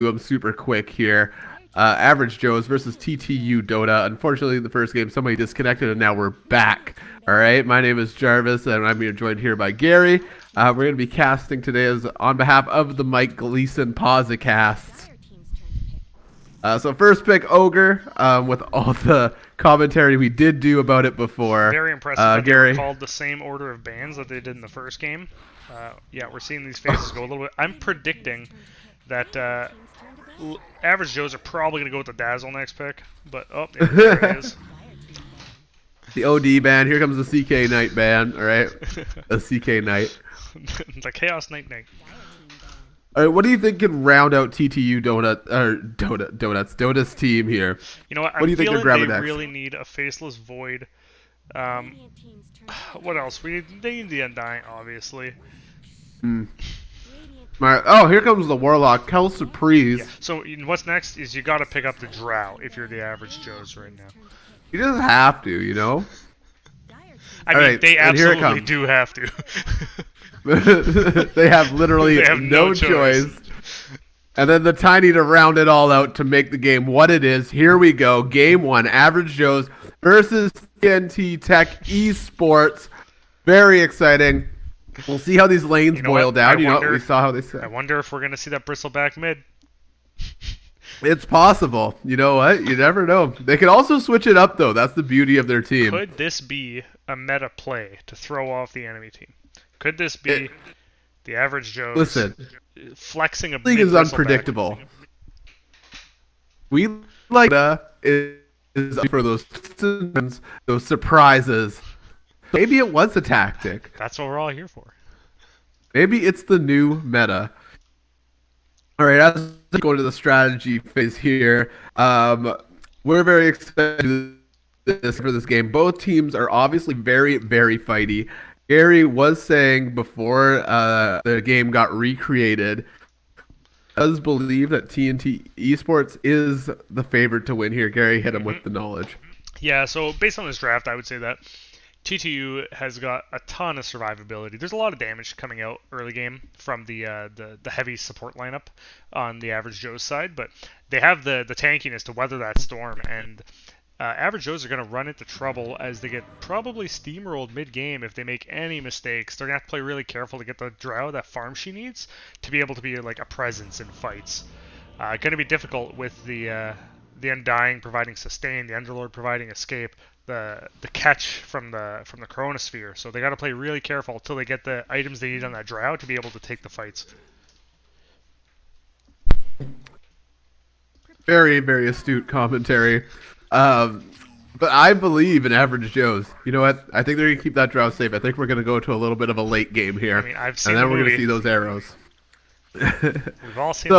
them super quick here. Average Joe's versus TTU Dota. Unfortunately, the first game somebody disconnected, and now we're back. All right, my name is Jarvis, and I'm joined here by Gary. We're going to be casting today as on behalf of the Mike Gleason Posicasts. So first pick Ogre, with all the commentary we did do about it before. Very impressive that Gary. they called the same order of bans that they did in the first game. Yeah, we're seeing these phases go a little bit. I'm predicting that Average Joes are probably going to go with the Dazzle next pick, but yeah, there it is. The OD ban. Here comes the CK Knight ban. All right, the CK Knight. The Chaos Knight. All right, what do you think can round out TTU Dota's team here? You know what? What do you think they're grabbing next? Really need a Faceless Void. What else? They need the Undying, obviously. Oh, here comes the Warlock, Kel Surprise. Yeah. So what's next is you got to pick up the Drow if you're the Average Joes right now. You just have to, you know. I mean, they absolutely do have to. They have literally no choice. And then the Tiny to round it all out to make the game what it is. Here we go. Game 1. Average Joes versus TnTech Esports. Very exciting. We'll see how these lanes boil down. We saw how they said. I wonder if we're going to see that bristleback mid. It's possible. You know what? You never know. They could also switch it up, though. That's the beauty of their team. Could this be a meta play to throw off the enemy team? Could this be the Average Joes flexing a league is unpredictable. We like is for those surprises. Maybe it was a tactic. That's what we're all here for. Maybe it's the new meta. All right, as we go into the strategy phase here, we're very excited for this game. Both teams are obviously very, very fighty. Gary was saying before the game got recreated, does believe that TnT Esports is the favorite to win here. Gary hit him with the knowledge. Yeah, so based on this draft, I would say that TTU has got a ton of survivability. There's a lot of damage coming out early game from the heavy support lineup on the Average Joe's side, but they have the tankiness to weather that storm, and Average Joes are going to run into trouble as they get probably steamrolled mid-game if they make any mistakes. They're going to have to play really careful to get the Drow, that farm she needs, to be able to be like a presence in fights. Going to be difficult with the Undying providing sustain, the Underlord providing escape, the catch from the Chronosphere. So they got to play really careful until they get the items they need on that Drow to be able to take the fights. Very, very astute commentary. But I believe in Average Joes. You know what? I think they're gonna keep that Drow safe. I think we're gonna go to a little bit of a late game here, I mean, I've seen and then the we're movie. gonna see those arrows. We've all seen.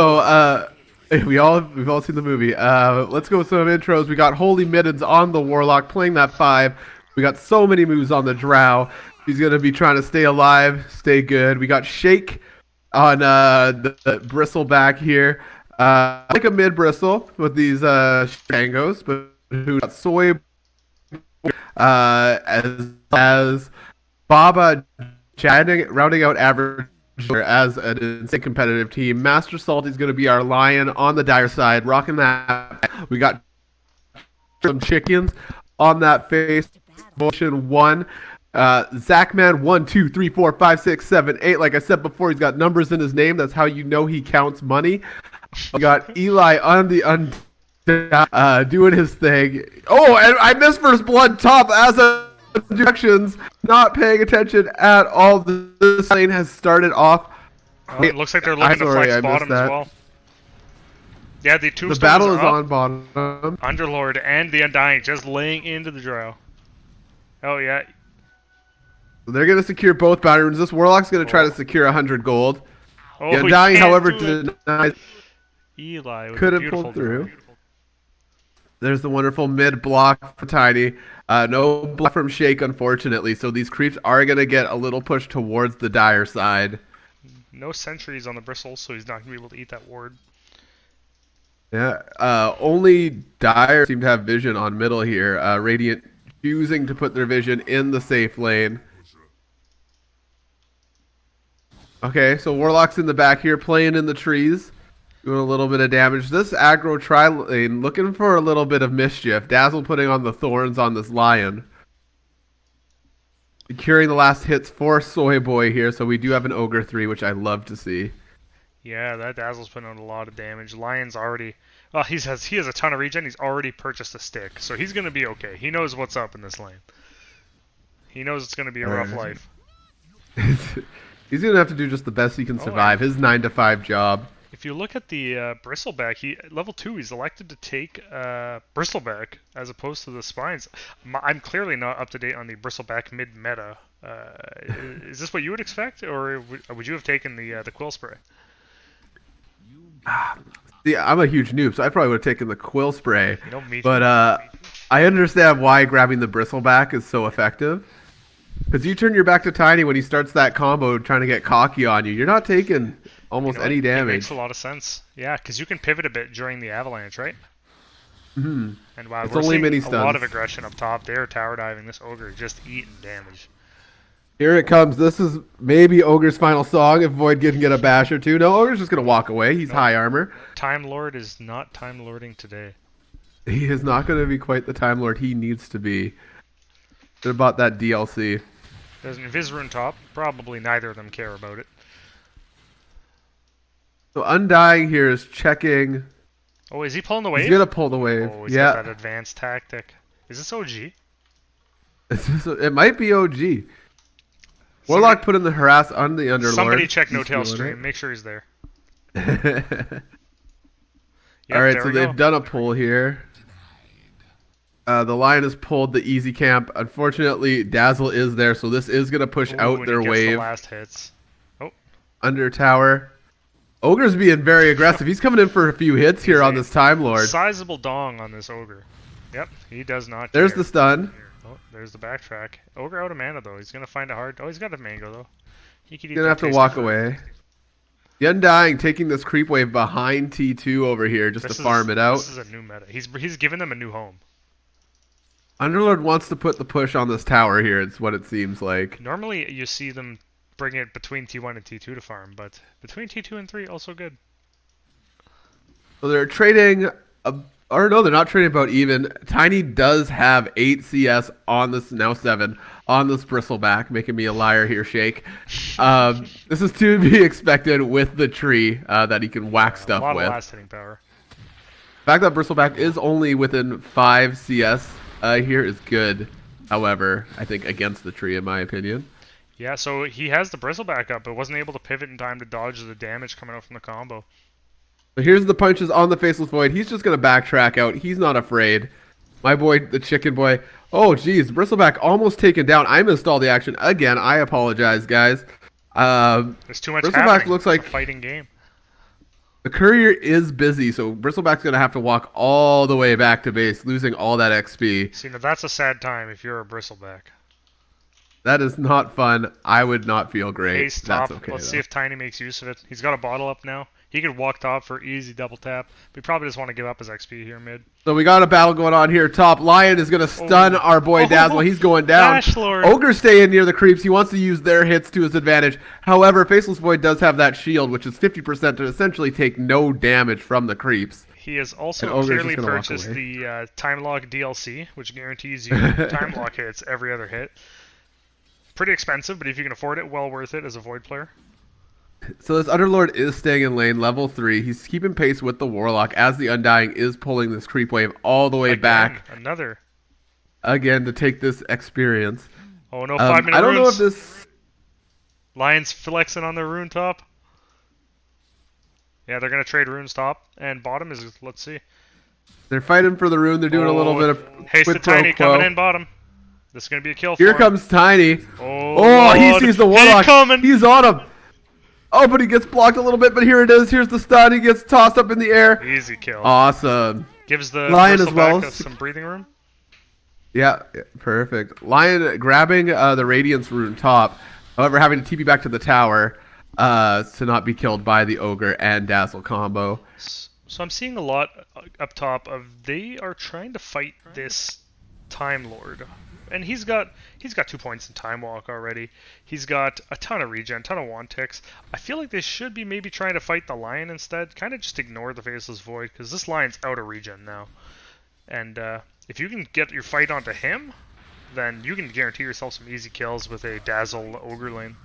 We've all seen the movie. Let's go with some intros. We got Holy Middens on the Warlock playing that 5. We got so many moves on the Drow. He's gonna be trying to stay alive, stay good. We got Shake on the Bristleback here. I like a mid bristle with these Shangos, but who got Soy as Baba rounding out Average as an insane competitive team. Master Salty's going to be our Lion on the Dire side, rocking that. We got some chickens on that face. Motion 1. Zachman 1, 2, 3, 4, 5, 6, 7, 8. Like I said before, he's got numbers in his name. That's how you know he counts money. We got Eli on the doing his thing. Oh, and I missed first blood top as a directions, not paying attention at all. This lane has started off. It looks like they're looking to flex bottom as well. Yeah, the battle is on bottom. Underlord and the Undying just laying into the Drow. Oh yeah. They're gonna secure both bounty runes. This Warlock's gonna try to secure 100 gold. Oh, the Undying, however, denied. Eli couldn't pull through. There's the wonderful mid block for Tiny. No block from Shake, unfortunately. So these creeps are going to get a little push towards the Dire side. No sentries on the bristles, so he's not going to be able to eat that ward. Yeah. Only Dire seem to have vision on middle here. Radiant choosing to put their vision in the safe lane. Okay, so Warlock's in the back here playing in the trees. Doing a little bit of damage. This aggro tri-lane looking for a little bit of mischief. Dazzle putting on the thorns on this lion. Securing the last hits for Soy Boy here, so we do have an Ogre 3, which I love to see. Yeah, that Dazzle's putting out a lot of damage. Lion's already... Well, he has a ton of regen. He's already purchased a stick, so he's going to be okay. He knows what's up in this lane. He knows it's going to be a rough life. He's going to have to do just the best he can survive. His 9 to 5 job. If you look at the Bristleback, level 2, he's elected to take Bristleback as opposed to the Spines. I'm clearly not up to date on the Bristleback mid-meta. Is this what you would expect, or would you have taken the Quill Spray? Yeah, I'm a huge noob, so I probably would have taken the Quill Spray. Me but I understand why grabbing the Bristleback is so effective. Because you turn your back to Tiny when he starts that combo trying to get cocky on you. You're not taking almost any damage. It makes a lot of sense. Yeah, because you can pivot a bit during the avalanche, right? Mm-hmm. And wow, it's we're only seeing mini a stuns. lot of aggression up top. They're tower diving. This Ogre just eating damage. Here it comes. This is maybe Ogre's final song if Void can get a bash or two. No, Ogre's just going to walk away. He's high armor. Time Lord is not Time Lording today. He is not going to be quite the Time Lord he needs to be. Should have bought that DLC. There's an Invis rune top. Probably neither of them care about it. So Undying here is checking. Oh, is he pulling the wave? He's going to pull the wave. Oh, he's got that advanced tactic. Is this OG? It might be OG. Warlock put in the harass on the Underlord. Somebody check No Tail stream. Make sure he's there. Yep, alright, so they've done a pull here. The Lion has pulled the easy camp. Unfortunately, Dazzle is there, so this is going to push out their wave. The last hits. Oh. Under tower. Ogre's being very aggressive. He's coming in for a few hits here on this Time Lord. Sizable dong on this Ogre. Yep, he does not There's care. the stun. Oh, there's the backtrack. Ogre out of mana, though. He's going to find it hard. Oh, he's got the mango, though. He's going to have to walk away. The Undying taking this creep wave behind T2 over here just to farm it out. This is a new meta. He's given them a new home. Underlord wants to put the push on this tower here. It's what it seems like. Normally, you see them bring it between T1 and T2 to farm, but between T2 and 3, also good. So they're trading... Or no, they're not trading about even. Tiny does have 8 CS on this, now 7, on this Bristleback, making me a liar here, Shake. This is to be expected with the tree that he can whack stuff with. A lot of last hitting power. The fact that Bristleback is only within 5 CS here is good. However, I think against the tree, in my opinion. Yeah, so he has the Bristleback up, but wasn't able to pivot in time to dodge the damage coming out from the combo. But here's the punches on the Faceless Void. He's just going to backtrack out. He's not afraid. My boy, the chicken boy. Oh, geez. Bristleback almost taken down. I missed all the action. Again, I apologize, guys. There's too much Bristleback happening. looks like it's a fighting game. The courier is busy, so Bristleback's going to have to walk all the way back to base, losing all that XP. See, now that's a sad time if you're a Bristleback. That is not fun. I would not feel great. Ace top. That's okay, Let's though. see if Tiny makes use of it. He's got a bottle up now. He could walk top for easy double tap. We probably just want to give up his XP here mid. So we got a battle going on here. Top Lion is going to stun our boy Dazzle. He's going down. Ogre staying near the creeps. He wants to use their hits to his advantage. However, Faceless Void does have that shield, which is 50% to essentially take no damage from the creeps. He has also clearly purchased the Time Lock DLC, which guarantees you Time Lock hits every other hit. Pretty expensive, but if you can afford it, well worth it as a Void player. So this Underlord is staying in lane, level 3. He's keeping pace with the Warlock as the Undying is pulling this creep wave all the way back. Another. Again, to take this experience. Oh no, 5 minute I don't runes. know if this... Lions flexing on their rune top. Yeah, they're going to trade runes top. And bottom is, let's see. They're fighting for the rune. They're doing a little bit of... Hasted Tiny coming in bottom. This is going to be a kill for Here him. comes Tiny. Oh, he sees the Warlock. He's on him. Oh, but he gets blocked a little bit, but here it is. Here's the stun. He gets tossed up in the air. Easy kill. Awesome. Gives the Lion as well some breathing room. Yeah, perfect. Lion grabbing the Radiance rune top. However, having to TP back to the tower to not be killed by the Ogre and Dazzle combo. So I'm seeing a lot up top of they are trying to fight this Time Lord. and he's got 2 points in time walk already. He's got a ton of regen, ton of wand ticks. I feel like they should be maybe trying to fight the lion instead. Kind of just ignore the Faceless Void because this lion's out of regen now. And if you can get your fight onto him, then you can guarantee yourself some easy kills with a Dazzle Ogre lane.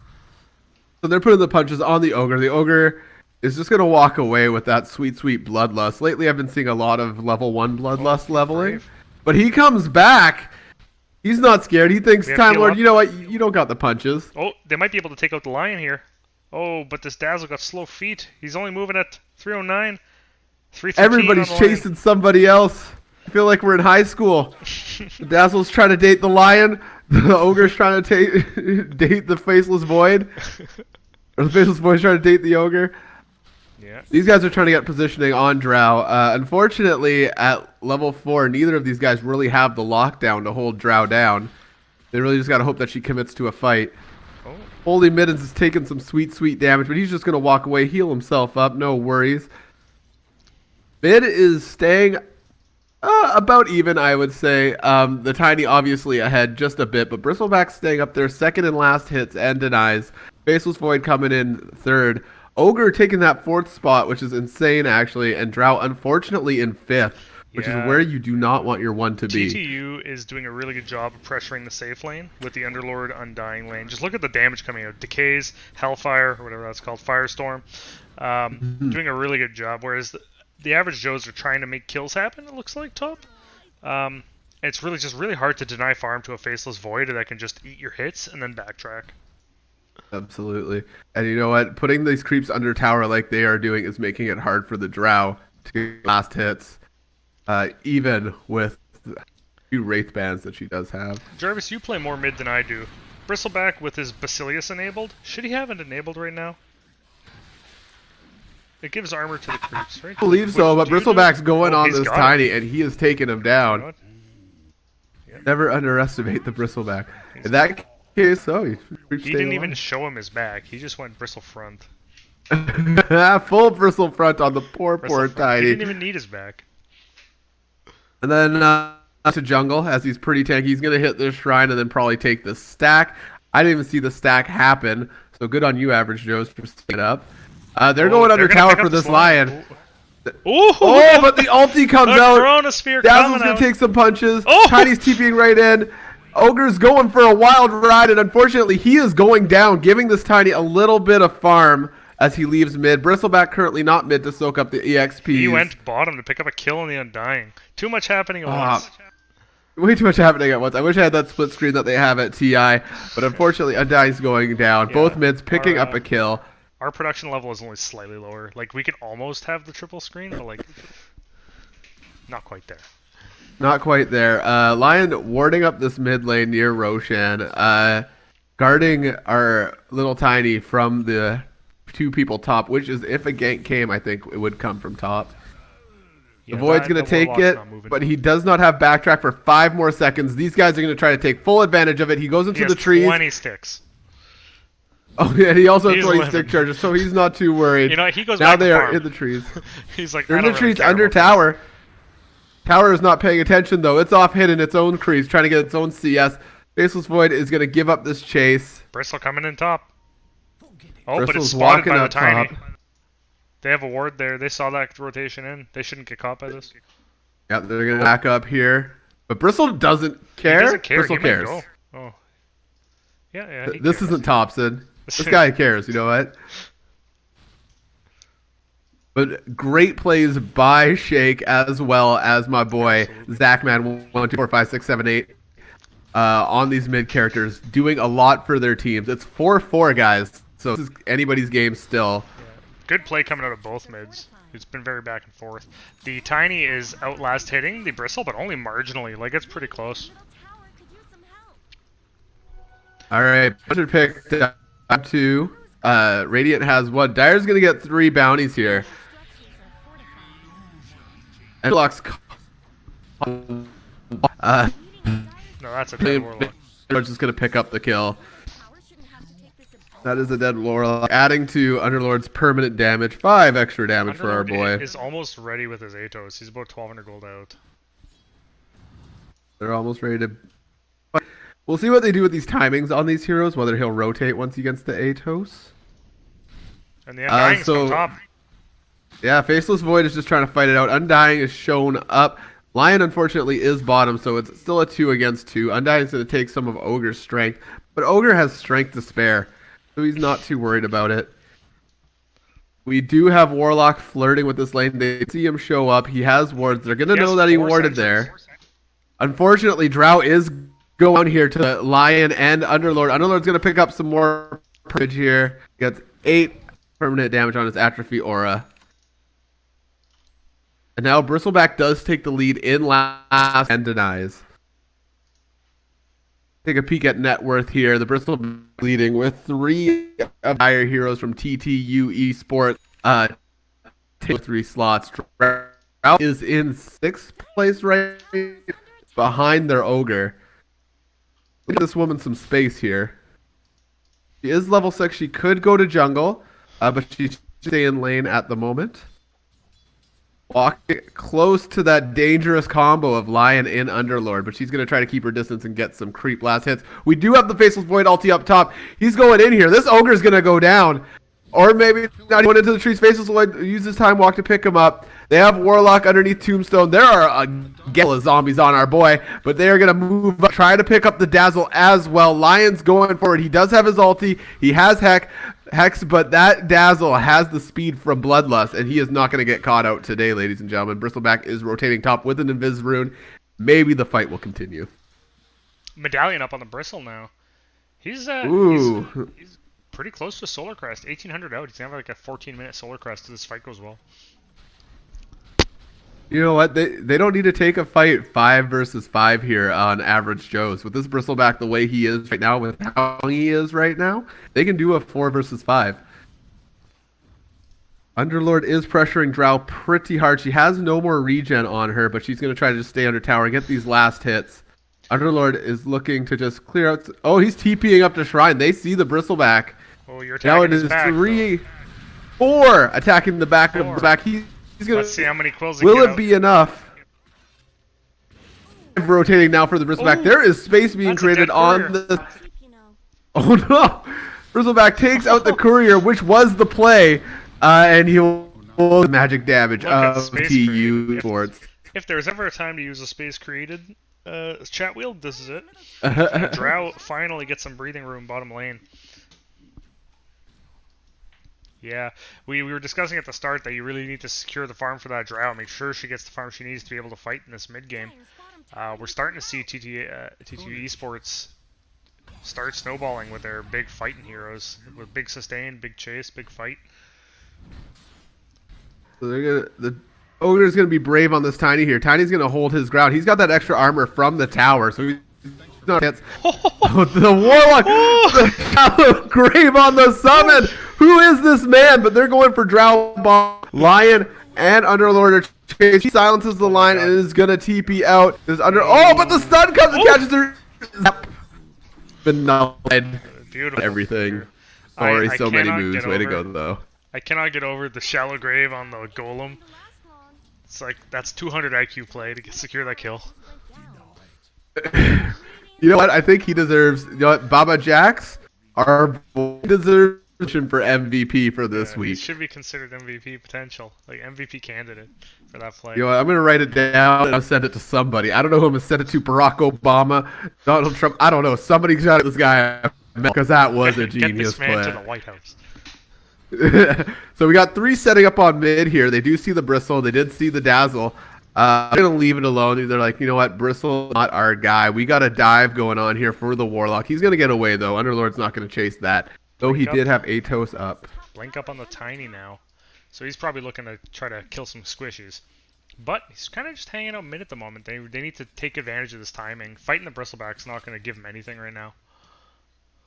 So they're putting the punches on the Ogre. The Ogre is just going to walk away with that sweet, sweet Bloodlust. Lately, I've been seeing a lot of level 1 Bloodlust leveling. Brave. But he comes back. He's not scared. He thinks, Time Lord, you know what? You don't got the punches. Oh, they might be able to take out the lion here. Oh, but this Dazzle got slow feet. He's only moving at 309. 315. Everybody's chasing somebody else. I feel like we're in high school. The Dazzle's trying to date the lion. The Ogre's trying to date the Faceless Void. Or the Faceless Void's trying to date the Ogre. Yeah. These guys are trying to get positioning on Drow. Unfortunately, at level 4, neither of these guys really have the lockdown to hold Drow down. They really just got to hope that she commits to a fight. Oh. Holy Middens is taking some sweet, sweet damage, but he's just going to walk away, heal himself up, no worries. Mid is staying about even, I would say. The Tiny obviously ahead just a bit, but Bristleback's staying up there, second in last hits and denies. Faceless Void coming in third. Ogre taking that 4th spot, which is insane actually, and Drow unfortunately in 5th, which is where you do not want your 1 to be. TTU is doing a really good job of pressuring the safe lane with the Underlord Undying lane. Just look at the damage coming out. Decays, Hellfire, or whatever that's called, Firestorm. Doing a really good job, whereas the average Joes are trying to make kills happen, it looks like, top. It's really just really hard to deny farm to a Faceless Void that can just eat your hits and then backtrack. Absolutely. And you know what? Putting these creeps under tower like they are doing is making it hard for the Drow to last hits, even with a few Wraith bands that she does have. Jarvis, you play more mid than I do. Bristleback with his Basilius enabled. Should he have it enabled right now? It gives armor to the creeps, right? I believe so, but Bristleback's going on this Tiny, and he is taking him down. You know yep. Never underestimate the Bristleback. In that case, he didn't even show him his back. He just went bristle front. Full bristle front on the poor Tiny. He didn't even need his back. And then to jungle, as he's pretty tanky. He's going to hit this shrine and then probably take the stack. I didn't even see the stack happen, so good on you, Average Joes, for sticking it up. They're going under tower for this lion. Oh, but the ulti comes out. Chronosphere Dazzle's going to take some punches. Oh! Tiny's TPing right in. Ogre's going for a wild ride, and unfortunately, he is going down, giving this Tiny a little bit of farm as he leaves mid. Bristleback currently not mid to soak up the EXP. He went bottom to pick up a kill on the Undying. Too much happening at once. Way too much happening at once. I wish I had that split screen that they have at TI, but unfortunately, Undying's going down. Yeah, both mids picking up a kill. Our production level is only slightly lower. Like, we could almost have the triple screen, but, like, not quite there. Not quite there. Lion warding up this mid lane near Roshan, guarding our little Tiny from the 2 people top, which is if a gank came, I think it would come from top. The Void's going to take it, but he does not have backtrack for 5 more seconds. These guys are going to try to take full advantage of it. He goes into the trees. 20 sticks. Oh, yeah, he also has 20 stick charges, so he's not too worried. You know, he goes now back they to are farm. in the trees. He's like, they're in the trees under tower. Tower is not paying attention, though. It's off hitting its own crease, trying to get its own CS. Faceless Void is going to give up this chase. Bristle coming in top. Oh, Bristle's but it's spotted by the Tiny. Top. They have a ward there. They saw that rotation in. They shouldn't get caught by this. Yeah, they're going to back up here. But Bristle doesn't care. He doesn't care. Bristle cares. Oh. Yeah, this isn't Thompson. This guy cares, you know what? But great plays by Shake as well as my boy Zachman 1, 2, 4, 5, 6, 7, 8 on these mid characters, doing a lot for their teams. It's 4-4 guys, so this is anybody's game still. Yeah. Good play coming out of both mids. It's been very back and forth. The Tiny is outlast hitting the Bristle, but only marginally. Like, it's pretty close. All right, Buzzard picked up 2. Radiant has 1. Dyer's gonna get 3 bounties here. And Warlock's no, that's a dead Warlock. Just gonna pick up the kill. That is a dead Warlock, adding to Underlord's permanent damage. 5 extra damage for our boy. Is almost ready with his Atos. He's about 1,200 gold out. They're almost ready to. We'll see what they do with these timings on these heroes, whether he'll rotate once he gets the Atos. And the Undying is so- on top. Yeah, Faceless Void is just trying to fight it out. Undying is shown up. Lion, unfortunately, is bottom, so it's still a 2 against 2. Undying's going to take some of Ogre's strength, but Ogre has strength to spare, so he's not too worried about it. We do have Warlock flirting with this lane. They see him show up. He has wards. They're going to know that he warded there. Unfortunately, Drow is going here to Lion and Underlord. Underlord's going to pick up some more damage here. Gets 8 permanent damage on his Atrophy Aura. And now Bristleback does take the lead in last and denies. Take a peek at net worth here. The Bristleback leading with 3 of higher heroes from TTU Esports. Take 3 slots. Drow is in 6th place right behind their Ogre. Give this woman some space here. She is level 6. She could go to jungle, but she's staying in lane at the moment. Walking close to that dangerous combo of Lion and Underlord, but she's going to try to keep her distance and get some creep last hits. We do have the Faceless Void ulti up top. He's going in here. This Ogre's going to go down. Or maybe not going into the trees. Faceless Void uses time walk to pick him up. They have Warlock underneath Tombstone. There are a gaggle of zombies on our boy, but they are going to move up, try to pick up the Dazzle as well. Lion's going forward. He does have his ulti. He has Hex, but that Dazzle has the speed from Bloodlust, and he is not going to get caught out today, ladies and gentlemen. Bristleback is rotating top with an Invis rune. Maybe the fight will continue. Medallion up on the Bristle now. He's pretty close to Solar Crest. 1800 out. He's going to have like a 14-minute Solar Crest if this fight goes well. You know what? They don't need to take a fight 5 versus 5 here on Average Joe's. With this Bristleback the way he is right now, with how long he is right now, they can do a 4 versus 5. Underlord is pressuring Drow pretty hard. She has no more regen on her, but she's going to try to just stay under tower and get these last hits. Underlord is looking to just clear out. Oh, he's TPing up to Shrine. They see the Bristleback. Oh, you're attacking now it is back, 4 attacking the back of the back. He's gonna, let's see how many quills he will get it be enough? Rotating now for the Bristleback. There is space being created on the... Oh no! Bristleback takes out the courier, which was the play, and he'll the magic damage of TU Esports. If there's ever a time to use a space created chat wheel, this is it. Drow finally gets some breathing room bottom lane. Yeah, we were discussing at the start that you really need to secure the farm for that Drow. Make sure she gets the farm she needs to be able to fight in this mid game. We're starting to see TTU Esports start snowballing with their big fighting heroes, with big sustain, big chase, big fight. So the Ogre's gonna be brave on this Tiny here. Tiny's gonna hold his ground. He's got that extra armor from the tower, so he's not hits. The Warlock, the grave on the summon. Who is this man? But they're going for Drow Bomb. Lion and Underlord are chasing. He silences the line and is gonna TP out. Oh, but the stun comes and catches her. Been Beautiful. Everything. Sorry, so many moves. Way to go, though. I cannot get over the shallow grave on the golem. It's like, that's 200 IQ play to secure that kill. You know what? I think he deserves. You know what? Baba Jax deserves for MVP for this week. He should be considered MVP potential, like MVP candidate for that play. You know what? I'm gonna write it down and I'll send it to somebody. I don't know who I'm gonna send it to. Barack Obama, Donald Trump. I don't know. Somebody got this guy because that was a genius play. Get this man to the White House. So we got 3 setting up on mid here. They do see the Bristle. They did see the Dazzle. I'm going to leave it alone. They're like, you know what? Bristle not our guy. We got a dive going on here for the Warlock. He's going to get away, though. Underlord's not going to chase that. Though he did have Atos up. Blink up on the Tiny now. So he's probably looking to try to kill some squishes. But he's kind of just hanging out mid at the moment. They need to take advantage of this timing. Fighting the Bristleback's not going to give him anything right now.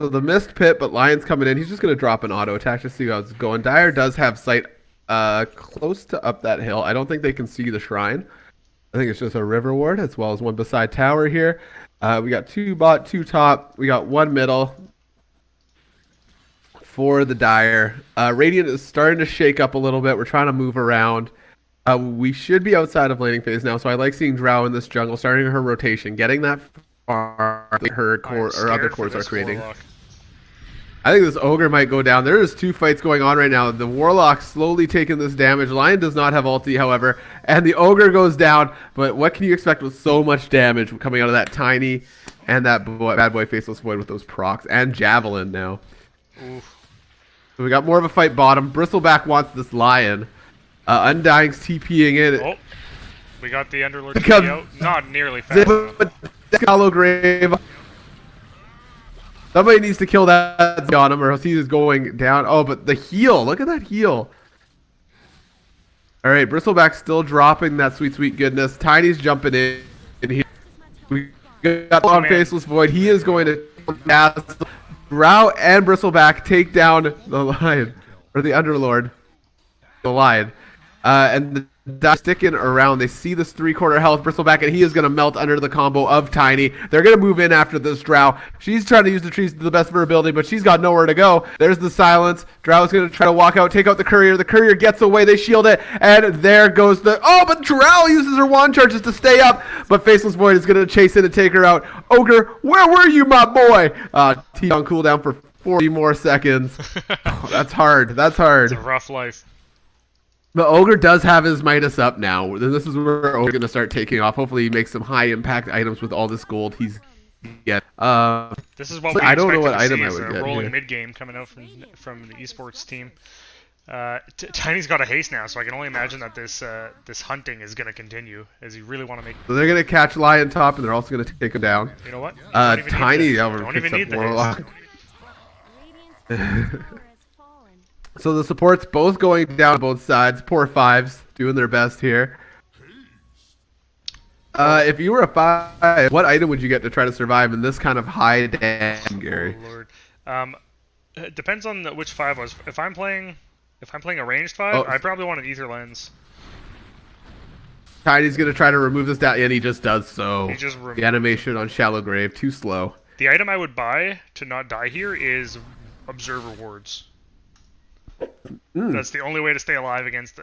So the missed pit, but Lion's coming in. He's just going to drop an auto attack to see how it's going. Dire does have sight close to up that hill. I don't think they can see the shrine. I think it's just a river ward as well as one beside tower here. We got 2 bot, 2 top. We got 1 middle for the Dire. Radiant is starting to shake up a little bit. We're trying to move around. We should be outside of laning phase now, so I like seeing Drow in this jungle, starting her rotation, getting that her core or other cores are creating. Warlock. I think this Ogre might go down. There is 2 fights going on right now. The Warlock slowly taking this damage. Lion does not have ulti, however, and the Ogre goes down. But what can you expect with so much damage coming out of that Tiny and that bad boy Faceless Void with those procs and Javelin now? Oof. So we got more of a fight bottom. Bristleback wants this Lion. Undying's TPing in. Oh, we got the Underlord TP out. Not nearly fast enough. Hollow Grave. Somebody needs to kill that on him or else he's going down. Oh, but the heal. Look at that heal. All right, Bristleback's still dropping that sweet, sweet goodness. Tiny's jumping in here. We got on Faceless Void. He is going to Drow and Bristleback take down the Lion. Or the Underlord. The Lion. And the sticking around. They see this 3/4 health Bristleback, and he is going to melt under the combo of Tiny. They're going to move in after this Drow. She's trying to use the trees to the best of her ability, but she's got nowhere to go. There's the silence. Drow is going to try to walk out, take out the courier. The courier gets away. They shield it, and there goes the... Oh, but Drow uses her wand charges to stay up, but Faceless Void is going to chase in and take her out. Ogre, where were you, my boy? T on cooldown for 40 more seconds. Oh, that's hard. That's hard. It's a rough life. The Ogre does have his Midas up now. This is where Ogre's going to start taking off. Hopefully he makes some high impact items with all this gold he's get. This is what we I don't know what to item see I is would a get. rolling Yeah. mid game coming out from the Esports team. Tiny's got a haste now, so I can only imagine that this hunting is going to continue as you really want to make. So they're going to catch Lion top, and they're also going to take him down. You know what? Tiny don't even need the Warlock. haste. So the supports both going down on both sides. Poor fives doing their best here. If you were a 5, what item would you get to try to survive in this kind of high damage, Gary? Oh, Lord. It depends on which 5 was. If I'm playing a ranged 5, I probably want an Ether Lens. Tiny's going to try to remove this down, and he just does so. He just The animation on Shallow Grave, too slow. The item I would buy to not die here is Observer Wards. That's the only way to stay alive against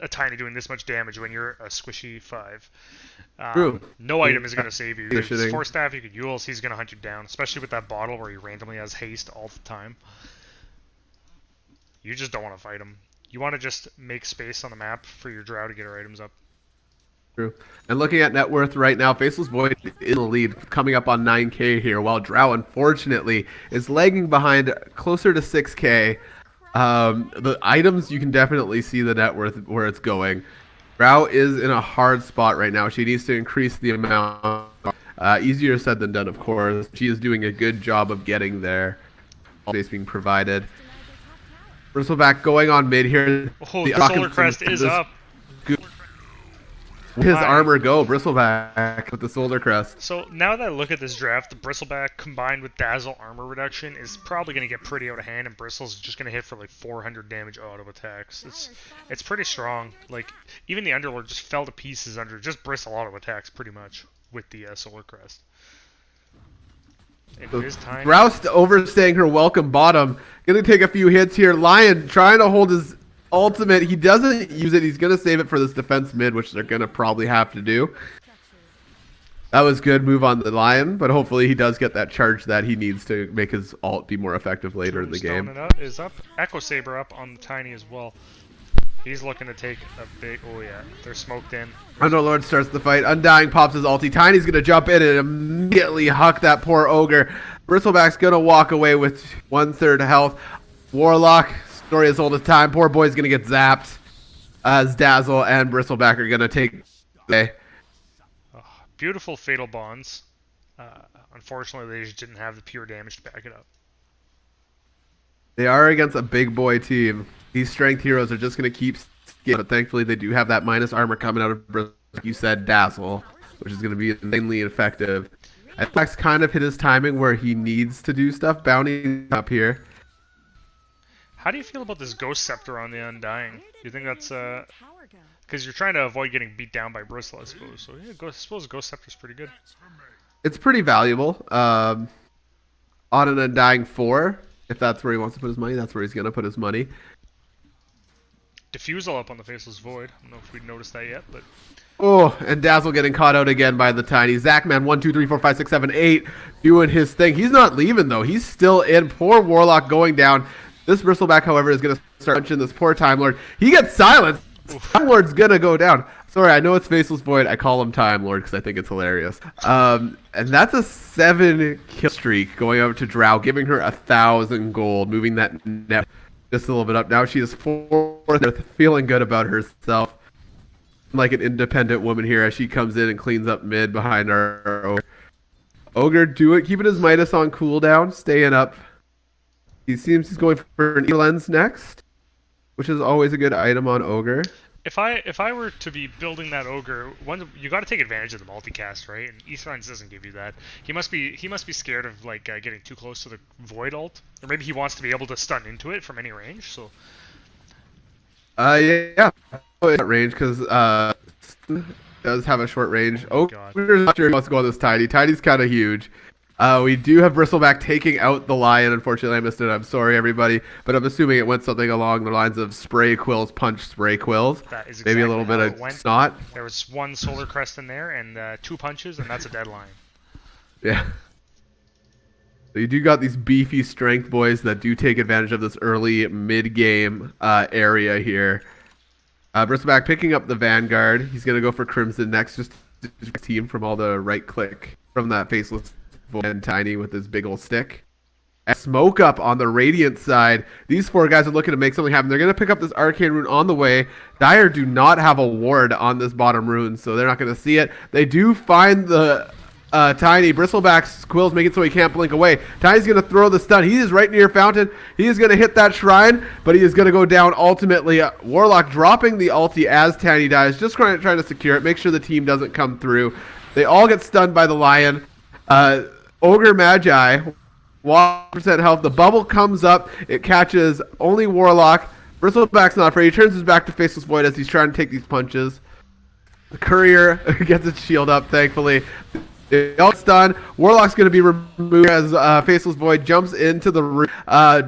a Tiny doing this much damage when you're a squishy 5. True. No item is going to save you. There's Conditioning. Force Staff, you could Yules, he's going to hunt you down, especially with that bottle where he randomly has haste all the time. You just don't want to fight him. You want to just make space on the map for your Drow to get her items up. True. And looking at net worth right now, Faceless Void in the lead, coming up on 9K here, while Drow, unfortunately, is lagging behind closer to 6K. The items, you can definitely see the net worth where it's going. Drow is in a hard spot right now. She needs to increase the amount. Easier said than done, of course. She is doing a good job of getting there. All space being provided. Bristleback going on mid here. Oh, the Solar Crest is up. His armor go, Bristleback with the Solar Crest. So now that I look at this draft, the Bristleback combined with Dazzle armor reduction is probably going to get pretty out of hand, and Bristle's just going to hit for like 400 damage auto attacks. It's pretty strong. Like even the Underlord just fell to pieces under just Bristle auto attacks pretty much with the Solar Crest. And it is time. Roust overstaying her welcome bottom. Gonna take a few hits here. Lion trying to hold his ultimate. He doesn't use it. He's gonna save it for this defense mid, which they're gonna probably have to do. That was good move on the Lion, but hopefully he does get that charge that he needs to make his ult be more effective later in the game. Is up. Echo Saber up on the Tiny as well. He's looking to take a big... Oh, yeah. They're smoked in. Underlord starts the fight. Undying pops his ulti. Tiny's going to jump in and immediately huck that poor Ogre. Bristleback's going to walk away with 1/3 health. Warlock, story as old as time. Poor boy's going to get zapped as Dazzle and Bristleback are going to take... Beautiful Fatal Bonds. Unfortunately, they just didn't have the pure damage to back it up. They are against a big boy team. These strength heroes are just going to keep scaling, but thankfully they do have that minus armor coming out of, like you said, Dazzle, which is going to be insanely effective. Max kind of hit his timing where he needs to do stuff. Bounty up here. How do you feel about this Ghost Scepter on the Undying? Do you think that's... Because you're trying to avoid getting beat down by Bristle, I suppose. So yeah, I suppose Ghost Scepter's pretty good. It's pretty valuable. On an Undying 4, if that's where he wants to put his money, that's where he's going to put his money. Diffusal up on the Faceless Void. I don't know if we noticed that yet, but Oh, and Dazzle getting caught out again by the Tiny. Zachman, 1, 2, 3, 4, 5, 6, 7, 8, doing his thing. He's not leaving, though. He's still in. Poor Warlock going down. This Bristleback, however, is going to start punching this poor Time Lord. He gets silenced. Time Lord's going to go down. Sorry, I know it's Faceless Void. I call him Time Lord because I think it's hilarious. And that's a 7-kill streak going over to Drow, giving her 1,000 gold, moving that net just a little bit up. Now she is 4th, feeling good about herself. Like an independent woman here as she comes in and cleans up mid behind our Ogre. Ogre keeping his Midas on cooldown, staying up. He seems he's going for an E-Lens next, which is always a good item on Ogre. if I were to be building that Ogre, you got to take advantage of the multicast, right? And Esports doesn't give you that. He must be scared of like getting too close to the Void ult, or maybe he wants to be able to stun into it from any range. So. Yeah. Range because does have a short range. Ogre's not sure he wants to go on this Tiny. Tiny's kind of huge. We do have Bristleback taking out the Lion. Unfortunately, I missed it. I'm sorry, everybody. But I'm assuming it went something along the lines of spray quills, punch spray quills. That is maybe exactly a little bit of snot. There was one Solar Crest in there and 2 punches, and that's a deadline. Yeah. So you do got these beefy strength boys that do take advantage of this early mid-game area here. Bristleback picking up the Vanguard. He's going to go for Crimson next, just to team from all the right click from that Faceless Void and Tiny with his big old stick. And smoke up on the Radiant side. These 4 guys are looking to make something happen. They're going to pick up this Arcane Rune on the way. Dire do not have a ward on this bottom rune, so they're not going to see it. They do find the Tiny. Bristleback's quills make it so he can't blink away. Tiny's going to throw the stun. He is right near Fountain. He is going to hit that shrine, but he is going to go down ultimately. Warlock dropping the ulti as Tiny dies, just trying to secure it, make sure the team doesn't come through. They all get stunned by the Lion. Ogre Magi, 1% health. The bubble comes up. It catches only Warlock. Bristleback's not afraid. He turns his back to Faceless Void as he's trying to take these punches. The Courier gets its shield up, thankfully. All done. Warlock's going to be removed as Faceless Void jumps into the room.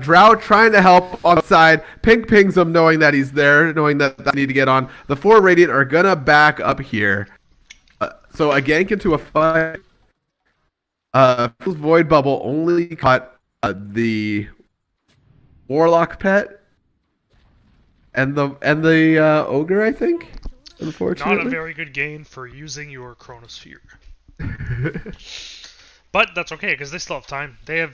Drow trying to help on the side. Pink pings him knowing that he's there, knowing that they need to get on. The 4 Radiant are going to back up here. So a gank into a fight. Void Bubble only caught the Warlock pet and the Ogre, I think. Unfortunately, not a very good gain for using your Chronosphere. But that's okay because they still have time. They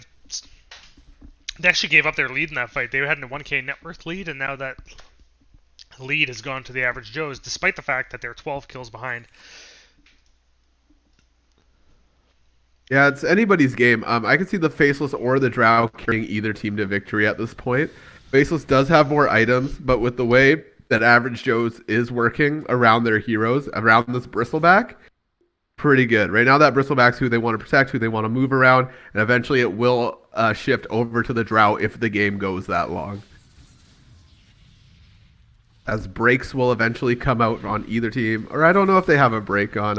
actually gave up their lead in that fight. They had a 1k net worth lead, and now that lead has gone to the average Joes, despite the fact that they're 12 kills behind. Yeah, it's anybody's game. I can see the Faceless or the Drow carrying either team to victory at this point. Faceless does have more items, but with the way that average Joe's is working around their heroes, around this Bristleback, pretty good. Right now that Bristleback's who they want to protect, who they want to move around, and eventually it will shift over to the Drow if the game goes that long. As breaks will eventually come out on either team, or I don't know if they have a break on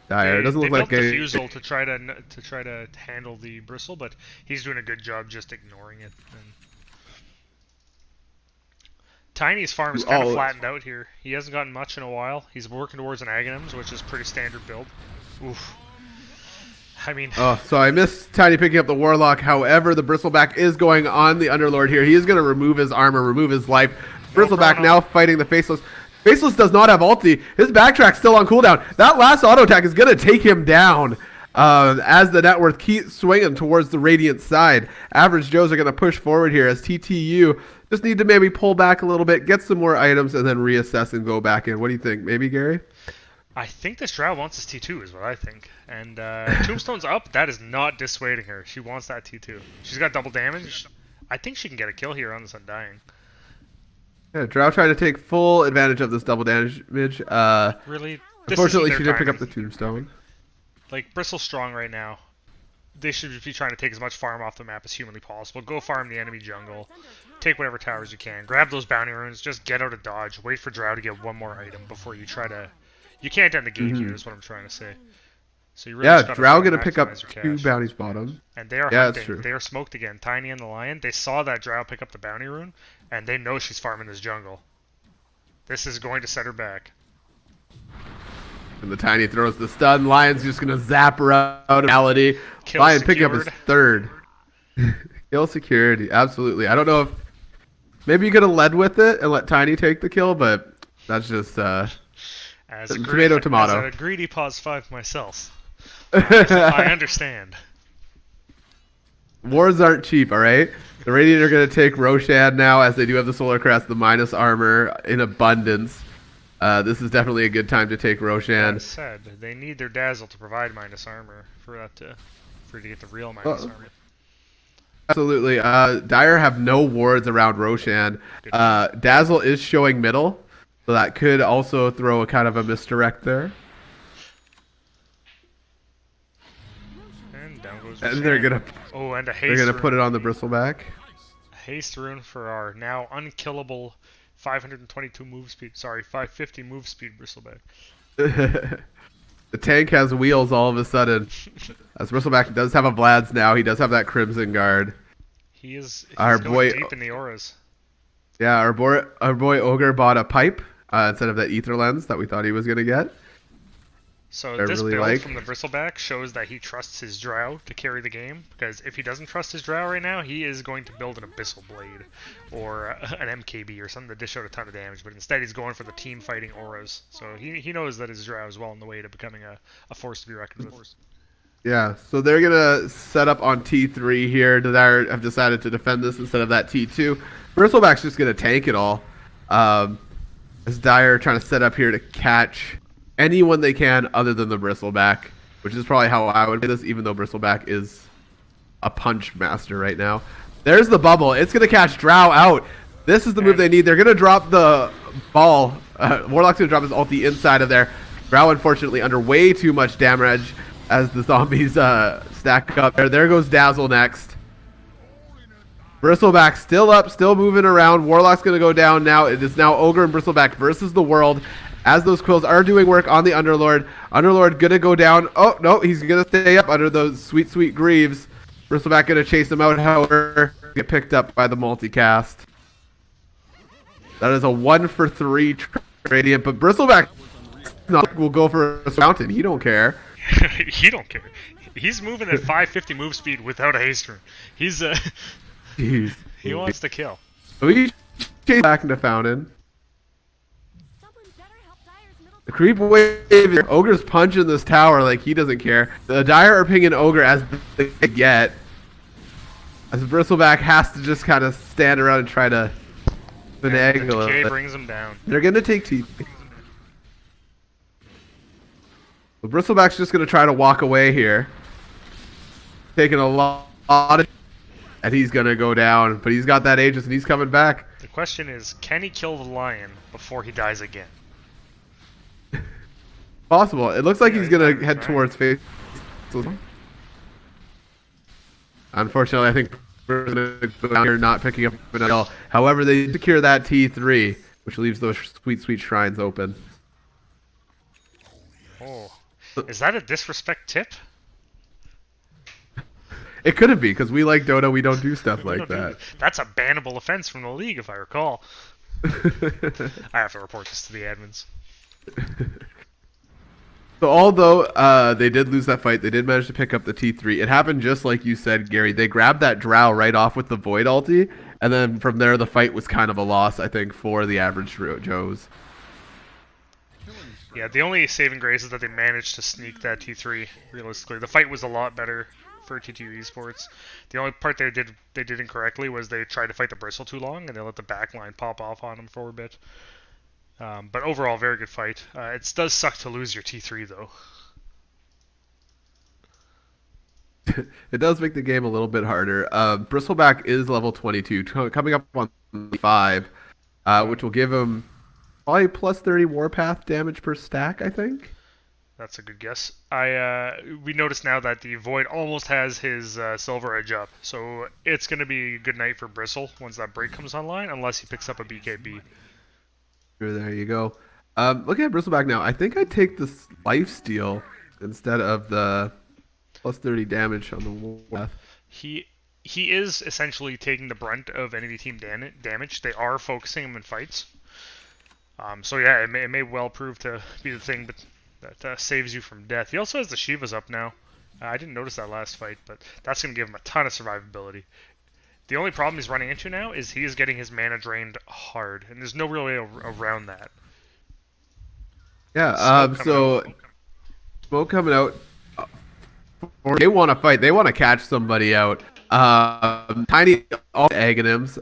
Dire. It doesn't look like a Diffusal to try to handle the Bristle, but he's doing a good job just ignoring it. And Tiny's farm is kind of flattened out here. He hasn't gotten much in a while. He's working towards an Aghanims, which is pretty standard build. Oof. I mean... Oh, so I missed Tiny picking up the Warlock. However, the Bristleback is going on the Underlord here. He is going to remove his armor, remove his life. Bristleback now fighting the Faceless. Faceless does not have ulti. His backtrack's still on cooldown. That last auto attack is going to take him down. As the net worth keeps swinging towards the Radiant side. Average Joes are going to push forward here as TTU just need to maybe pull back a little bit, get some more items, and then reassess and go back in. What do you think? Maybe, Gary? I think this Drow wants his T2 is what I think. And Tombstone's up. That is not dissuading her. She wants that T2. She's got double damage. I think she can get a kill here on this Undying. Yeah, Drow trying to take full advantage of this double damage. Really? Unfortunately, she did pick up the Tombstone. Like, Bristle's strong right now. They should be trying to take as much farm off the map as humanly possible. Go farm the enemy jungle. Take whatever towers you can. Grab those bounty runes. Just get out of dodge. Wait for Drow to get one more item before you try to... You can't end the game here, is what I'm trying to say. So you really Drow going to pick up 2 bounties bottom. And they are hunting. They are smoked again. Tiny and the Lion. They saw that Drow pick up the bounty rune, and they know she's farming this jungle. This is going to set her back. And the Tiny throws the stun. Lion's just going to zap her out of reality. Kill Lion picking up his secured. third. Kill secured. Absolutely. I don't know if... Maybe you could have led with it and let Tiny take the kill, but that's just... As a tomato. As a greedy pause 5 myself. I understand. Wars aren't cheap, alright? The Radiant are going to take Roshan now, as they do have the Solar Crest, the minus armor in abundance. This is definitely a good time to take Roshan. That said, they need their Dazzle to provide minus armor for you to get the real minus armor. Absolutely. Dire have no wards around Roshan. Dazzle is showing middle, so that could also throw a kind of a misdirect there. And down goes And they're gonna and a haste they're gonna rune. put it on the Bristleback. Haste rune for our now unkillable 522 move speed. Sorry, 550 move speed Bristleback. The tank has wheels all of a sudden. As Bristleback does have a Vlad's now, he does have that Crimson Guard. He's Our going boy- deep in the auras. Yeah, our boy Ogre bought a pipe instead of that Ether Lens that we thought he was gonna get. So I this really build like. from the Bristleback shows that he trusts his Drow to carry the game, because if he doesn't trust his Drow right now, he is going to build an Abyssal Blade or an MKB or something that dish out a ton of damage, but instead he's going for the team fighting auras. So he knows that his Drow is well on the way to becoming a force to be reckoned with. Yeah, so they're gonna set up on T3 here. Dire have decided to defend this instead of that T2. Bristleback's just gonna tank it all. As Dire trying to set up here to catch anyone they can other than the Bristleback, which is probably how I would play this, even though Bristleback is a punch master right now. There's the bubble. It's gonna catch Drow out. This is the move they need. They're gonna drop the ball. Warlock's gonna drop his ulti inside of there. Drow, unfortunately, under way too much damage as the zombies stack up there. There goes Dazzle next. Bristleback still up, still moving around. Warlock's going to go down now. It is now Ogre and Bristleback versus the world, as those quills are doing work on the Underlord. Underlord going to go down. Oh, no, he's going to stay up under those sweet, sweet Greaves. Bristleback going to chase him out, however, get picked up by the multicast. That is a 1-for-3 Radiant, but Bristleback will go for a mountain. He don't care. He don't care. He's moving at 550 move speed without a haste rune. He's Jeez. he wants to kill. We chase back into Fountain. The creep wave. Ogre's punching this tower like he doesn't care. The Dire are pinging Ogre as they get. As Bristleback has to just kind of stand around and try to finagle Decay it. brings him down. They're going to take T. The Bristleback's just going to try to walk away here. Taking a lot of... And he's going to go down. But he's got that Aegis and he's coming back. The question is, can he kill the lion before he dies again? Possible. It looks like he's going to head right. towards face. Unfortunately, I think we're going to go down here not picking up another kill. However, they secure that T3, which leaves those sweet, sweet shrines open. Oh. Is that a disrespect tip? It couldn't be, because we like Dota, we don't do stuff like that. That's a bannable offense from the league, if I recall. I have to report this to the admins. So although they did lose that fight, they did manage to pick up the T3. It happened just like you said, Gary. They grabbed that Drow right off with the Void ulti, and then from there the fight was kind of a loss, I think, for the average Joes. Yeah, the only saving grace is that they managed to sneak that T3, realistically. The fight was a lot better for T2 Esports. The only part they did incorrectly was they tried to fight the Bristle too long, and they let the backline pop off on them for a bit. But overall, very good fight. It does suck to lose your T3, though. It does make the game a little bit harder. Bristleback is level 22, coming up on 5, which will give him probably plus 30 Warpath damage per stack, I think. That's a good guess. We notice now that the Void almost has his Silver Edge up, so it's going to be a good night for Bristle once that break comes online, unless he picks up a BKB. Sure, there you go. Looking at Bristleback now, I think I'd take this lifesteal instead of the plus 30 damage on the Warpath. He is essentially taking the brunt of enemy team damage. They are focusing him in fights. So yeah, it may well prove to be the thing that saves you from death. He also has the Shivas up now. I didn't notice that last fight, but that's going to give him a ton of survivability. The only problem he's running into now is he is getting his mana drained hard, and there's no real way around that. Yeah. Smoke Smoke coming out. They want to fight. They want to catch somebody out. Tiny all Aghanims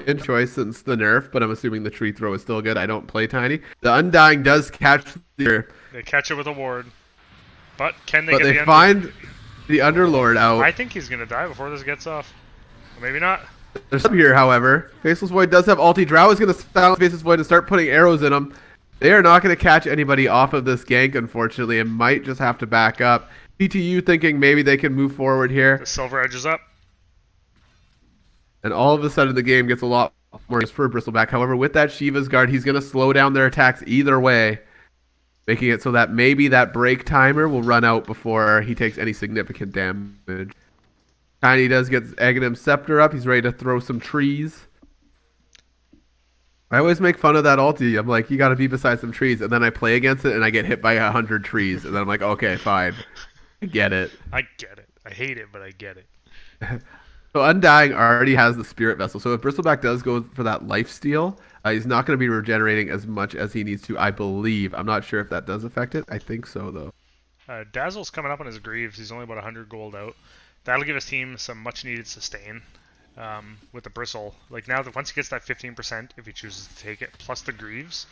in choice since the nerf, but I'm assuming the tree throw is still good. I don't play Tiny. The Undying does catch They catch it with a ward, but can they? But get they the find the Underlord out. I think he's gonna die before this gets off. Or maybe not. There's some here, however. Faceless Void does have ulti. Drow is going to silence Faceless Void and start putting arrows in him. They are not going to catch anybody off of this gank, unfortunately, and might just have to back up. TTU thinking maybe they can move forward here. The Silver Edge is up. And all of a sudden the game gets a lot more for Bristleback. However, with that Shiva's Guard, he's going to slow down their attacks either way, making it so that maybe that break timer will run out before he takes any significant damage. Tiny does get Aghanim Scepter up. He's ready to throw some trees. I always make fun of that ulti. I'm like, you got to be beside some trees. And then I play against it and I get hit by 100 trees. And then I'm like, okay, fine. I get it. I get it. I hate it, but I get it. So Undying already has the Spirit Vessel. So if Bristleback does go for that lifesteal, he's not going to be regenerating as much as he needs to, I believe. I'm not sure if that does affect it. I think so, though. Dazzle's coming up on his Greaves. He's only about 100 gold out. That'll give his team some much-needed sustain with the Bristle. Like now, that once he gets that 15%, if he chooses to take it, plus the Greaves,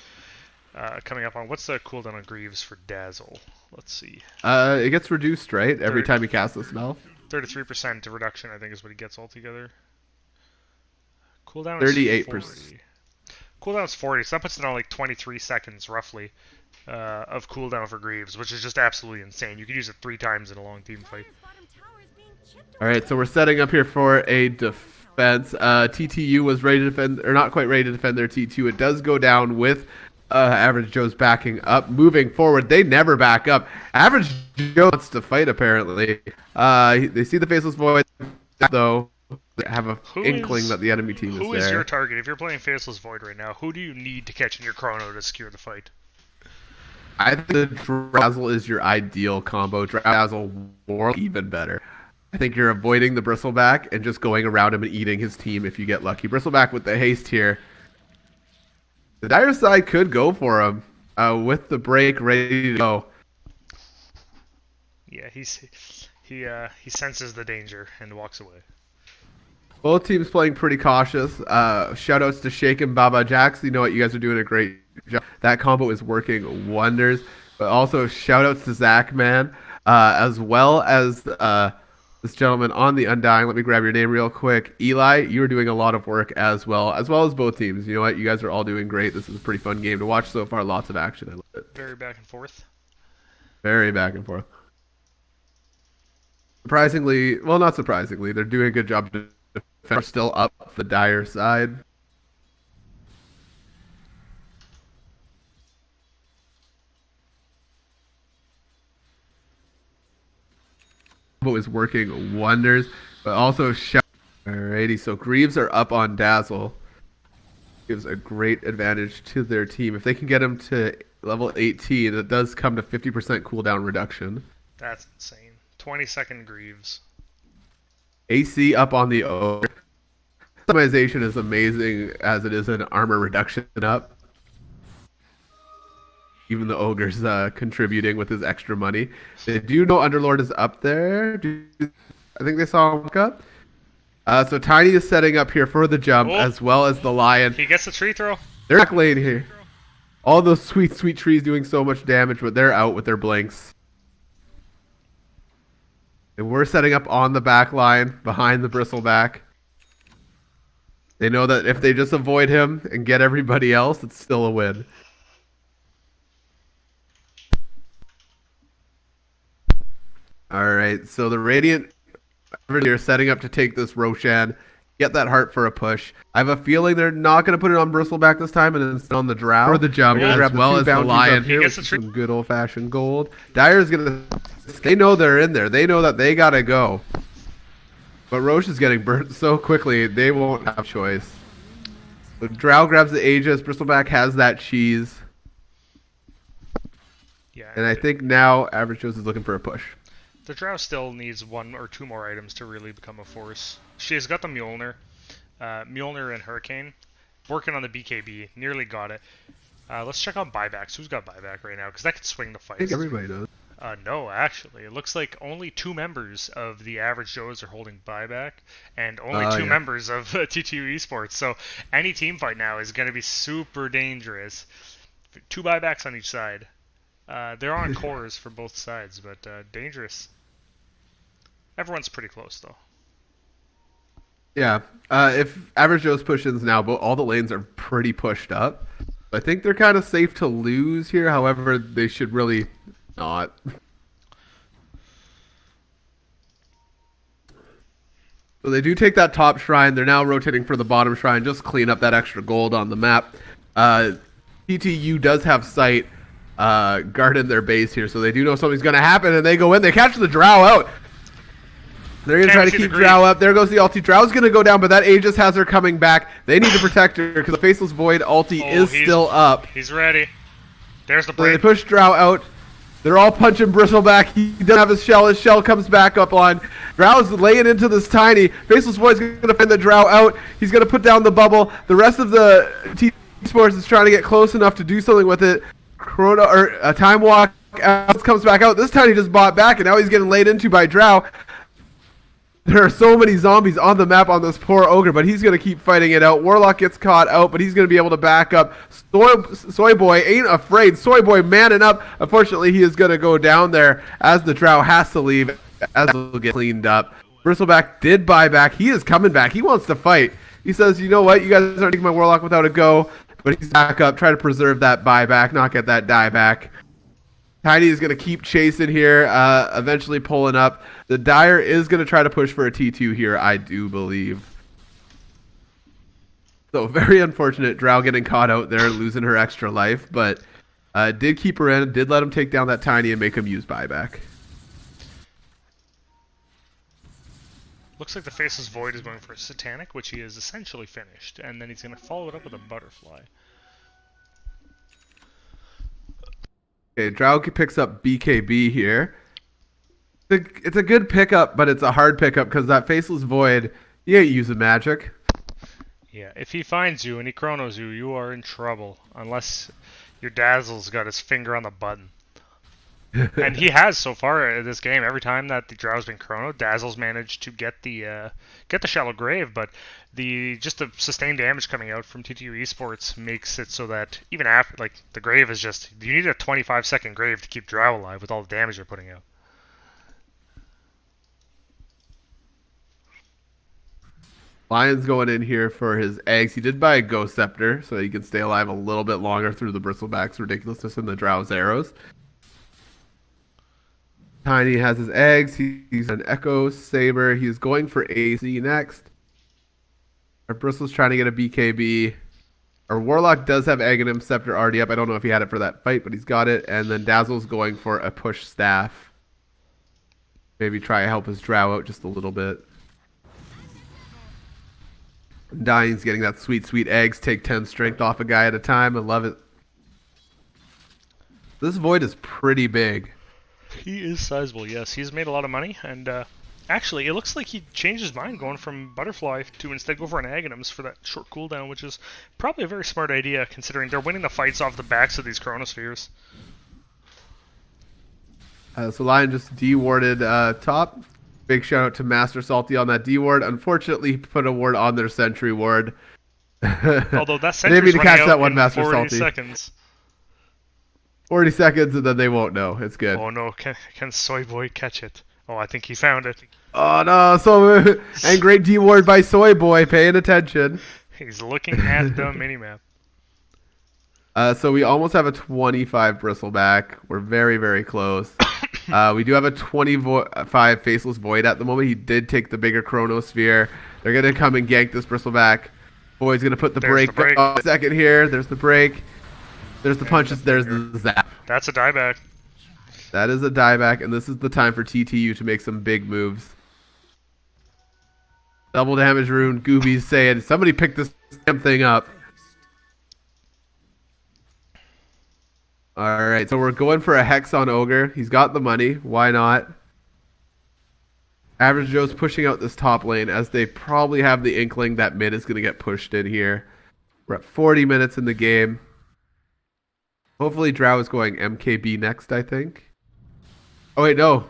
coming up on... What's the cooldown on Greaves for Dazzle? Let's see. It gets reduced, right? Every time he casts a spell? 33% of reduction, I think, is what he gets altogether. Cooldown 38%. 40. Cooldown is 40, so that puts it on like 23 seconds, roughly, of cooldown for Greaves, which is just absolutely insane. You could use it 3 times in a long team fight. Alright, so we're setting up here for a defense. TTU was ready to defend, or not quite ready to defend their T2. It does go down with Average Joe's backing up. Moving forward, they never back up. Average Joe wants to fight, apparently. They see the Faceless Void, though. They have a inkling that the enemy team is there. Who is your target? If you're playing Faceless Void right now, who do you need to catch in your chrono to secure the fight? I think the Dazzle is your ideal combo. Dazzle War even better. I think you're avoiding the Bristleback and just going around him and eating his team if you get lucky. Bristleback with the haste here. The Dire side could go for him with the break ready to go. Yeah, he senses the danger and walks away. Both teams playing pretty cautious. Shoutouts to Shake and Baba Jax. You know what? You guys are doing a great job. That combo is working wonders. But also shoutouts to Zach, man, as well as this gentleman on the Undying. Let me grab your name real quick. Eli, you were doing a lot of work as well as both teams. You know what? You guys are all doing great. This is a pretty fun game to watch so far. Lots of action. I love it. Very back and forth. Very back and forth. Surprisingly, well, not surprisingly, they're doing a good job. They're still up the Dire side. Is working wonders, but also alrighty. So Greaves are up on Dazzle. Gives a great advantage to their team if they can get him to level 18. It does come to 50% cooldown reduction. That's insane. 20-second Greaves. AC up on the O. Customization is amazing as it is an armor reduction up. Even the Ogre's contributing with his extra money. They do know Underlord is up there. I think they saw him look up. So Tiny is setting up here for the jump, as well as the Lion. He gets the tree throw. They're back lane here. All those sweet, sweet trees doing so much damage, but they're out with their blinks. And we're setting up on the back line, behind the Bristleback. They know that if they just avoid him and get everybody else, it's still a win. Alright, so the Radiant are setting up to take this Roshan, get that heart for a push. I have a feeling they're not going to put it on Bristleback this time and instead on the Drow. For the jump, as well as the Lion here with some good old-fashioned gold. Dire's going to... They know they're in there. They know that they got to go. But Roche is getting burnt so quickly, they won't have a choice. So Drow grabs the Aegis. Bristleback has that cheese. Yeah, And I think now Average Joe's is looking for a push. the Drow still needs 1 or 2 more items to really become a force. She's got the Mjolnir. Mjolnir and Hurricane. Working on the BKB. Nearly got it. Let's check on buybacks. Who's got buyback right now? Because that could swing the I fight. think everybody does. No, actually. It looks like only 2 members of the Average Joes are holding buyback, and only 2 members of TTU Esports. So any team fight now is going to be super dangerous. 2 buybacks on each side. They're on cores for both sides, but dangerous. Everyone's pretty close, though. Yeah. If Average Joe's push-ins now, but all the lanes are pretty pushed up. I think they're kind of safe to lose here. However, they should really not. So they do take that top shrine. They're now rotating for the bottom shrine. Just clean up that extra gold on the map. TTU does have sight guarding their base here, so they do know something's going to happen, and they go in. They catch the Drow out. They're going to try to keep Drow up. There goes the ulti. Drow's going to go down, but that Aegis has her coming back. They need to protect her because the Faceless Void ulti is still up. He's ready. There's the break. So they push Drow out. They're all punching Bristleback. He doesn't have his shell. His shell comes back up on. Drow's laying into this tiny. Faceless Void's going to find the Drow out. He's going to put down the bubble. The rest of the Esports is trying to get close enough to do something with it. Chrono or a time walk. Alex comes back out. This tiny just bought back, and now he's getting laid into by Drow. There are so many zombies on the map on this poor ogre, but he's going to keep fighting it out. Warlock gets caught out, but he's going to be able to back up. Soy Boy ain't afraid. Soy Boy manning up. Unfortunately, he is going to go down there as the Drow has to leave, as he'll get cleaned up. Bristleback did buy back. He is coming back. He wants to fight. He says, you know what? You guys aren't taking my Warlock without a go. But he's back up, try to preserve that buyback, not get that die back. Tiny is going to keep chasing here, eventually pulling up. The Dire is going to try to push for a T2 here, I do believe. So very unfortunate, Drow getting caught out there, losing her extra life, but did keep her in, did let him take down that Tiny and make him use buyback. Looks like the Faceless Void is going for a Satanic, which he is essentially finished, and then he's going to follow it up with a Butterfly. Okay, Drow picks up BKB here. It's a good pickup, but it's a hard pickup because that Faceless Void, you ain't using magic. Yeah, if he finds you and he chronos you, you are in trouble. Unless your Dazzle's got his finger on the button. And he has so far in this game. Every time that the Drow's been chrono, Dazzle's managed to get the Shallow Grave, but just the sustained damage coming out from TTU Esports makes it so that even after, like, the Grave is just, you need a 25-second Grave to keep Drow alive with all the damage they're putting out. Lion's going in here for his eggs. He did buy a Ghost Scepter so that he can stay alive a little bit longer through the Bristleback's ridiculousness and the Drow's arrows. Tiny has his eggs. He's an Echo Saber. He's going for AC next. Our Bristle's trying to get a BKB. Our Warlock does have Aghanim Scepter already up. I don't know if he had it for that fight, but he's got it. And then Dazzle's going for a push staff. Maybe try to help his Drow out just a little bit. Dying's getting that sweet, sweet eggs. Take 10 strength off a guy at a time. I love it. This Void is pretty big. He is sizable, yes. He's made a lot of money, and actually, it looks like he changed his mind going from Butterfly to instead go for an Aghanims for that short cooldown, which is probably a very smart idea considering they're winning the fights off the backs of these Chronospheres. So Lion just D-warded top. Big shout out to Master Salty on that D-ward. Unfortunately, he put a ward on their Sentry ward. Although that Sentry's running out that one, in Master 40 Salty. Seconds. 40 seconds and then they won't know. It's good. Oh no, can Soy Boy catch it? Oh, I think he found it. Oh no, so and great D-ward by Soy Boy, paying attention. He's looking at the minimap. So we almost have a 25 Bristleback. We're very, very close. We do have a 25 Faceless Void at the moment. He did take the bigger Chronosphere. They're going to come and gank this Bristleback. Boy's going to put the break. Second here. There's the break. There's the punches. There's the zap. That's a dieback. That is a dieback, and this is the time for TTU to make some big moves. Double damage rune. Gooby's saying, somebody pick this damn thing up. Alright, so we're going for a Hex on Ogre. He's got the money. Why not? Average Joe's pushing out this top lane as they probably have the inkling that mid is going to get pushed in here. We're at 40 minutes in the game. Hopefully Drow is going MKB next, I think. Oh, wait, no.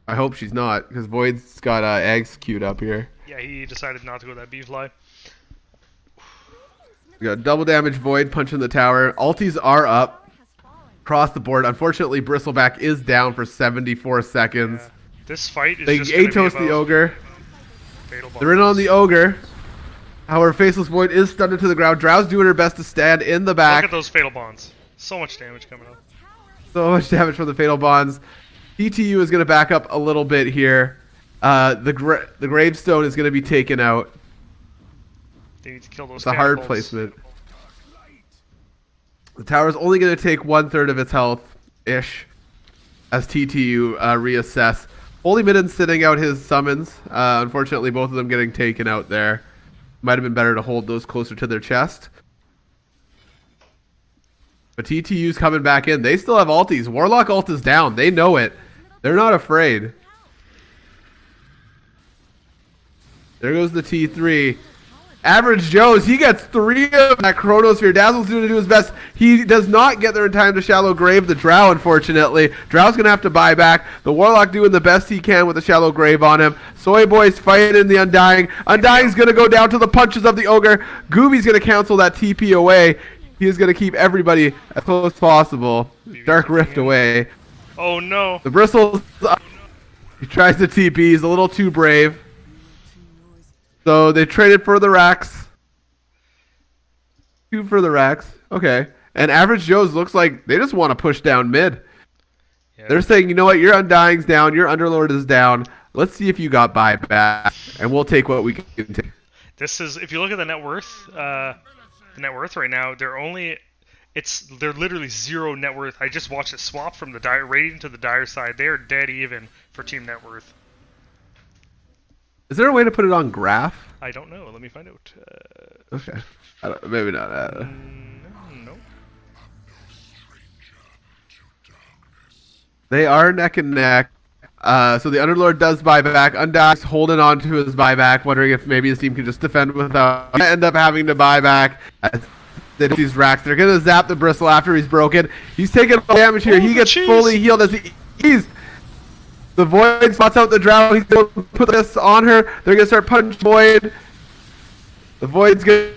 I hope she's not, because Void's got eggs queued up here. Yeah, he decided not to go that B-fly. We got double damage Void punching the tower. Alties are up across the board. Unfortunately, Bristleback is down for 74 seconds. Yeah. This fight is They just gonna be Atos the about Ogre. fatal They're in on the Ogre. However, Faceless Void is stunned into the ground. Drow's doing her best to stand in the back. Look at those fatal bonds. So much damage coming up. So much damage from the Fatal Bonds. TTU is going to back up a little bit here. The Gravestone is going to be taken out. They need to kill those It's a hard cannibals. placement. The tower is only going to take 1/3 of its health-ish as TTU reassess. Holy Midden sitting out his summons. Unfortunately, both of them getting taken out there. Might have been better to hold those closer to their chest. But TTU's coming back in. They still have ultis. Warlock ult is down. They know it. They're not afraid. There goes the T3. Average Joe's, he gets 3 of that Chronosphere. Dazzle's going to do his best. He does not get there in time to Shallow Grave the Drow, unfortunately. Drow's going to have to buy back. The Warlock doing the best he can with the Shallow Grave on him. Soy Boy's fighting the Undying. Undying's going to go down to the punches of the Ogre. Gooby's going to cancel that TP away. He is going to keep everybody as close as possible. Dark Rift away. Oh no. The Bristles up. He tries to TP. He's a little too brave. So they traded for the racks. 2 for the racks. Okay. And Average Joe's looks like they just want to push down mid. Yeah. They're saying, you know what, your Undying's down, your Underlord is down. Let's see if you got buyback, and we'll take what we can take. This is, if you look at the net worth right now, they're literally 0 net worth. I just watched it swap from the Radiant to the Dire side. They are dead even for team net worth. Is there a way to put it on graph? I don't know. Let me find out. Okay. Maybe not. No. They are neck and neck. So the Underlord does buy back. Undying's holding on to his buyback, wondering if maybe his team can just defend without. End up having to buy back. As they do these racks. They're going to zap the Bristle after he's broken. He's taking damage here. He gets fully healed as he's... The Void spots out the Drow. He's going to put this on her. They're going to start punching Void. The Void's going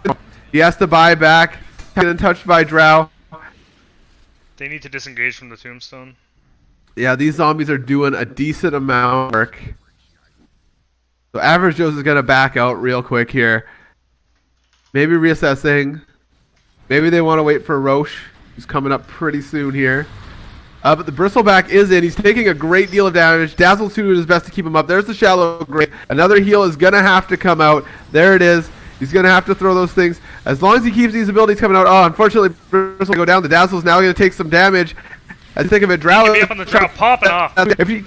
to... He has to buy back. Getting touched by Drow. They need to disengage from the Tombstone. Yeah, these zombies are doing a decent amount of work. So Average Joe's is going to back out real quick here. Maybe reassessing. Maybe they want to wait for Roche, who's coming up pretty soon here. But the Bristleback is in. He's taking a great deal of damage. Dazzle's doing his best to keep him up. There's the Shallow Grave. Another heal is going to have to come out. There it is. He's going to have to throw those things. As long as he keeps these abilities coming out. Oh, unfortunately, Bristle's going to go down. The Dazzle's now going to take some damage. I think of it. Drow. Get me up on the Drow, popping off. If he...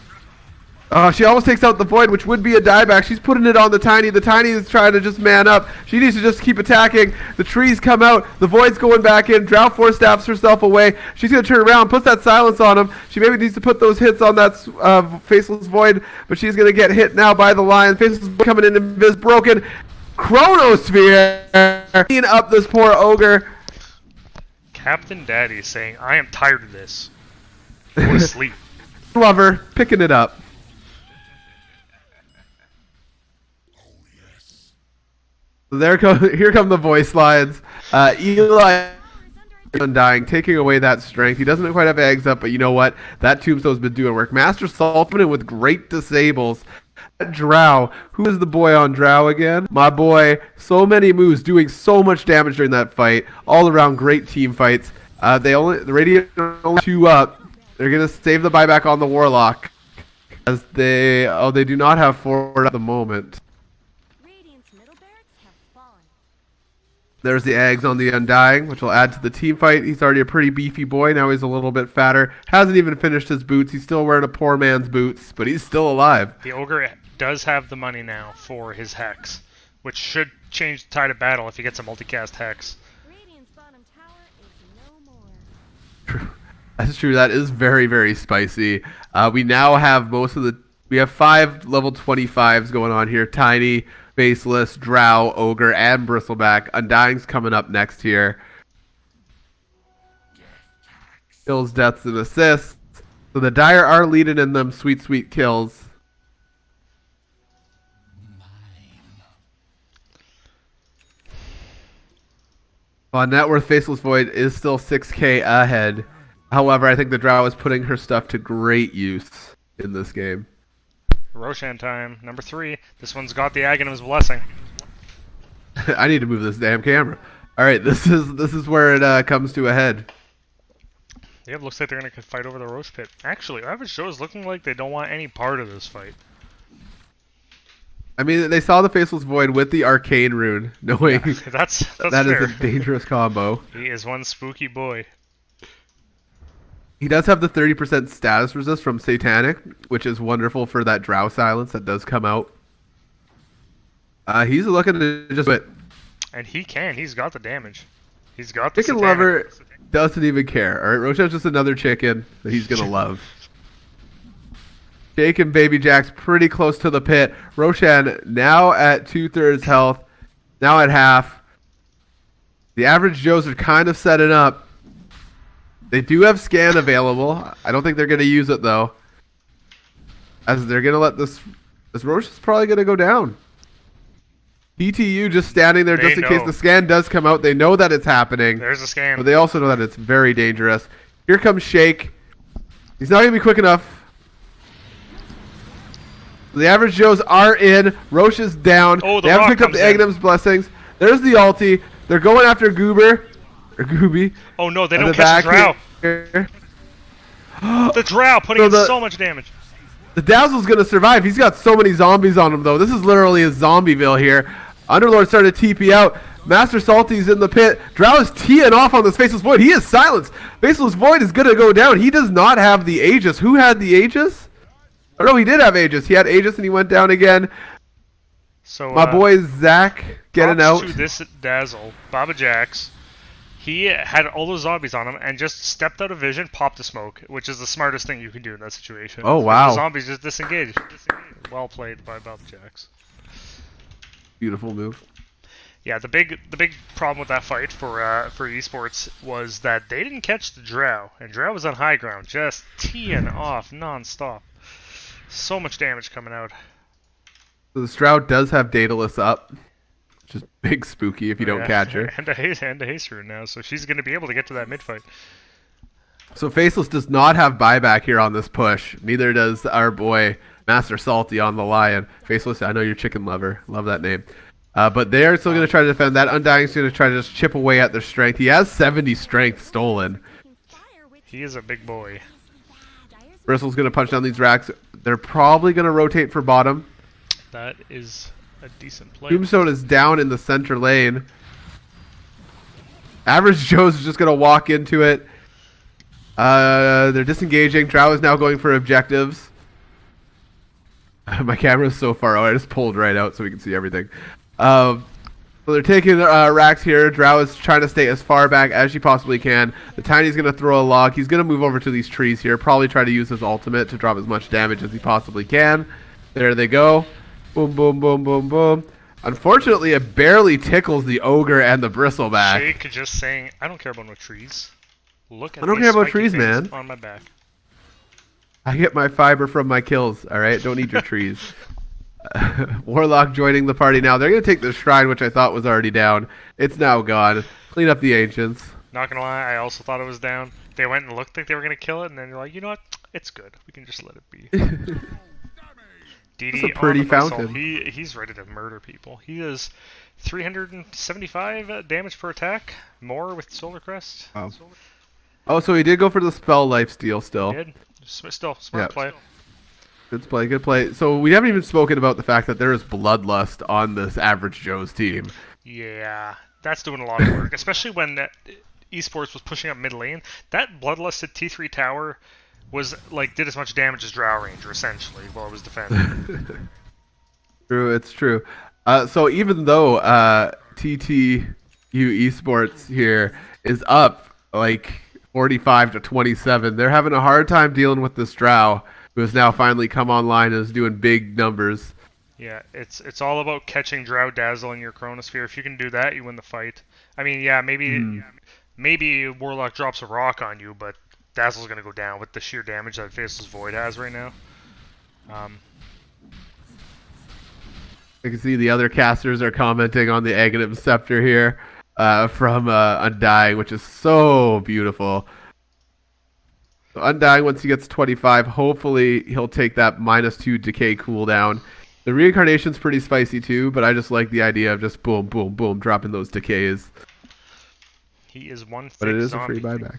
she almost takes out the Void, which would be a dieback. She's putting it on the Tiny. The Tiny is trying to just man up. She needs to just keep attacking. The trees come out. The Void's going back in. Drow force stabs herself away. She's going to turn around, puts that silence on him. She maybe needs to put those hits on that Faceless Void, but she's going to get hit now by the Lion. Faceless Void coming in, invis broken. Chronosphere clean up this poor Ogre. Captain Daddy is saying, I am tired of this. Go to sleep. Lover picking it up. So here come the voice lines. Eli Undying, taking away that strength. He doesn't quite have eggs up, but you know what? That Tombstone's been doing work. Master Saltman with great disables. Drow. Who is the boy on Drow again? My boy. So many moves, doing so much damage during that fight. All around great team fights. The Radiant only 2 up. They're gonna save the buyback on the Warlock. As they do not have 4 at the moment. There's the eggs on the Undying, which will add to the team fight. He's already a pretty beefy boy. Now he's a little bit fatter. Hasn't even finished his boots. He's still wearing a poor man's boots, but he's still alive. The Ogre does have the money now for his Hex, which should change the tide of battle if he gets a multicast Hex. That's true. That is very, very spicy. We now have we have 5 level 25s going on here. Tiny, Faceless, Drow, Ogre, and Bristleback. Undying's coming up next here. Kills, deaths, and assists. So the Dire are leading in them sweet, sweet kills. On net worth, Faceless Void is still 6k ahead. However, I think the Drow is putting her stuff to great use in this game. Roshan time, number 3. This one's got the Aghanim's blessing. I need to move this damn camera. All right, this is where it comes to a head. Yep, looks like they're gonna fight over the Roche pit. Actually, Average Joe is looking like they don't want any part of this fight. I mean, they saw the Faceless Void with the Arcane Rune, knowing that's that fair. is a dangerous combo. He is one spooky boy. He does have the 30% status resist from Satanic, which is wonderful for that Drow silence that does come out. He's looking to just quit. And he can. He's got the damage. He's got the Chicken Satanic. Lover doesn't even care. All right, Roshan's just another chicken that he's going to love. Jake and Baby Jack's pretty close to the pit. Roshan now at 2/3 health, now at half. The Average Joes are kind of setting up. They do have scan available. I don't think they're going to use it though, as they're going to let this Roche is probably going to go down. TTU just standing there just in case the scan does come out. They know that it's happening. There's a scan. But they also know that it's very dangerous. Here comes Shake. He's not going to be quick enough. The Average Joes are in. Roche is down. Oh, they haven't picked up the Aghanim's blessings. There's the ulti. They're going after Goober. Or Gooby. Oh no, they don't catch the Drow. The Drow putting in so much damage. The Dazzle's going to survive. He's got so many zombies on him, though. This is literally a Zombieville here. Underlord started to TP out. Master Salty's in the pit. Drow is teeing off on this Faceless Void. He is silenced. Faceless Void is going to go down. He does not have the Aegis. Who had the Aegis? Oh, no, he did have Aegis. He had Aegis and he went down again. So my boy Zach getting out. To this Dazzle, Baba Jax. He had all those zombies on him and just stepped out of vision, popped a smoke, which is the smartest thing you can do in that situation. Oh, wow. The zombies just disengaged. Well played by Baba Jax. Beautiful move. Yeah, the big problem with that fight for Esports was that they didn't catch the Drow, and Drow was on high ground, just teeing off non-stop. So much damage coming out. So the Stroud does have Daedalus up. Just big spooky if you don't catch her. And a haste rune now, so she's going to be able to get to that mid-fight. So Faceless does not have buyback here on this push. Neither does our boy Master Salty on the Lion. Faceless, I know you're chicken lover. Love that name. But they are still going to try to defend. That Undying's going to try to just chip away at their strength. He has 70 strength stolen. He is a big boy. Bristle's going to punch down these racks. They're probably going to rotate for bottom. That is a decent play. Tombstone is down in the center lane. Average Joe's is just going to walk into it. They're disengaging. Drow is now going for objectives. My camera is so far out. I just pulled right out so we can see everything. So they're taking racks here. Drow is trying to stay as far back as she possibly can. The Tiny's going to throw a log. He's going to move over to these trees here. Probably try to use his ultimate to drop as much damage as he possibly can. There they go. Boom, boom, boom, boom, boom. Unfortunately, it barely tickles the Ogre and the Bristleback. Jake just saying, I don't care about no trees. Look at I don't care about trees, man. On my back. I get my fiber from my kills, all right? Don't need your trees. Warlock joining the party now. They're going to take the shrine, which I thought was already down. It's now gone. Clean up the ancients. Not going to lie, I also thought it was down. They went and looked like they were going to kill it, and then they're like, you know what? It's good. We can just let it be. It's a pretty fountain. He's ready to murder people. He is 375 damage per attack. More with Solar Crest. Oh. Oh, so he did go for the spell lifesteal still. He did. Still, smart play. Good play, good play. So we haven't even spoken about the fact that there is bloodlust on this Average Joe's team. Yeah, that's doing a lot of work, especially when Esports was pushing up mid lane. That bloodlusted T3 tower was did as much damage as Drow Ranger essentially while it was defending. True, it's true. So even though TTU Esports here is up 45-27. They're having a hard time dealing with this Drow, who has now finally come online and is doing big numbers. Yeah, it's all about catching Drow Dazzle in your Chronosphere. If you can do that, you win the fight. I mean, yeah, maybe Warlock drops a rock on you, but Dazzle's gonna go down with the sheer damage that Faceless Void has right now. I can see the other casters are commenting on the Aghanim Scepter here from Undying, which is so beautiful. So Undying, once he gets 25, hopefully he'll take that -2 decay cooldown. The reincarnation's pretty spicy too, but I just like the idea of just boom, boom, boom, dropping those decays. He is one thick But it is zombie. a free buyback.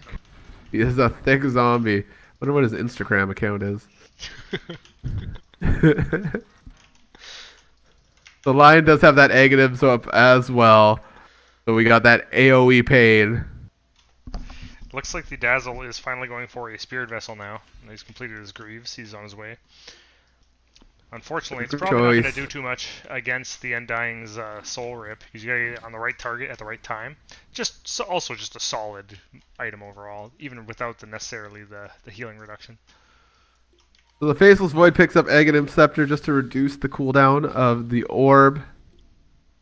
He is a thick zombie. Wonder what his Instagram account is. The Lion does have that Aghanim up as well. So we got that AoE pain. Looks like the Dazzle is finally going for a Spirit Vessel now. He's completed his Greaves. He's on his way. Unfortunately, it's probably not going to do too much against the Undying's Soul Rip. He's got to get on the right target at the right time. Also just a solid item overall, even without necessarily the healing reduction. So the Faceless Void picks up Aghanim Scepter just to reduce the cooldown of the orb.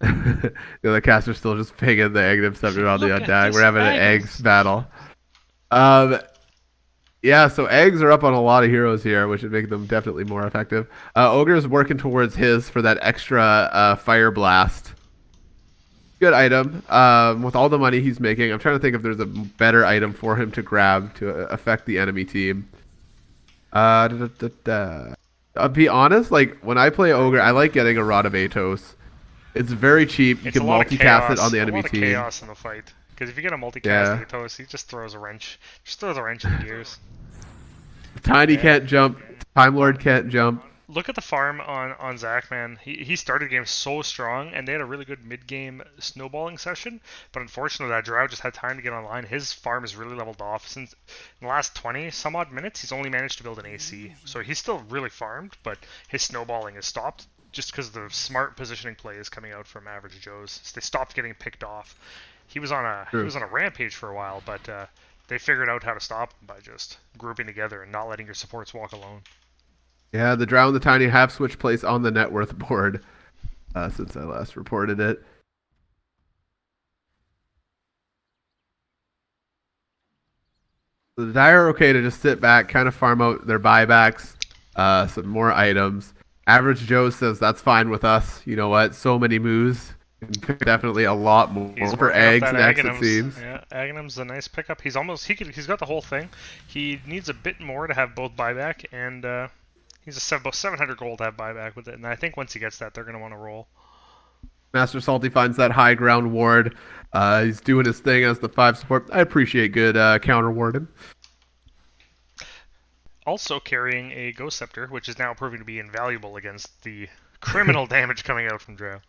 The other caster's still just pinging the Aghanim Scepter on the Undying. We're having an eggs battle. Yeah, so eggs are up on a lot of heroes here, which would make them definitely more effective. Ogre's working towards his for that extra Fire Blast. Good item. With all the money he's making, I'm trying to think if there's a better item for him to grab to affect the enemy team. I'll be honest, like when I play Ogre, I like getting a Rod of Atos. It's very cheap. You can multicast it on the enemy team. A lot of chaos in the fight. Because if you get a multicast Atos, he just throws a wrench. Just throws a wrench in the gears. Tiny can't jump. Time Lord can't jump. Look at the farm on Zach, man. He started the game so strong, and they had a really good mid-game snowballing session. But unfortunately, that Drow just had time to get online. His farm is really leveled off. Since in the last 20 some odd minutes, he's only managed to build an AC. So he's still really farmed, but his snowballing has stopped just because the smart positioning play is coming out from Average Joe's. So they stopped getting picked off. He was on a rampage for a while, but they figured out how to stop him by just grouping together and not letting your supports walk alone. Yeah, the Drow and the Tiny have switched place on the net worth board since I last reported it. So the Dire are okay to just sit back, kind of farm out their buybacks, some more items. Average Joe says that's fine with us. You know what? So many moves. Definitely a lot more for eggs next, it seems. Yeah, Aghanim's a nice pickup. He's got the whole thing. He needs a bit more to have both buyback, and he's about 700 gold to have buyback with it. And I think once he gets that, they're going to want to roll. Master Salty finds that high ground ward. He's doing his thing as the 5 support. I appreciate good counter warding. Also carrying a Ghost Scepter, which is now proving to be invaluable against the criminal damage coming out from Drow.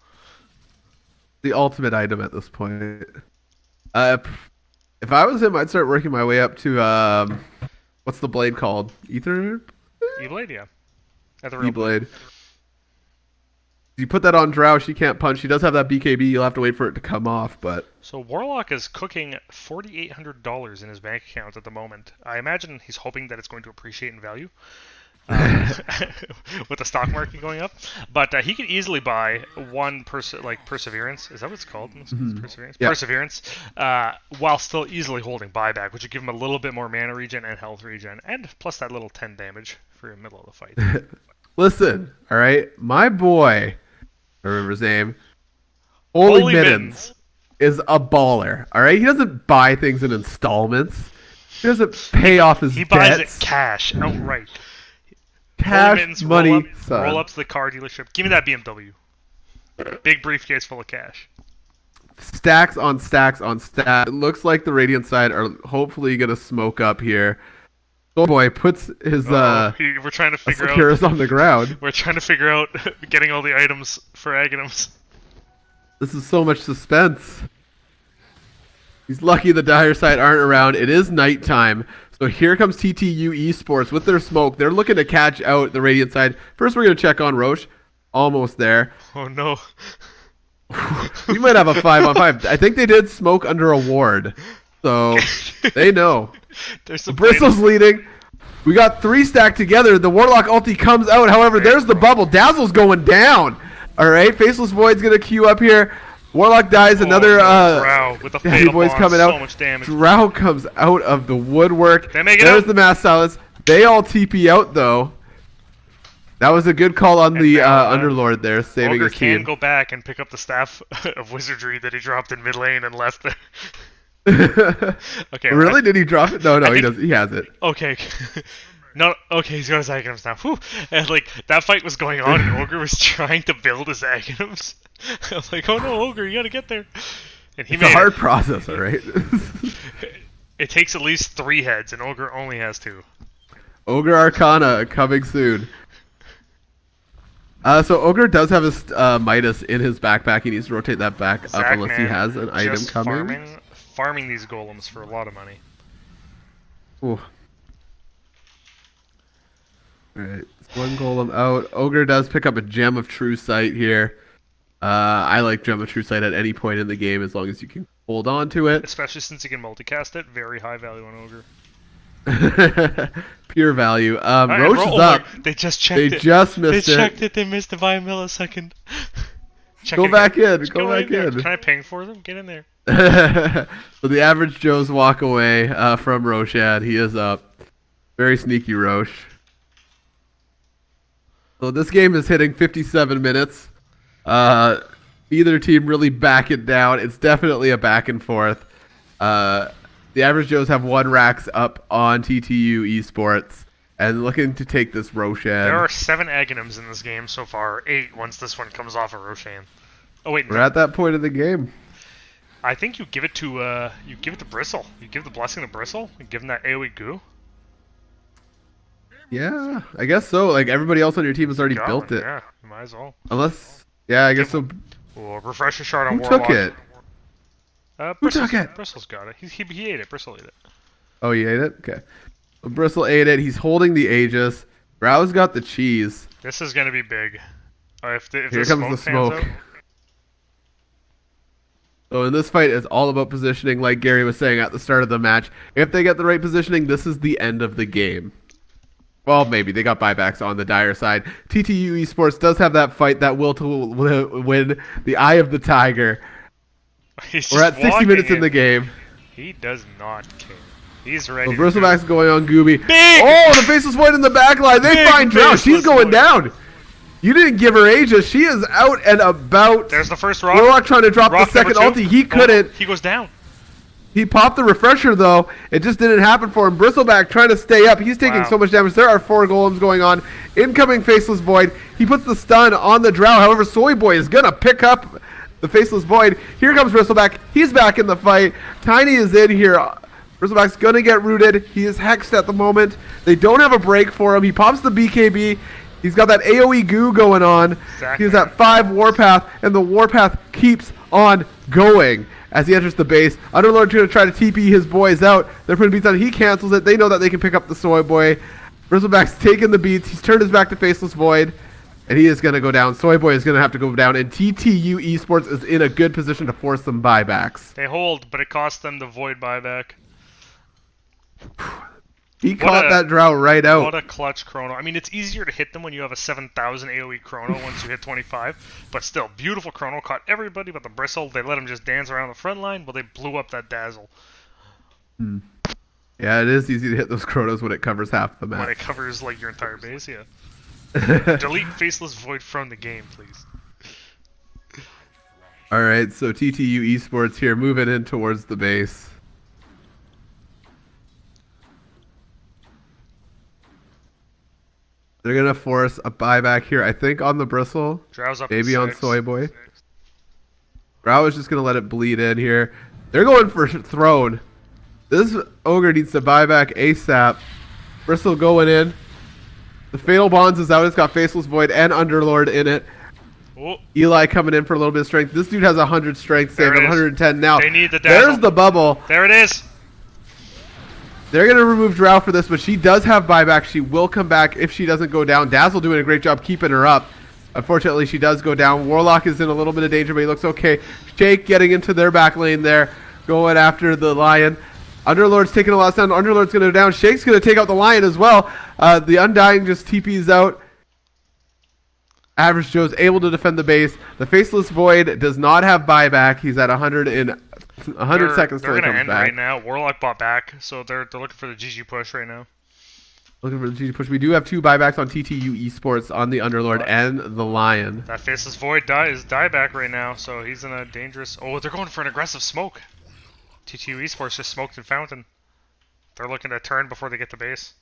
The ultimate item at this point. If I was him, I'd start working my way up to what's the blade called? Ether? E-Blade, yeah. At the real E-Blade. You put that on Drow, she can't punch. She does have that BKB. You'll have to wait for it to come off, but... So Warlock is cooking $4,800 in his bank account at the moment. I imagine he's hoping that it's going to appreciate in value. With the stock market going up, but he could easily buy one Perseverance. Is that what it's called? Perseverance. Yeah. Perseverance, while still easily holding buyback, which would give him a little bit more mana regen and health regen, and plus that little 10 damage for the middle of the fight. Listen, all right, my boy, I remember his name. Holy Mittens is a baller. All right, he doesn't buy things in installments. He doesn't pay off his debts. He buys it cash outright. Cash money, roll up to the car dealership. Give me that BMW. Big briefcase full of cash. Stacks on stacks on stacks. It looks like the Radiant side are hopefully gonna smoke up here. Oh boy, puts his we're trying to figure Securus on the ground. We're trying to figure out getting all the items for Aghanims. This is so much suspense. He's lucky the Dire side aren't around. It is nighttime. So here comes TTU Esports with their smoke. They're looking to catch out the Radiant side. First, we're going to check on Roche. Almost there. Oh, no. We might have a 5-on-5. I think they did smoke under a ward. So they know. There's some Bristle's leading. We got 3 stacked together. The Warlock ulti comes out. However, there's the bubble. Dazzle's going down. All right, Faceless Void's going to queue up here. Warlock dies. Another Drow with a fatal boys bond, coming so out. much damage. Drow comes out of the woodwork. They make it There's out. the mass silence. They all TP out though. That was a good call on the Underlord there, saving Ogre his team. can go back and pick up the staff of wizardry that he dropped in mid lane and left there. Okay. Really? Did he drop it? No, he doesn't. He has it. Okay. No, okay, he's got his Aghanims now. Whew. And like that fight was going on, and Ogre was trying to build his Aghanims. I was like, "Oh no, Ogre, you gotta get there." And he It's a hard process, all right. It takes at least 3 heads, and Ogre only has 2. Ogre Arcana coming soon. So Ogre does have his Midas in his backpack. He needs to rotate that back up unless he has an item coming. Farming these golems for a lot of money. Ooh. Alright, one golem out. Ogre does pick up a Gem of True Sight here. I like Gem of True Sight at any point in the game as long as you can hold on to it. Especially since you can multicast it. Very high value on Ogre. Pure value. Right, Roche is up. They just checked it. They just missed it. They checked it. They missed it by a millisecond. Go back in. Go back in. in. Can I ping for them? Get in there. So the average Joes walk away from Roshad. He is up. Very sneaky Roche. So this game is hitting 57 minutes. Either team really back it down. It's definitely a back and forth. The average Joes have 1 racks up on TTU Esports and looking to take this Roshan. There are 7 Aghanims in this game so far. 8 once this one comes off of Roshan. Oh wait, we're at that point of the game. I think you give it to Bristle. You give the blessing to Bristle and give him that AoE goo. Yeah, I guess so. Like everybody else on your team has already built it. Yeah, you might as well. Unless, yeah, I guess so. Oh, refresher shard on Who Warlock. took it? Who took it? Bristle's got it. He ate it. Bristle ate it. Oh, he ate it? Okay. Well, Bristle ate it. He's holding the Aegis. Brow's got the cheese. This is gonna be big. If Here the comes the smoke. So in this fight, it's all about positioning, like Gary was saying at the start of the match. If they get the right positioning, this is the end of the game. Well, maybe. They got buybacks on the dire side. TTU Esports does have that fight that will win the Eye of the Tiger. We're at 60 minutes in the game. He does not care. He's ready. So Bristleback's going on Gooby. Big! Oh, the Faceless Void in the back line. They find Drow. She's going down. You didn't give her Aegis. She is out and about. There's the first rock. Warlock trying to drop the second ulti. He couldn't. He goes down. He popped the refresher, though. It just didn't happen for him. Bristleback trying to stay up. He's taking so much damage. There are 4 golems going on. Incoming Faceless Void. He puts the stun on the Drow. However, Soy Boy is going to pick up the Faceless Void. Here comes Bristleback. He's back in the fight. Tiny is in here. Bristleback's going to get rooted. He is hexed at the moment. They don't have a break for him. He pops the BKB. He's got that AoE goo going on. Exactly. He's at 5 Warpath, and the Warpath keeps on going as he enters the base. Underlord's going to try to TP his boys out. They're putting beats on. He cancels it. They know that they can pick up the Soy Boy. Bristleback's taking the beats. He's turned his back to Faceless Void, and he is going to go down. Soy Boy is going to have to go down, and TTU Esports is in a good position to force some buybacks. They hold, but it costs them the Void buyback. He caught that Drow right out. What a clutch chrono. I mean, it's easier to hit them when you have a 7,000 AoE chrono once you hit 25, but still, beautiful chrono. Caught everybody but the Bristle. They let him just dance around the front line, but they blew up that Dazzle. Yeah, it is easy to hit those chronos when it covers half the map. When it covers, like, your entire base, yeah. Delete Faceless Void from the game, please. Alright, so TTU Esports here, moving in towards the base. They're going to force a buyback here, I think, on the Bristle. Drow's up maybe to on 6. Soy Boy. Drow is just going to let it bleed in here. They're going for Throne. This Ogre needs to buy back ASAP. Bristle going in. The Fatal Bonds is out. It's got Faceless Void and Underlord in it. Oh. Eli coming in for a little bit of strength. This dude has 100 strength, save 110 now. They need the dazzle. There's the bubble. There it is. They're going to remove Drow for this, but she does have buyback. She will come back if she doesn't go down. Dazzle doing a great job keeping her up. Unfortunately, she does go down. Warlock is in a little bit of danger, but he looks okay. Shake getting into their back lane there, going after the Lion. Underlord's taking a lot of stun. Underlord's going to go down. Shake's going to take out the Lion as well. The Undying just TPs out. Average Joe's able to defend the base. The Faceless Void does not have buyback. He's at 100 seconds till he comes end back. Right now. Warlock bought back, so they're looking for the GG push right now. Looking for the GG push. We do have 2 buybacks on TTU Esports on the Underlord and the Lion. That Faceless Void is dieback right now, so he's in a dangerous... Oh, they're going for an aggressive smoke. TTU Esports just smoked in Fountain. They're looking to turn before they get to base.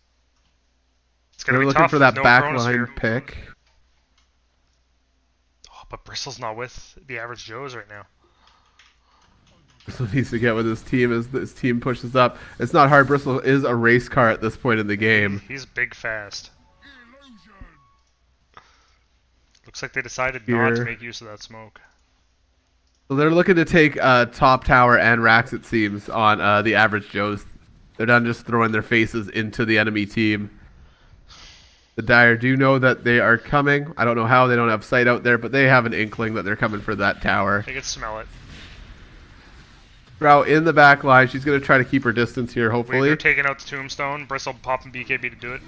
It's going to be looking tough. for that no backline pick. Oh, but Bristle's not with the average Joes right now. Bristol needs to get with his team as this team pushes up. It's not hard. Bristol is a race car at this point in the game. He's big fast. Looks like they decided not to make use of that smoke. So they're looking to take top tower and racks, it seems, on the average Joes. They're done just throwing their faces into the enemy team. The Dire do know that they are coming. I don't know how. They don't have sight out there, but they have an inkling that they're coming for that tower. They can smell it. Drow in the back line. She's going to try to keep her distance here, hopefully. They're taking out the Tombstone. Bristle popping BKB to do it.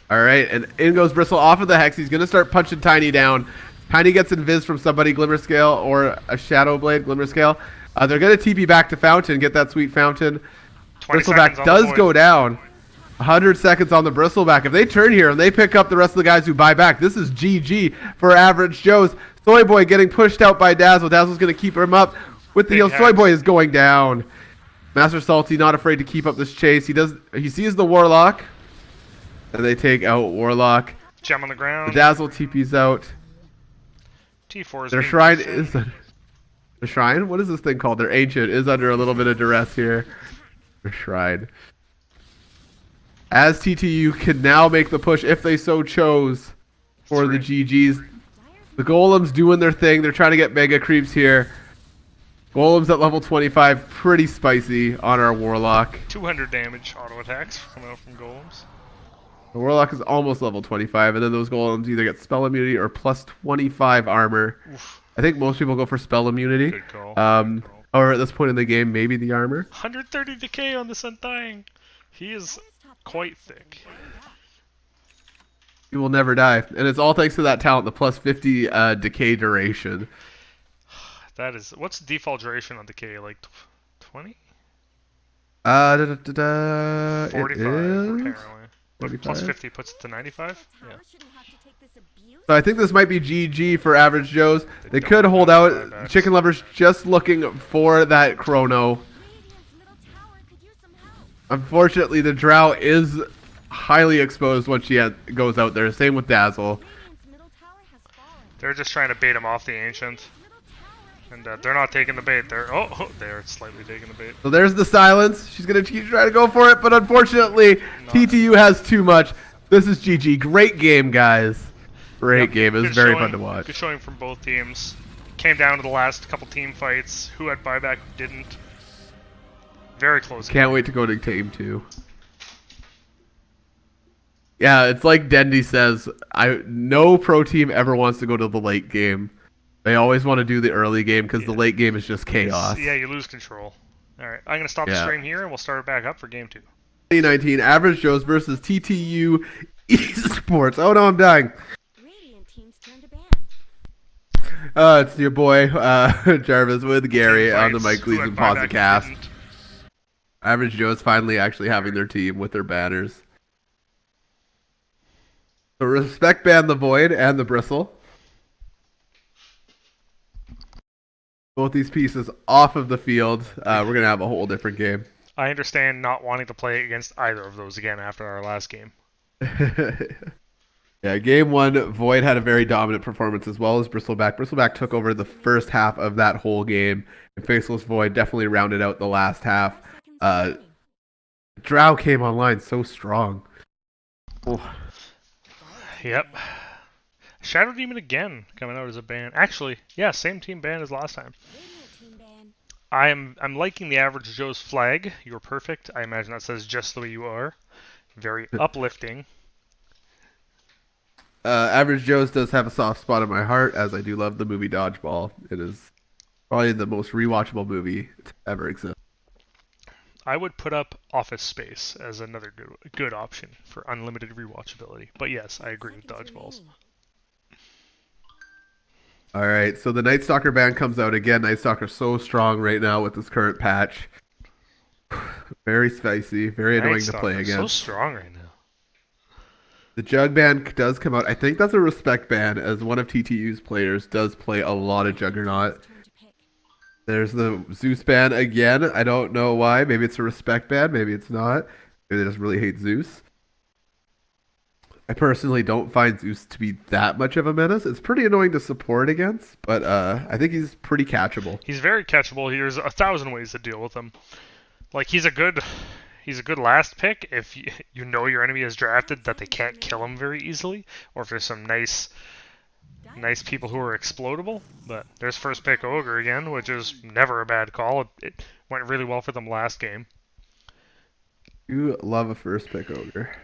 All right, and in goes Bristle off of the Hex. He's going to start punching Tiny down. Tiny gets invis from somebody, Glimmer Scale or a Shadow Blade, Glimmer Scale. They're going to TP back to Fountain, get that sweet Fountain. Bristleback does go down. 100 seconds on the Bristleback. If they turn here and they pick up the rest of the guys who buy back, this is GG for average Joes. Soy Boy getting pushed out by Dazzle. Dazzle's going to keep him up with the heal. Soy Boy is going down. Master Salty not afraid to keep up this chase. He sees the Warlock, and they take out Warlock. Gem on the ground. The Dazzle TP's out. T4 is their shrine is the shrine. What is this thing called? Their ancient is under a little bit of duress here. Their shrine. As TTU can now make the push if they so chose for the GGs. The Golems doing their thing. They're trying to get mega creeps here. Golems at level 25, pretty spicy on our Warlock. 200 damage auto attacks coming out from Golems. The Warlock is almost level 25, and then those Golems either get spell immunity or plus 25 armor. Oof. I think most people go for spell immunity. Good call. Or at this point in the game, maybe the armor. 130 decay on this Undying. He is quite thick. He will never die. And it's all thanks to that talent, the plus 50 decay duration. That is... What's the default duration on decay? Like 20? 45, apparently. 45? Plus 50 puts it to 95? Yeah. So I think this might be GG for average Joes. They could hold out. Chicken Lovers just looking for that chrono. Unfortunately, the Drow is highly exposed when she goes out there. Same with Dazzle. They're just trying to bait him off the Ancient. And they're not taking the bait. They're slightly taking the bait. So there's the silence. She's going to keep trying to go for it, but unfortunately, TTU has too much. This is GG. Great game, guys. Great game. It was very fun to watch. Good showing from both teams. Came down to the last couple team fights. Who had buyback, who didn't. Very close. Can't wait to go to Team 2. Yeah, it's like Dendy says, no pro team ever wants to go to the late game. They always want to do the early game because the late game is just chaos. Yeah, you lose control. Alright, I'm going to stop the stream here and we'll start it back up for game 2. 2019 Average Joes versus TTU Esports. Oh no, I'm dying. It's your boy Jarvis with Gary on the Mike Gleason podcast. Average Joe's finally actually having their team with their banners. So respect ban the Void and the Bristle. Both these pieces off of the field. We're going to have a whole different game. I understand not wanting to play against either of those again after our last game. Yeah, game 1, Void had a very dominant performance as well as Bristleback. Bristleback took over the first half of that whole game, and Faceless Void definitely rounded out the last half. Drow came online so strong. Oh. Yep. Shadow Demon again coming out as a ban. Actually, yeah, same team ban as last time. I'm liking the average Joe's flag. You're perfect. I imagine that says just the way you are. Very uplifting. Average Joe's does have a soft spot in my heart, as I do love the movie Dodgeball. It is Probably the most rewatchable movie to ever exist. I would put up Office Space as another good option for unlimited rewatchability. But yes, I agree with Dodgeballs. All right, so the Night Stalker ban comes out again. Night Stalker's so strong right now with this current patch. Very spicy, very Night annoying to play Stalker so against. strong right now. The Jug ban does come out. I think that's a respect ban, as one of TTU's players does play a lot of Juggernaut. There's the Zeus ban again. I don't know why. Maybe it's a respect ban. Maybe it's not. Maybe they just really hate Zeus. I personally don't find Zeus to be that much of a menace. It's pretty annoying to support against, but I think he's pretty catchable. He's very catchable. There's 1,000 ways to deal with him. Like he's a good last pick if you know your enemy is drafted that they can't kill him very easily, or if there's some nice people who are explodable. But there's first pick Ogre again, which is never a bad call. It went really well for them last game. You love a first pick Ogre.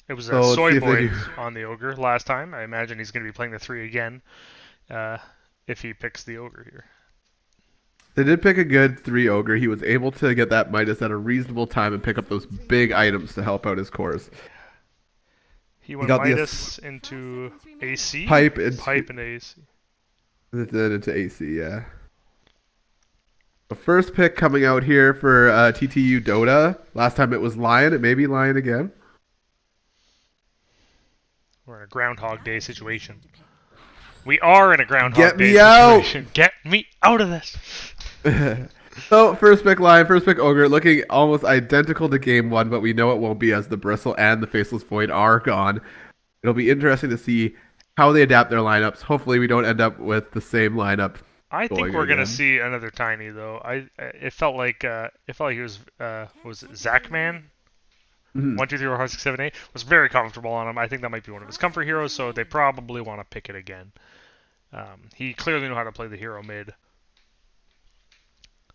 It was So a let's see Soy if they Boy do. on the Ogre last time. I imagine he's going to be playing the 3 again if he picks the Ogre here. They did pick a good 3 Ogre. He was able to get that Midas at a reasonable time and pick up those big items to help out his cores. He went got the Midas into AC? Pipe into AC. Then into AC, yeah. The first pick coming out here for TTU Dota. Last time it was Lion. It may be Lion again. We're in a Groundhog Day situation. We are in a Groundhog Get Day me out! situation. Get me out of this! So, first pick Lion, first pick Ogre, looking almost identical to game one, but we know it won't be as the Bristle and the Faceless Void are gone. It'll be interesting to see how they adapt their lineups. Hopefully, we don't end up with the same lineup. I think we're gonna again. see another Tiny though. It felt like he was it Zachman? 1, 2, 3, 4, 5, 6, 7, 8 was very comfortable on him. I think that might be one of his comfort heroes, so they probably want to pick it again. He clearly knew how to play the hero mid.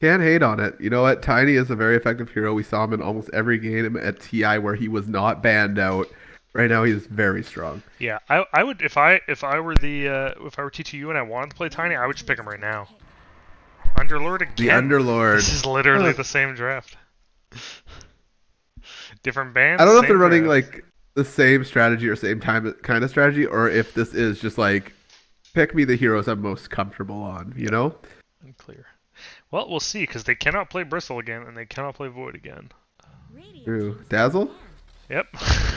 Can't hate on it. You know what? Tiny is a very effective hero. We saw him in almost every game at TI where he was not banned out. Right now, he's very strong. Yeah, I would if I were TTU and I wanted to play Tiny, I would just pick him right now. Underlord again. The Underlord. This is literally the same draft. Different bands. I don't know if they're running draft. like the same strategy or same time kind of strategy, or if this is just like pick me the heroes I'm most comfortable on. You know? Unclear. Well, we'll see because they cannot play Bristle again and they cannot play Void again. True. Dazzle. Yep.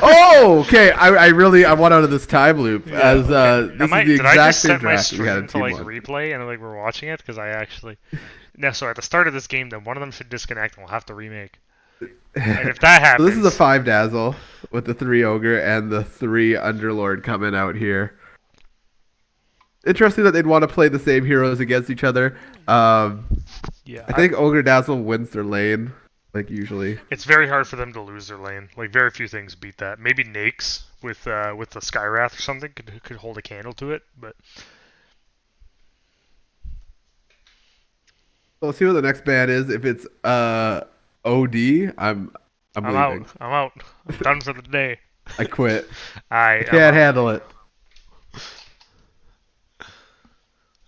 Oh, okay. I want out of this time loop as okay. this is the did I exact just same set my draft we had stream in to Team like 1. replay and like we're watching it because I actually. No, so at the start of this game, then one of them should disconnect and we'll have to remake. And if that So happens, this is a 5 Dazzle with the 3 Ogre and the 3 Underlord coming out here. Interesting that they'd want to play the same heroes against each other. yeah, I think Ogre Dazzle wins their lane, like usually. it's very hard for them to lose their lane. Like very few things beat that. Maybe Nakes with the Skywrath or something could hold a candle to it, but. So let's see what the next ban is. If it's OD, I'm leaving. Out. I'm out. I'm done for the day. I quit. I Can't handle it.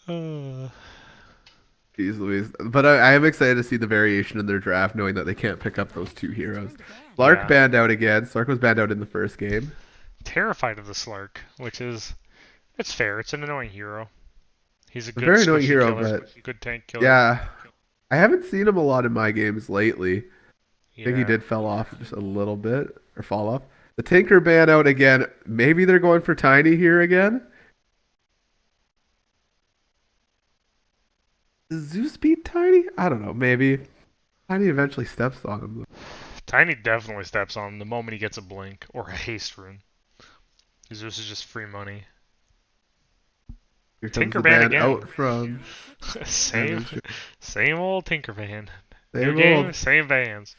Jeez Louise. But I am excited to see the variation in their draft, knowing that they can't pick up those 2 heroes. Slark banned out again. Slark was banned out in the first game. Terrified of the Slark, which is it's fair. It's an annoying hero. He's a good very annoying hero, killer, but good tank killer. yeah, I haven't seen him a lot in my games lately. Yeah. I think he did fell off just a little bit, or fall off. The Tinker ban out again. Maybe they're going for Tiny here again. Does Zeus beat Tiny? I don't know. Maybe. Tiny eventually steps on him. Tiny definitely steps on him the moment he gets a blink or a haste rune. Zeus is just free money. Here comes Tinker the ban ban again. out from same old Tinker ban. Same New old. game, same bans.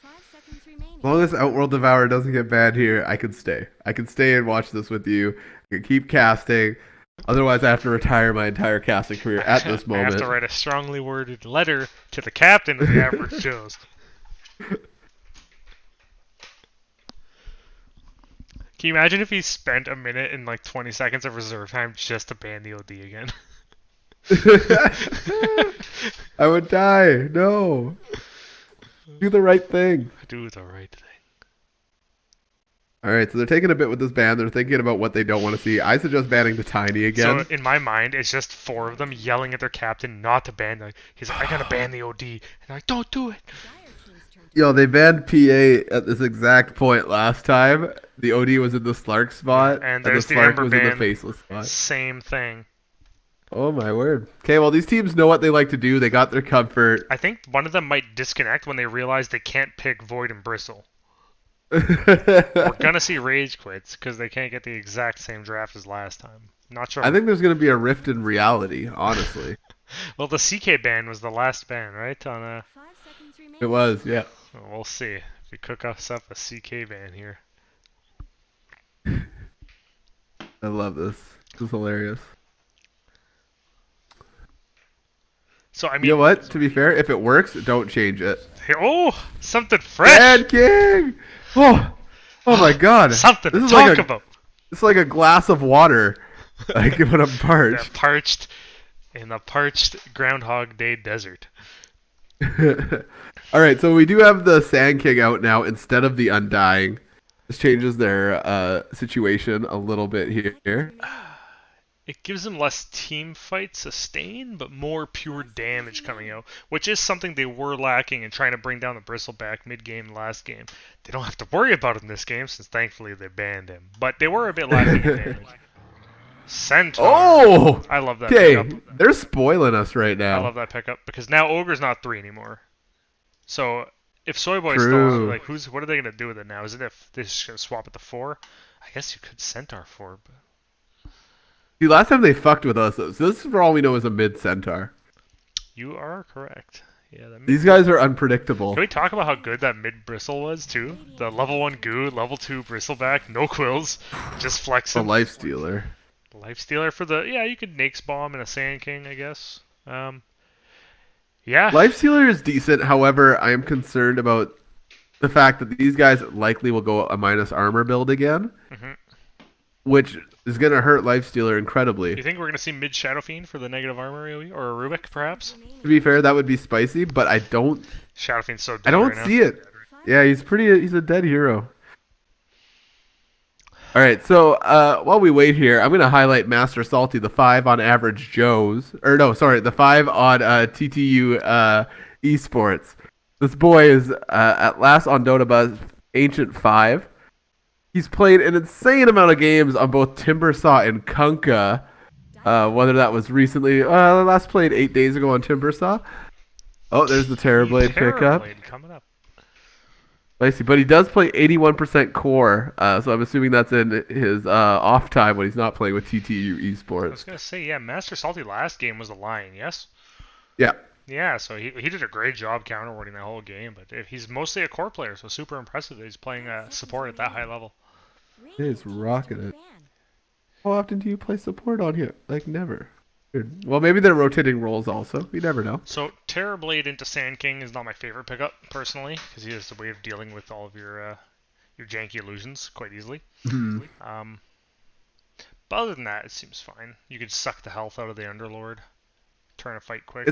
As long as Outworld Devourer doesn't get banned here, I can stay. I can stay and watch this with you. I can keep casting. Otherwise, I have to retire my entire casting career at this moment. I have to write a strongly worded letter to the captain of the Average Joes. Can you imagine if he spent a minute and like 20 seconds of reserve time just to ban the OD again? I would die. No. Do the right thing. Do the right thing. All right, so they're taking a bit with this ban. They're thinking about what they don't want to see. I suggest banning the Tiny again. So in my mind, it's just 4 of them yelling at their captain not to ban. He's like, I gotta ban the OD, and I'm like, don't do it. Yo, they banned PA at this exact point last time. The OD was in the Slark spot, and the there's the Slark Ember was in the ban. Faceless spot. Same thing. Oh my word. Okay, well these teams know what they like to do. They got their comfort. I think one of them might disconnect when they realize they can't pick Void and Bristle. We're gonna see Rage quits because they can't get the exact same draft as last time. Not sure. I think there's gonna be a rift in reality, honestly. Well, the CK ban was the last ban, right? It was, yeah. Well, we'll see if we cook us up a CK ban here. I love this. This is hilarious. So I mean, you know what? To be fair, if it works, don't change it. Oh, something fresh. Mad King! Oh my God! Something this to is talk like about. It's like a glass of water. Like when I'm parched. In the parched Groundhog Day desert. All right, so we do have the Sand King out now instead of the Undying. This changes their situation a little bit here. It gives them less team fight sustain, but more pure damage coming out, which is something they were lacking in trying to bring down the Bristleback mid-game last game. They don't have to worry about it in this game, since thankfully they banned him. But they were a bit lacking in damage. Centaur. Oh! I love that Okay, pickup. they're spoiling us right now. I love that pickup, because now Ogre's not 3 anymore. So, if Soyboy's True. still, like, what are they going to do with it now? Is it if they just gonna swap it to 4? I guess you could Centaur 4, but... See, last time they fucked with us, so this, for all we know, is a mid Centaur. You are correct. Yeah, These guys are unpredictable. Can we talk about how good that mid bristle was too? The level 1 goo, level 2 bristleback, no quills, just flexing. The Life Stealer. Life stealer for the you could Nake's bomb and a Sand King, I guess. Yeah. Life Stealer is decent. However, I am concerned about the fact that these guys likely will go a minus armor build again, which is going to hurt Life Stealer incredibly. You think we're going to see mid Shadow Fiend for the negative armor AoE or a Rubik perhaps? To be fair, that would be spicy, but I don't. Shadow Fiend's so dead I don't right see now. it. Yeah, he's a dead hero. All right, so while we wait here, I'm going to highlight Master Salty, the 5 on average Joe's. Or no, sorry, the 5 on TTU Esports. This boy is at last on Dota Buzz Ancient 5. He's played an insane amount of games on both Timbersaw and Kunkka. Whether that was recently, last played 8 days ago on Timbersaw. Oh, there's the Terrorblade pickup. Terrorblade coming up. I see, but he does play 81% core, so I'm assuming that's in his off time when he's not playing with TTU I was Esports. going to say, yeah, Master Salty last game was a Lion, yes? Yeah. Yeah, so he did a great job counterwarding that whole game, but he's mostly a core player, so super impressive that he's playing support at that high level. He's rocking it. How often do you play support on here? Like, never. Weird. Well, maybe they're rotating roles also. You never know. So Terrorblade into Sand King is not my favorite pickup, personally, because he has a way of dealing with all of your janky illusions quite easily. Mm-hmm. But other than that, it seems fine. You could suck the health out of the Underlord, turn a fight quick.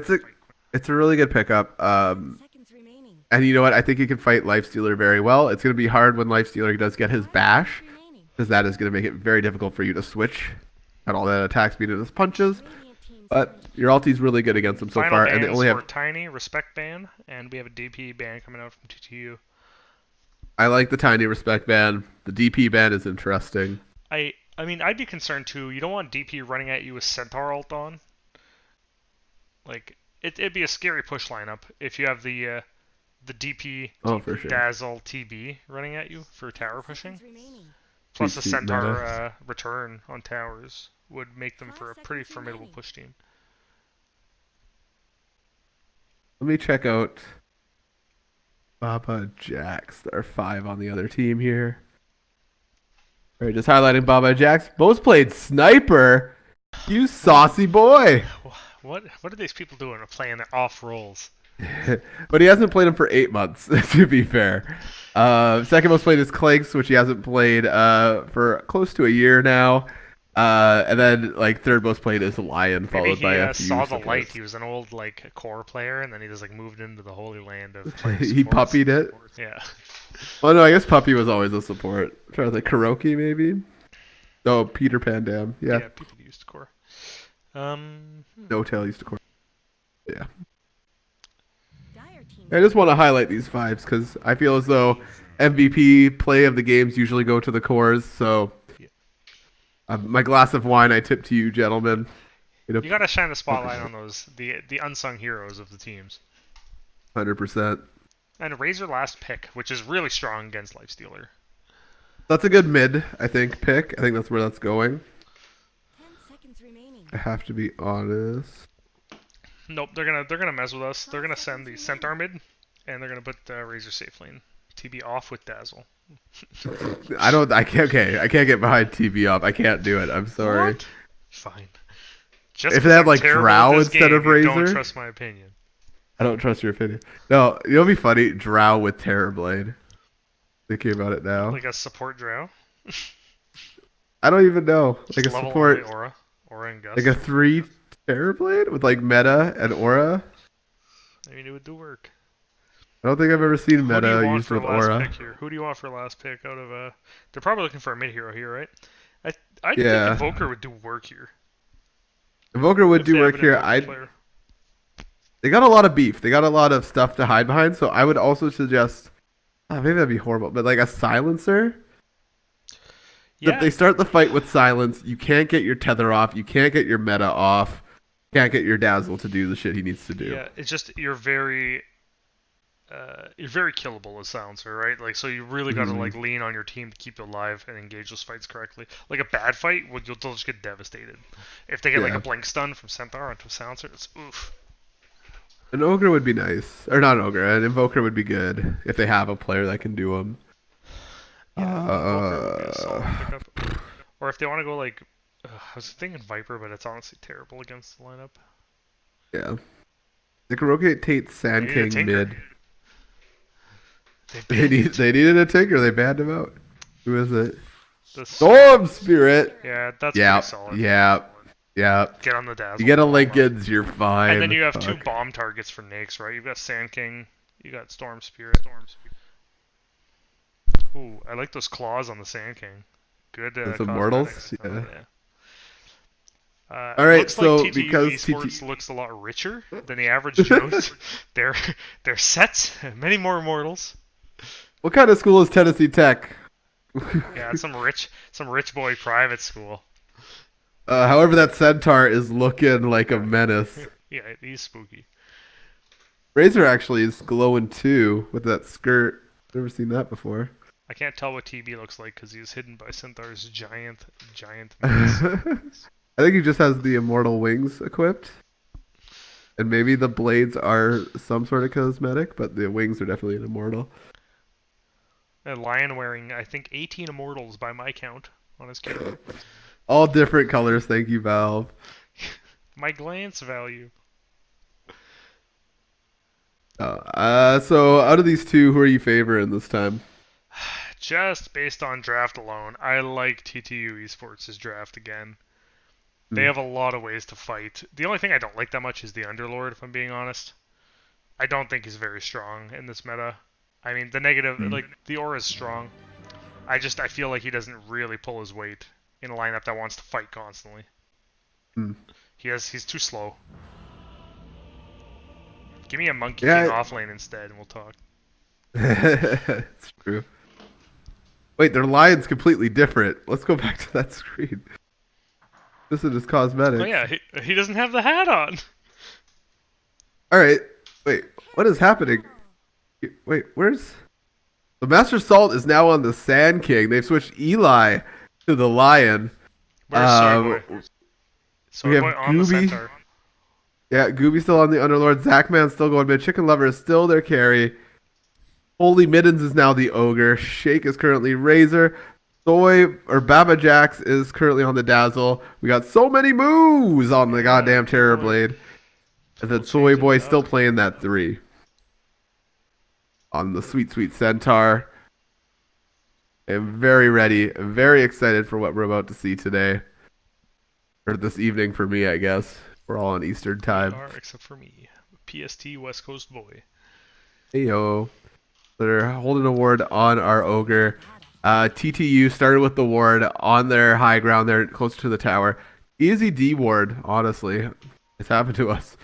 It's a really good pickup. And you know what? I think he can fight Lifestealer very well. It's going to be hard when Lifestealer does get his bash, because that is going to make it very difficult for you to switch at all that attack speed and his punches. But your ulti's really good against them so Final far, bans and they only have Tiny, Respect ban, and we have a DP ban coming out from TTU. I like the Tiny Respect ban. The DP ban is interesting. I mean, I'd be concerned too. You don't want DP running at you with Centaur ult on. Like, it'd be a scary push lineup if you have the DP, For sure. Dazzle, TB running at you for tower pushing. Plus the Centaur return on towers would make them for a pretty formidable push team. Let me check out Baba Jax. There are 5 on the other team here. All right, just highlighting Baba Jax. Both played Sniper. You saucy boy. What are these people doing? Playing their off roles. But he hasn't played him for 8 months, to be fair. Second most played is Clanks, which he hasn't played for close to a year now. And then like third most played is Lion, Maybe followed by he a few saw the light. supports. He was an old like core player, and then he just like moved into the holy land of playing He supports. puppied it. Yeah. Oh no, I guess Puppy was always a support. I'm trying to think, Kuroki maybe. Oh, Peter Pan Dam. Yeah, Yeah, people used core. Um, No Tail used to core. Yeah. I just want to highlight these fives because I feel as though MVP play of the games usually go to the cores. So yeah. my glass of wine I tip to you, gentlemen. You gotta shine the spotlight on those the unsung heroes of the teams. 100%. And Razor last pick, which is really strong against Lifestealer. That's a good mid, I think, pick. I think that's where that's going. 10 seconds remaining. I have to be honest. Nope, they're gonna mess with us. They're gonna send the Centaur mid, and they're gonna put Razor safe lane. TB off with Dazzle. I can't. Okay, I can't get behind TV up. I can't do it. I'm sorry. What? Fine. Just If 'cause they had I'm like terrible Drow at this instead of game, you don't Razor, trust my opinion. I don't trust your opinion. No, it'll be funny. Drow with Terrorblade. Thinking about it now. Like a support Drow. I don't even know. Like Just a level support, only Aura and Gust. like a 3 Terrorblade with like meta and aura. I mean, it would do work. I don't think I've ever seen Who do you meta want used for with last aura. pick here? Who do you want for last pick out of They're probably looking for a mid hero here, right? I think Yeah. Invoker would do work here. Invoker would If do they have work an here. Invoker player. They got a lot of beef. They got a lot of stuff to hide behind. So I would also suggest, maybe that'd be horrible, but like a silencer. If Yeah, they start the fight with silence, you can't get your tether off. You can't get your meta off. You can't get your dazzle to do the shit he needs to do. yeah. It's just you're very killable as silencer, right? Like, so you really got to like lean on your team to keep you alive and engage those fights correctly. Like a bad fight, they'll just get devastated. If they get like Yeah. a blink stun from Centaur onto a silencer, it's oof. An ogre would be nice, or not an ogre. An invoker would be good if they have a player that can do them. Yeah, Invoker would be a solid pickup. Or if they want to go like, I was thinking Viper, but it's honestly terrible against the lineup. Yeah. They can rotate Tate Sand They need a King tinker. mid. They They needed a tinker. They banned him out. Who is it? the Storm Spirit. Yeah, that's Yeah. pretty solid. Yeah. Yeah. Get on the dazzle. You get a bomb Lincolns, you're fine. And then you have two Fuck. bomb targets for Nyx, right? You've got Sand King, you got Storm Spirit. Ooh, I like those claws on the Sand King. Good. Those immortals? cosmetics. Yeah. Yeah. All right, looks so like TTU because Esports looks a lot richer than the average Joes. Their sets, many more immortals. What kind of school is Tennessee Tech? Yeah, it's some rich boy private school. However, that centaur is looking like a menace. Yeah, he's spooky. Razor actually is glowing too with that skirt. Never seen that before. I can't tell what TB looks like because he's hidden by Centaur's giant I mace. think he just has the immortal wings equipped. And maybe the blades are some sort of cosmetic, but the wings are definitely an immortal. A lion wearing, I think, 18 immortals by my count on his character. All different colors, thank you, Valve. My glance value. So out of these two, who are you favoring this time? Just based on draft alone, I like TTU Esports' draft again. They have a lot of ways to fight. The only thing I don't like that much is the Underlord, if I'm being honest. I don't think he's very strong in this meta. I mean, the negative, like, the aura is strong. I feel like he doesn't really pull his weight in a lineup that wants to fight constantly. He's too slow. Give me a Monkey King off lane instead, and we'll talk. It's true. Wait, their lion's completely different. Let's go back to that screen. This is just cosmetics. Oh yeah, he doesn't have the hat on. All right. Wait, what is happening? Wait, where's... The Master Salt is now on the Sand King. They've switched Eli to the lion. Where's Soyboy? We have Soyboy on the Gooby. Centaur. Yeah, Gooby's still on the Underlord. Zachman's still going mid. Chicken Lover is still their carry. Holy Middens is now the Ogre. Shake is currently Razor. Baba Jax is currently on the Dazzle. We got so many moves on the goddamn Terrorblade. And then Soy Boy still playing that 3. On the sweet, sweet Centaur. I'm very ready. I'm very excited for what we're about to see today. Or this evening for me, I guess. We're all on Eastern time. Are, except for me. PST West Coast boy. Hey yo. They're holding a ward on our ogre. TTU started with the ward on their high ground there, close to the tower. Easy D ward, honestly. It's happened to us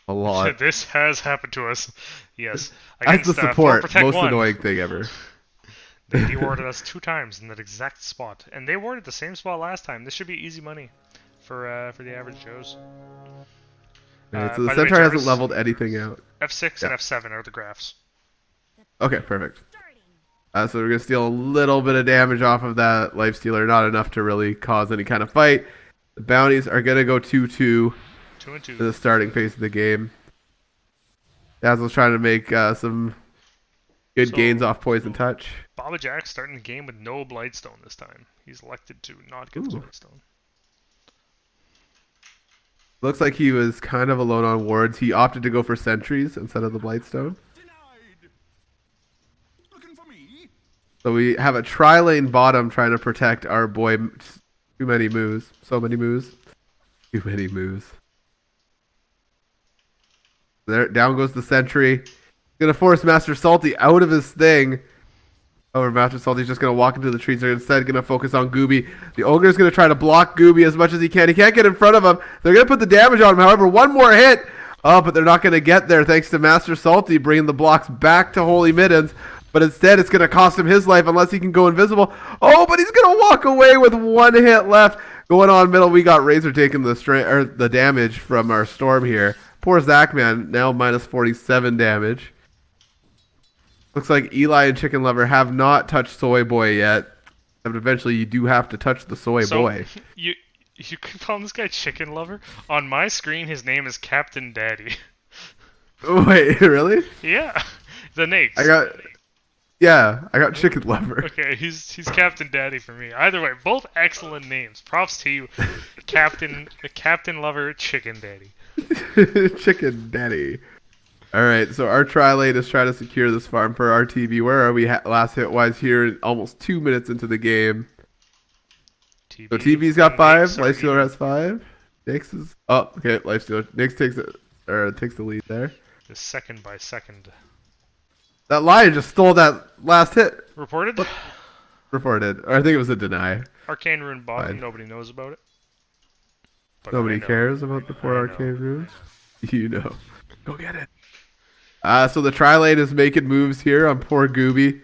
a lot. This has happened to us. Yes. As Against, the support, Protect most 1. annoying thing ever. They dewarded us 2 times in that exact spot. And they warded the same spot last time. This should be easy money for the average Joes. Right, so the by the way, Centaur hasn't Jarvis, leveled anything out. F6 Yeah. and F7 are the graphs. Okay, perfect. Starting. So we're going to steal a little bit of damage off of that Lifestealer, not enough to really cause any kind of fight. The bounties are going to go 2-2 2 and 2. in the starting phase of the game. Dazzle's trying to make some good gains off Poison Touch. Baba Jack's starting the game with no Blightstone this time. He's elected to not get the Ooh. Blightstone. Looks like he was kind of alone on wards. He opted to go for sentries instead of the Blightstone. So we have a tri-lane bottom trying to protect our boy. Too many moves. So many moves. Too many moves. There, down goes the sentry. Gonna force Master Salty out of his thing. Oh, Master Salty's just gonna walk into the trees. They're instead gonna focus on Gooby. The Ogre's gonna try to block Gooby as much as he can. He can't get in front of him. They're gonna put the damage on him. However, one more hit. Oh, but they're not gonna get there thanks to Master Salty bringing the blocks back to Holy Middens. But instead, it's gonna cost him his life unless he can go invisible. Oh, but he's gonna walk away with 1 hit left. Going on middle, we got Razor taking the damage from our storm here. Poor Zachman now minus 47 damage. Looks like Eli and Chicken Lover have not touched Soy Boy yet. But eventually you do have to touch the Soy Boy. You can call this guy Chicken Lover? On my screen, his name is Captain Daddy. Wait, really? Yeah, the Nakes. I got Chicken Lover. Okay, he's Captain Daddy for me. Either way, both excellent names. Props to you, Captain Lover, Chicken Daddy. Chicken Daddy. All right, so our tri-lane is trying to secure this farm for our TV. Where are we last hit-wise here? Almost 2 minutes into the game. So TV's got 5. Lifestealer has 5. Nyx is... Oh, okay, Lifestealer. Nyx takes the lead there. The second by second. That Lion just stole that last hit. Reported? Reported. Or I think it was a deny. Arcane Rune bottom, Fine. nobody knows about it. But Nobody I know. cares about the poor I know. arcade runes. You know. Go get it. So the tri-lane is making moves here on poor Gooby.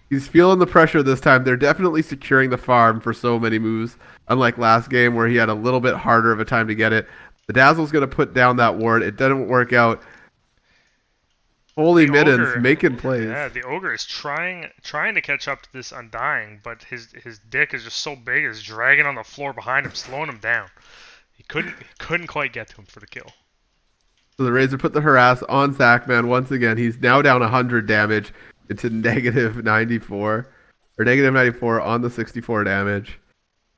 He's feeling the pressure this time. They're definitely securing the farm for so many moves. Unlike last game where he had a little bit harder of a time to get it. The Dazzle's going to put down that ward. It didn't work out. Holy The Middens Ogre- making plays. Yeah, the Ogre is trying to catch up to this Undying, but his dick is just so big, it's dragging on the floor behind him, slowing him down. He couldn't quite get to him for the kill. So the Razor put the harass on Zachman once again. He's now down 100 damage into negative 94. Or negative 94 on the 64 damage.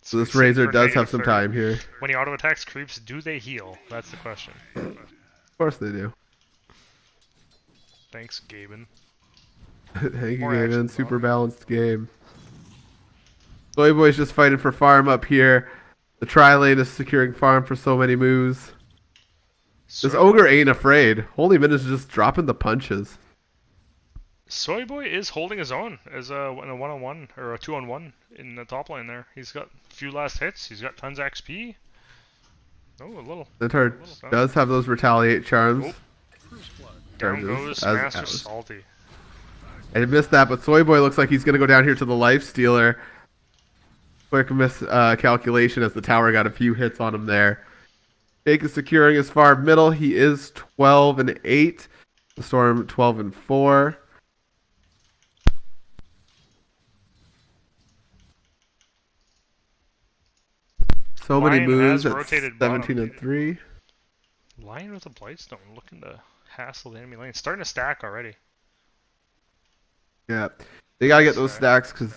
So this Sweet Razor for does negative have some 30. time here. When he auto attacks creeps, do they heal? That's the question. Of course they do. Thanks, Gaben. Thank you, More action, Gavin. Super Bob. balanced game. Soy Boy's just fighting for farm up here. The tri-lane is securing farm for so many moves. This Ogre ain't afraid. Holy Minute is just dropping the punches. Soy Boy is holding his own as a 1-on-1 or a 2-on-1 in the top lane there. He's got a few last hits. He's got tons of XP. Oh, a little. Centaur Well, does have those retaliate charms. Oh. Down goes As- Master as- Salty. I missed that, but Soy Boy looks like he's going to go down here to the Lifestealer. Quick calculation as the tower got a few hits on him there. Jake is securing his farm middle. He is 12-8. The Storm 12-4. So many Lion moves has at rotated bottom. 17-3. Lion with a Blightstone looking to hassle the enemy lane. Starting to stack already. Yeah, they gotta get those stacks because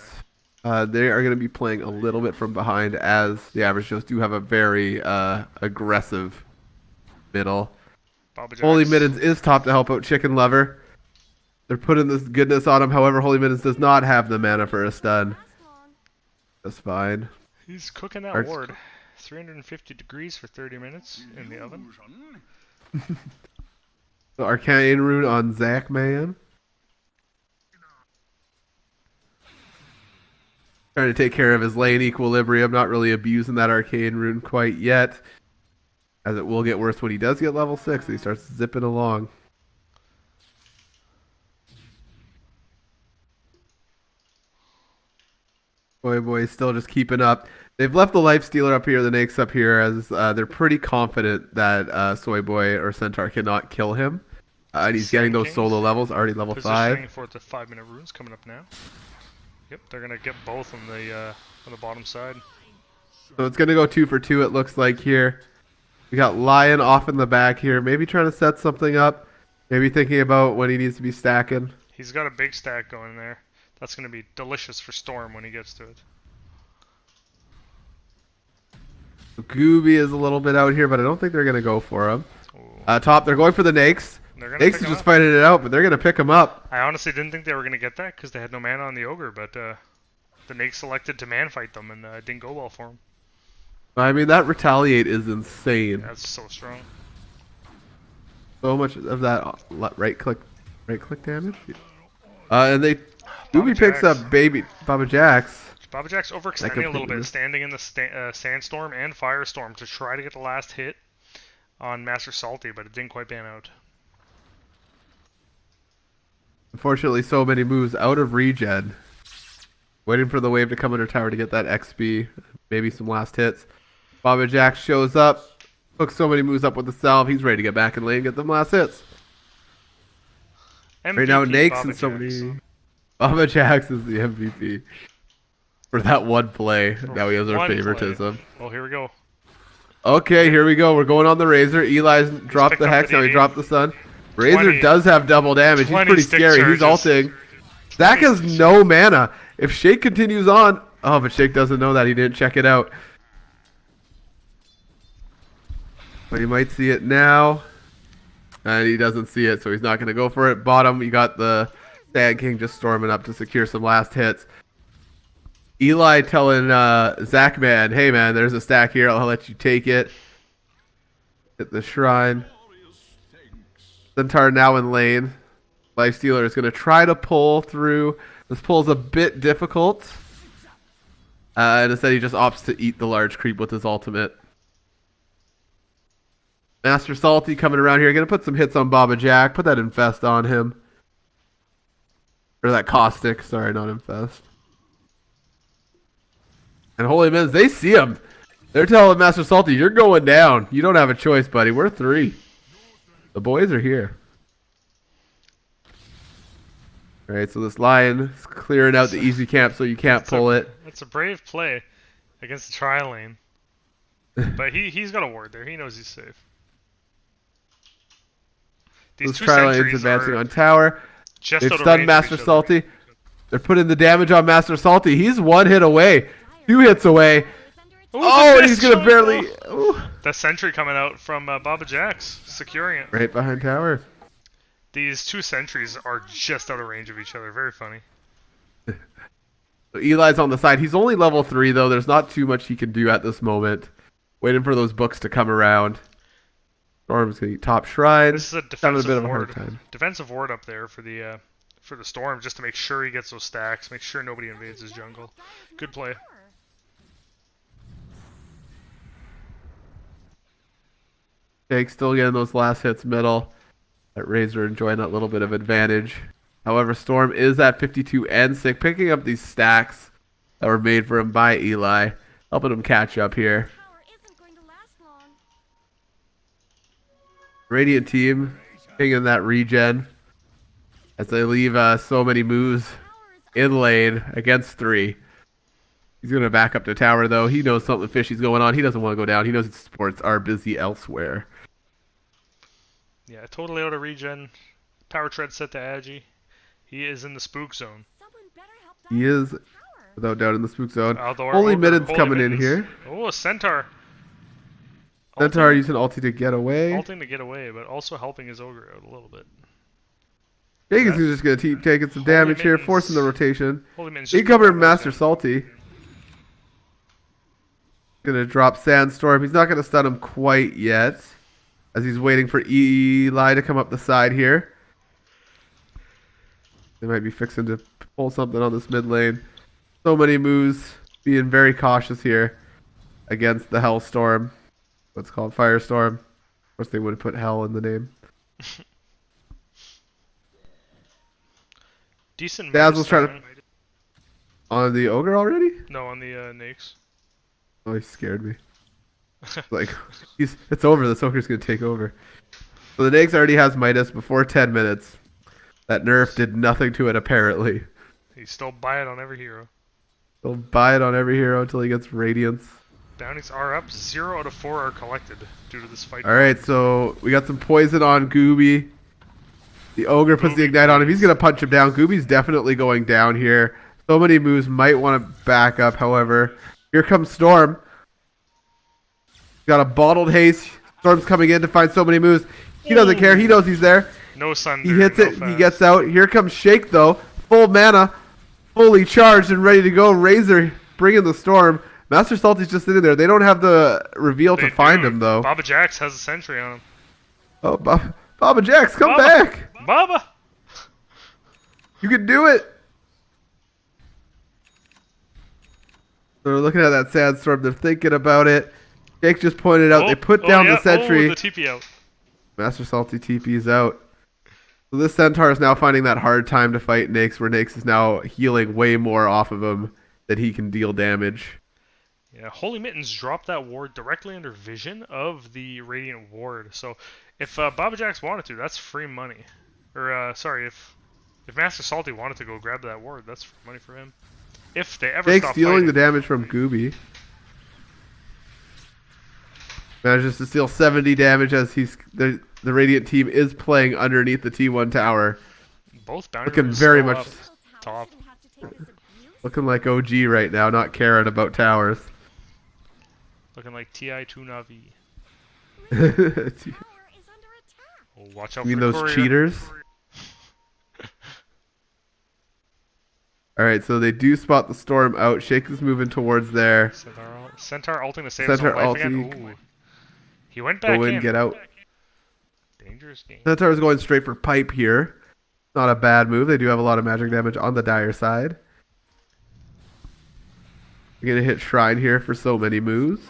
they are gonna be playing a little bit from behind, as the average Joes do have a very aggressive middle. Baba Holy Jacks. Middens is top to help out Chicken Lover. They're putting this goodness on him. However, Holy Middens does not have the mana for a stun. Last long. That's fine. He's cooking that Arts- ward. 350 degrees for 30 minutes in the oven. So Arcane Rune on Zach Man. Trying to take care of his lane equilibrium, not really abusing that Arcane Rune quite yet. As it will get worse when he does get level 6 and he starts zipping along. Boy, still just keeping up. They've left the Lifestealer up here, the Nakes up here, as they're pretty confident that Soy Boy or Centaur cannot kill him. And he's getting those solo levels, already level 5. Positioning for the 5-minute runes coming up now. Yep, they're gonna get both on the bottom side. So it's gonna go 2 for 2. It looks like here. We got Lion off in the back here, maybe trying to set something up. Maybe thinking about when he needs to be stacking. He's got a big stack going there. That's gonna be delicious for Storm when he gets to it. Gooby is a little bit out here, but I don't think they're gonna go for him. Top, they're going for the Nakes. Nakes is just fighting it out, but they're gonna pick him up. I honestly didn't think they were gonna get that because they had no mana on the Ogre, but the Nakes selected to man fight them and it didn't go well for him. I mean, that retaliate is insane. That's so strong. So much of that right click damage. And they Gooby picks up baby Baba Jax. Baba Jax overextending a little bit, standing in the Sandstorm and Firestorm to try to get the last hit on Master Salty, but it didn't quite pan out. Unfortunately, so many moves out of regen. Waiting for the wave to come under tower to get that XP, maybe some last hits. Baba Jax shows up, hooks so many moves up with the salve, he's ready to get back in lane and get them last hits. MVP, right now, Nakes Baba and so Jax. many. Baba Jax is the MVP. For that one play. Now he has our favoritism. Well, here we go. Okay, here we go. We're going on the Razor. Eli's dropped the Hex, now he dropped the Sun. Razor 20 does have double damage. He's pretty stick scary. He's charges. ulting. Zach has no mana. If Shake continues on... Oh, but Shake doesn't know that. He didn't check it out. But you might see it now. And he doesn't see it, so he's not going to go for it. Bottom, you got the Sand King just storming up to secure some last hits. Eli telling Zach Man, hey man, there's a stack here. I'll let you take it. Hit the shrine. Centaur now in lane. Lifestealer is going to try to pull through. This pull's a bit difficult. And instead he just opts to eat the large creep with his ultimate. Master Salty coming around here. Going to put some hits on Baba Jack. Put that Infest on him. Or that Caustic. Sorry, not Infest. And Holy Mins, they see him. They're telling Master Salty, you're going down. You don't have a choice, buddy. We're 3. The boys are here. Alright, so this Lion is clearing out the easy camp so you can't pull it. That's a brave play against the tri lane. But he's got a ward there. He knows he's safe. This tri lane is advancing on tower. They've stunned Master Salty. They're putting the damage on Master Salty. He's 1 hit away. 2 hits away. Ooh, Oh, and he's going to barely... Ooh. The sentry coming out from Baba Jax, securing it. Right behind tower. These 2 sentries are just out of range of each other. Very funny. So Eli's on the side. He's only level 3, though. There's not too much he can do at this moment. Waiting for those books to come around. Storm's going to eat top shrine. This is a Having defensive a bit of a ward. hard time. Defensive ward up there for the Storm, just to make sure he gets those stacks, make sure nobody invades his jungle. Good play. Jake still getting those last hits middle. That Razor enjoying that little bit of advantage. However, Storm is at 52 and 6, picking up these stacks that were made for him by Eli, helping him catch up here. Radiant team picking that regen as they leave so many moves in lane against 3. He's going to back up to tower, though. He knows something fishy's going on. He doesn't want to go down. He knows his supports are busy elsewhere. Yeah, totally out of regen. Power tread set to Agi. He is in the spook zone. He is, without doubt, in the spook zone. Although Holy Middens coming in here. Oh, a Centaur. Centaur using ulti to get away. Ulting to get away, but also helping his Ogre out a little bit. Vegas is just going to keep taking some damage here, forcing the rotation. Holy Middens. Incoming Master Salty. Gonna drop Sandstorm. He's not gonna stun him quite yet, as he's waiting for Eli to come up the side here. They might be fixing to pull something on this mid lane. So many moves, being very cautious here against the Hellstorm. What's called Firestorm. Of course, they would have put Hell in the name. Decent. Dazzle's trying to on the ogre already. No, on the Nakes. Oh, he scared me. Like, it's over. This ogre's gonna take over. So the Nakes already has Midas before 10 minutes. That nerf did nothing to it apparently. He's still buy it on every hero. He'll buy it on every hero until he gets Radiance. Bounties are up. 0 out of 4 are collected due to this fight. Alright, so we got some poison on Gooby. The ogre puts the ignite on him. He's gonna punch him down. Gooby's definitely going down here. So many moves, might want to back up, however. Here comes Storm. Got a bottled haste. Storm's coming in to find so many moves. He doesn't care. He knows he's there. No Sunder. He hits no it. fast. He gets out. Here comes Shake, though. Full mana. Fully charged and ready to go. Razor bringing the Storm. Master Salty's just sitting there. They don't have the reveal to find him, though. Baba Jax has a sentry on him. Oh, Baba Jax, come Baba. back. Baba! You can do it. So they're looking at that Sandstorm. They're thinking about it. Jake just pointed out they put down the sentry. Oh, the TP out. Master Salty TP's out. So this Centaur is now finding that hard time to fight Nyx, where Nyx is now healing way more off of him that he can deal damage. Yeah, Holy Mittens dropped that ward directly under vision of the Radiant ward. So if Baba Jax wanted to, that's free money. Or, sorry, if Master Salty wanted to go grab that ward, that's free money for him. If they ever Jake's stop stealing fighting. the damage from Gooby. Manages to steal 70 damage as the Radiant team is playing underneath the T1 tower. Both bounty Looking runners very still much up top. looking like OG right now, not caring about towers. Looking like TI2 Navi. You Oh, watch out mean for the those courier. cheaters? Alright, so they do spot the Storm out. Shake is moving towards there. Centaur ulting to save his own life again. Ooh. He went back Go in, get out. Dangerous game. Centaur is going straight for pipe here. Not a bad move. They do have a lot of magic damage on the dire side. You're gonna hit Shrine here for so many moves.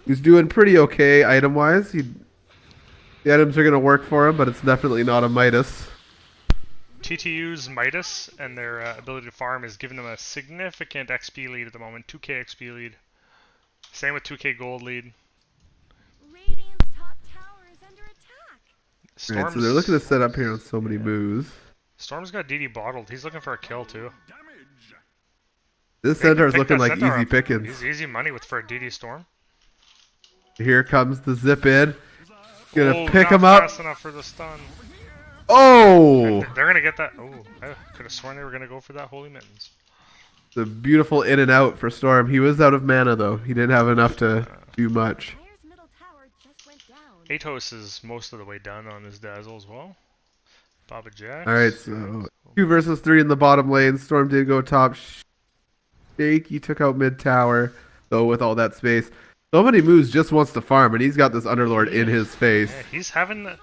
He's doing pretty okay item-wise. The items are gonna work for him, but it's definitely not a Midas. TTU's Midas and their ability to farm is giving them a significant XP lead at the moment. 2k XP lead. Same with 2k gold lead. Radiant's top tower is under attack. Alright, so they're looking to set up here on so many moves. Storm's got DD bottled. He's looking for a kill too. This Centaur is Pick looking that like Centaur easy up. pickings. He's easy money for a DD Storm. Here comes the zip in. Gonna Oh, pick not him up. fast enough for the stun. Oh! They're gonna get that. Oh, I could have sworn they were gonna go for that Holy Mittens. The beautiful in and out for Storm. He was out of mana though. He didn't have enough to do much. Dire's middle tower just went down. Atos is most of the way done on his Dazzle as well. Baba Jax. Alright, so 2 versus 3 in the bottom lane. Storm did go top. Shake, he took out mid tower, though, with all that space. So many moves, just wants to farm, and he's got this Underlord in his face. Yeah, he's having the.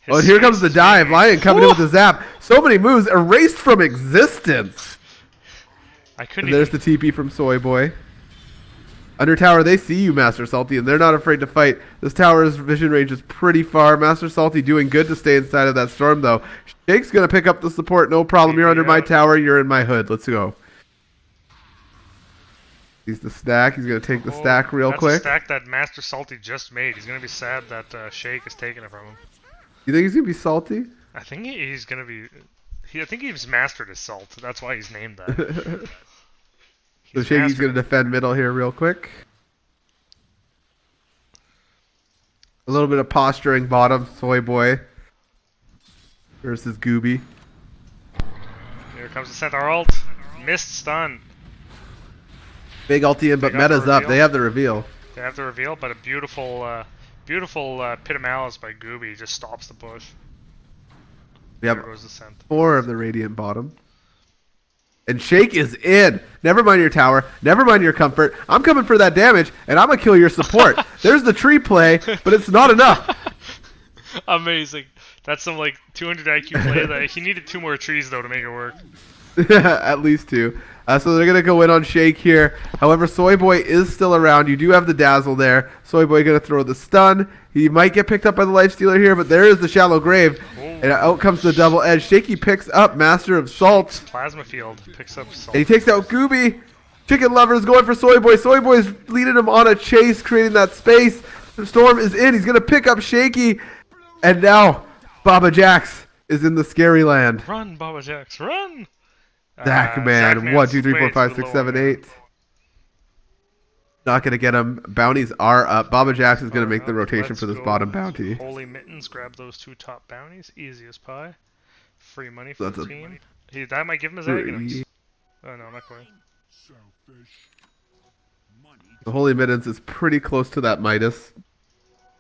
Oh, here comes the dive. Lion coming in with the zap. So many moves erased from existence. I couldn't. And there's the TP from Soy Boy. Under tower, they see you, Master Salty, and they're not afraid to fight. This tower's vision range is pretty far. Master Salty doing good to stay inside of that storm, though. Shake's going to pick up the support. No problem. You're under my tower. You're in my hood. Let's go. He's the stack. He's going to take the stack real that's quick. A stack that Master Salty just made. He's going to be sad that Shake is taking it from him. You think he's going to be salty? I think he's going to be. I think he's mastered his salt. That's why he's named that. So Shaky's going to defend middle here real quick. A little bit of posturing bottom. Soy Boy versus Gooby. Here comes the Centaur ult. Missed stun. Big ulti in, but They got the meta's up. reveal. They have the reveal. They have the reveal, but a beautiful Pit of Malice by Gooby just stops the push. We have There goes the scent. 4 of the Radiant bottom. And Shake is in. Never mind your tower. Never mind your comfort. I'm coming for that damage, and I'm going to kill your support. There's the tree play, but it's not enough. Amazing. That's some like 200 IQ play. That he needed 2 more trees though to make it work. At least 2. So they're going to go in on Shake here. However, Soy Boy is still around. You do have the Dazzle there. Soy Boy going to throw the stun. He might get picked up by the Lifestealer here, but there is the Shallow Grave. And out comes the double edge. Shaky picks up Master of Salt. Plasma Field picks up Salt. And he takes out Gooby. Chicken Lover is going for Soy Boy. Soy Boy's leading him on a chase, creating that space. The Storm is in. He's going to pick up Shaky. And now Baba Jax is in the scary land. Run, Baba Jax, run! Zach man, 1, 2, 3, 4, 5, 6, 7, 8. Not gonna get him. Bounties are up. Baba Jax is gonna make the rotation for this bottom bounty. Holy Mittens, grab those 2 top bounties. Easy as pie. Free money for the team. That might give him his items. Oh no, not quite. The Holy Mittens is pretty close to that Midas.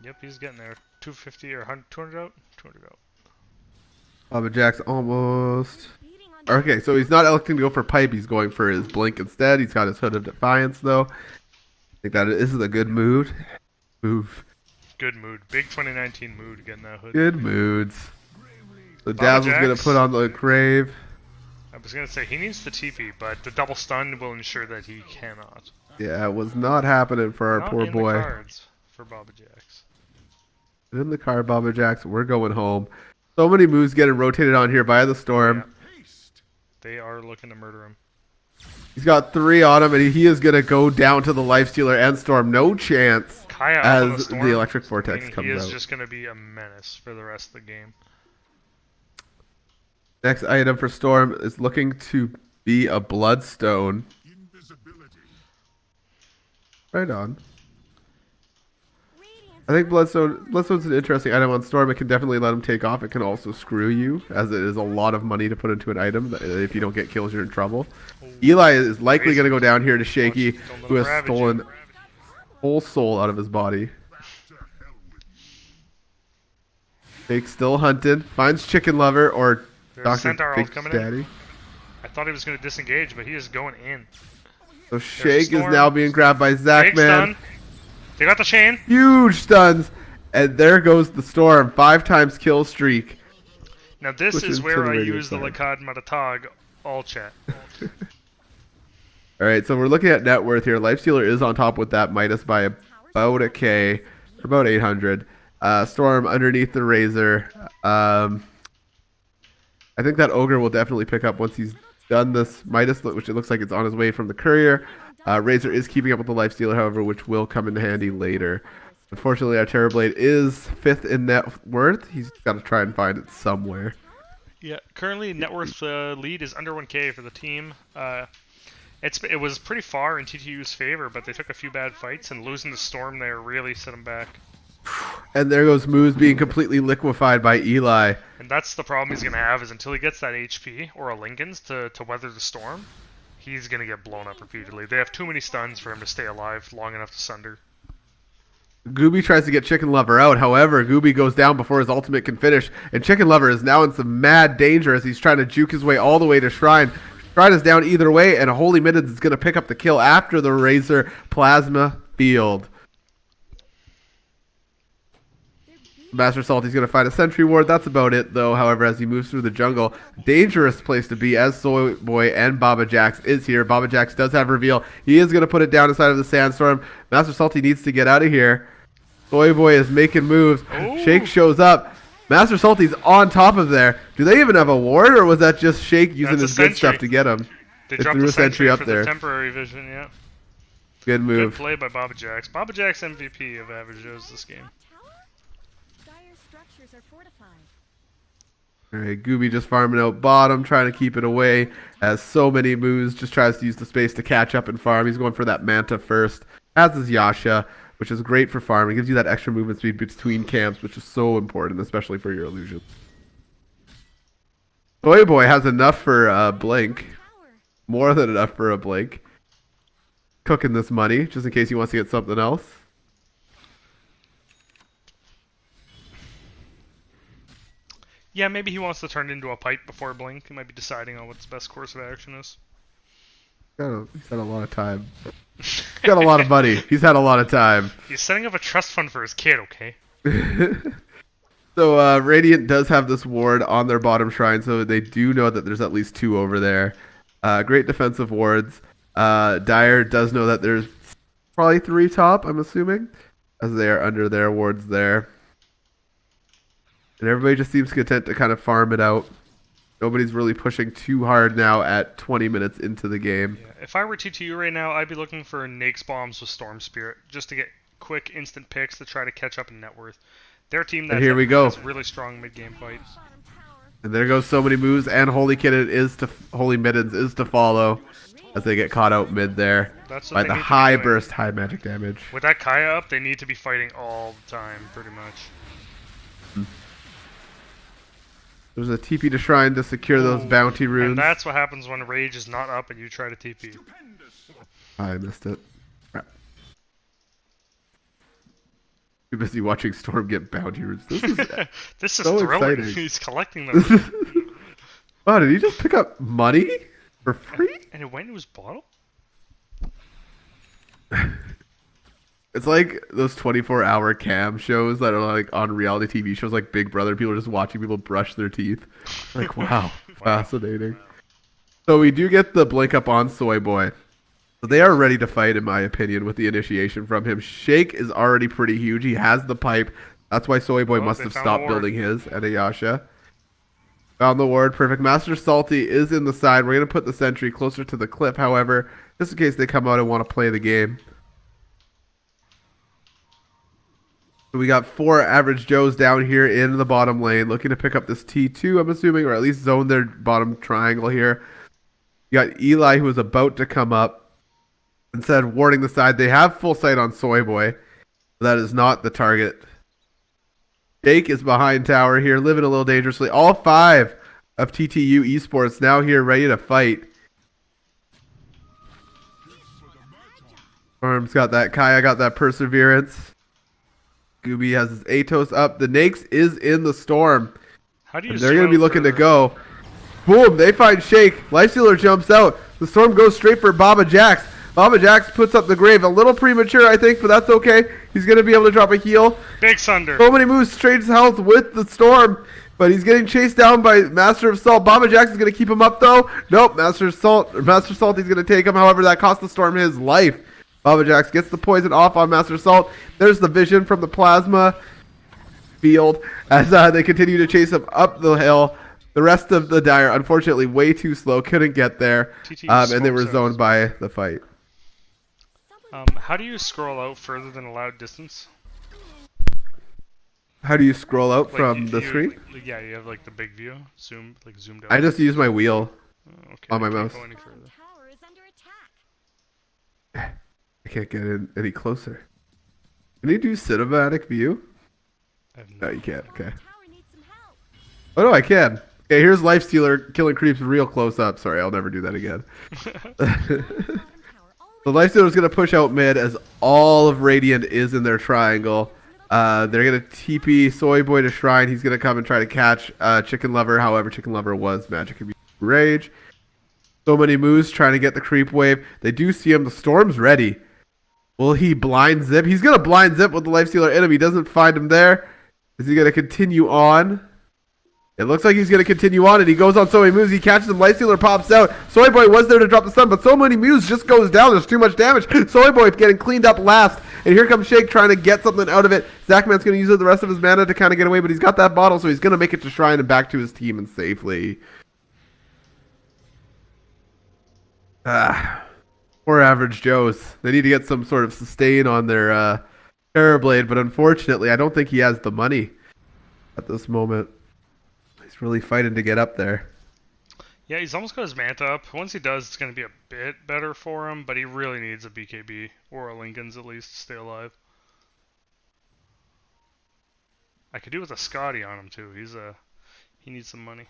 Yep, he's getting there. 250 or 100, 200 out? 200 out. Baba Jax almost. Okay, so he's not electing to go for pipe. He's going for his blink instead. He's got his Hood of Defiance, though. I think that this is a good mood. Move. Good mood. Big 2019 mood getting that hood. Good moods. The Dazzle's going to put on the Grave. I was going to say, he needs the TP, but the double stun will ensure that he cannot. Yeah, it was not happening for our poor boy. Not in the cards for Baba Jax. In the car, Baba Jax. We're going home. So many moves getting rotated on here by the Storm. Yeah. They are looking to murder him. He's got 3 on him, and he is going to go down to the Lifestealer and Storm. No chance Kaya as the Electric Vortex comes out. He is just going to be a menace for the rest of the game. Next item for Storm is looking to be a Bloodstone. Right on. I think Bloodstone's an interesting item on Storm. It can definitely let him take off. It can also screw you, as it is a lot of money to put into an item. That if you don't get kills, you're in trouble. Eli is likely going to go down here to Shaky, who has stolen whole soul out of his body. Shake's still hunting. Finds Chicken Lover or Dr. Big Daddy. I thought he was going to disengage, but he is going in. So Shake is now being grabbed by Zach Man. They got the chain. Huge stuns. And there goes the Storm. 5 times kill streak. Now this is where I use the Lakad Matatag all chat. Alright, so we're looking at net worth here. Lifestealer is on top with that Midas by about a K. Or about 800. Storm underneath the Razor. I think that Ogre will definitely pick up once he's done this Midas, which it looks like it's on his way from the Courier. Razor is keeping up with the Lifestealer, however, which will come in handy later. Unfortunately, our Terrorblade is 5th in net worth. He's got to try and find it somewhere. Yeah, currently net worth lead is under 1K for the team. It was pretty far in TTU's favor, but they took a few bad fights, and losing the Storm there really set them back. And there goes Moose being completely liquefied by Eli. And that's the problem he's going to have, is until he gets that HP or a Lincoln's to weather the Storm, he's going to get blown up repeatedly. They have too many stuns for him to stay alive long enough to sunder. Gooby tries to get Chicken Lover out. However, Gooby goes down before his ultimate can finish. And Chicken Lover is now in some mad danger as he's trying to juke his way all the way to Shrine. Shrine is down either way, and Holy Mittens is going to pick up the kill after the Razor Plasma Field. Master Salty's going to find a Sentry Ward. That's about it, though. However, as he moves through the jungle, dangerous place to be as Soy Boy and Baba Jax is here. Baba Jax does have reveal. He is going to put it down inside of the Sandstorm. Master Salty needs to get out of here. Soy Boy is making moves. Ooh. Shake shows up. Master Salty's on top of there. Do they even have a ward, or was that just Shake using his good stuff to get him? They threw dropped a the sentry up for there. The temporary vision, yeah. Good move. Good play by Baba Jax. Baba Jax MVP of Average Joe's this game. Alright, Gooby just farming out bottom, trying to keep it away. Has so many moves, just tries to use the space to catch up and farm. He's going for that Manta first, as is Yasha, which is great for farming. It gives you that extra movement speed between camps, which is so important, especially for your illusions. Soy Boy has enough for a blink. More than enough for a blink. Cooking this money, just in case he wants to get something else. Yeah, maybe he wants to turn it into a pipe before Blink. He might be deciding on what his best course of action is. He's had a lot of time. He's got a lot of money. He's had a lot of time. He's setting up a trust fund for his kid, okay? So Radiant does have this ward on their bottom shrine, so they do know that there's at least 2 over there. Great defensive wards. Dire does know that there's probably 3 top, I'm assuming, as they are under their wards there. And everybody just seems content to kind of farm it out. Nobody's really pushing too hard now at 20 minutes into the game. Yeah, if I were TTU right now, I'd be looking for Nake's bombs with Storm Spirit, just to get quick, instant picks to try to catch up in net worth. Their team that here we go. has really strong mid-game fight. And there goes so many moves, and Holy Middens is to follow as they get caught out mid there That's what by they the need to be high doing. burst, high magic damage. With that Kaya up, they need to be fighting all the time, pretty much. There's a TP to Shrine to secure those bounty runes. And that's what happens when Rage is not up and you try to TP. I missed it. Crap. Too busy watching Storm get bounty runes. This is This is so thrilling. exciting. He's collecting them. Wow, did he just pick up money for free? And it went into his bottle? It's like those 24-hour cam shows that are like on reality TV shows like Big Brother. People are just watching people brush their teeth. Like, wow, fascinating. So we do get the blink up on Soy Boy. So they are ready to fight, in my opinion, with the initiation from him. Shake is already pretty huge. He has the pipe. That's why Soy Boy must they have found stopped the ward. building his and Ayasha. Found the ward. Perfect. Master Salty is in the side. We're going to put the sentry closer to the cliff, however, just in case they come out and want to play the game. So we got 4 average Joes down here in the bottom lane, looking to pick up this T2, I'm assuming, or at least zone their bottom triangle here. You got Eli, who is about to come up. Instead, warding the side. They have full sight on Soy Boy. That is not the target. Jake is behind tower here, living a little dangerously. All 5 of TTU Esports now here, ready to fight. Storm's got that. Kaya got that Perseverance. Gooby has his Atos up. The Nakes is in the storm. How do you They're going to be looking to for- go. Boom, they find Shake. Lifestealer jumps out. The storm goes straight for Baba Jax. Baba Jax puts up the grave. A little premature, I think, but that's okay. He's going to be able to drop a heal. Big Thunder. So many moves, trades health with the storm, but he's getting chased down by Master of Salt. Baba Jax is going to keep him up, though. Nope, Master Salty's going to take him. However, that cost the storm his life. Baba Jax gets the poison off on Master Salt. There's the vision from the plasma field as they continue to chase him up the hill. The rest of the Dire, unfortunately, way too slow. Couldn't get there. And they were zoned by the fight. How do you scroll out further than allowed distance? How do you scroll out Like, from the screen? Yeah, you have like the big view, zoomed out. I just use my wheel Okay, on my can't mouse. go any further. Tower is under attack. I can't get in any closer. Can you do cinematic view? I have No, no. you can't. Okay. Tower needs some help. Oh, no, I can. Okay, here's Lifestealer killing creeps real close up. Sorry, I'll never do that again. The Lifestealer is going to push out mid as all of Radiant is in their triangle. They're going to TP Soy Boy to Shrine. He's going to come and try to catch Chicken Lover. However, Chicken Lover was Magic Abuse Rage. So many moves trying to get the creep wave. They do see him. The Storm's ready. Will he blind zip? He's going to blind zip with the Lifestealer enemy. Doesn't find him there. Is he going to continue on? It looks like he's going to continue on, and he goes on so many moves. He catches him. Lifestealer pops out. Soy Boy was there to drop the stun, but so many moves just goes down. There's too much damage. Soy Boy getting cleaned up last, and here comes Shake trying to get something out of it. Zachman's going to use the rest of his mana to kind of get away, but he's got that bottle, so he's going to make it to Shrine and back to his team and safely. Poor average Joes. They need to get some sort of sustain on their Terrorblade, but unfortunately, I don't think he has the money at this moment. He's really fighting to get up there. Yeah, he's almost got his Manta up. Once he does, it's going to be a bit better for him, but he really needs a BKB, or a Lincoln's at least, to stay alive. I could do with a Scotty on him, too. He needs some money.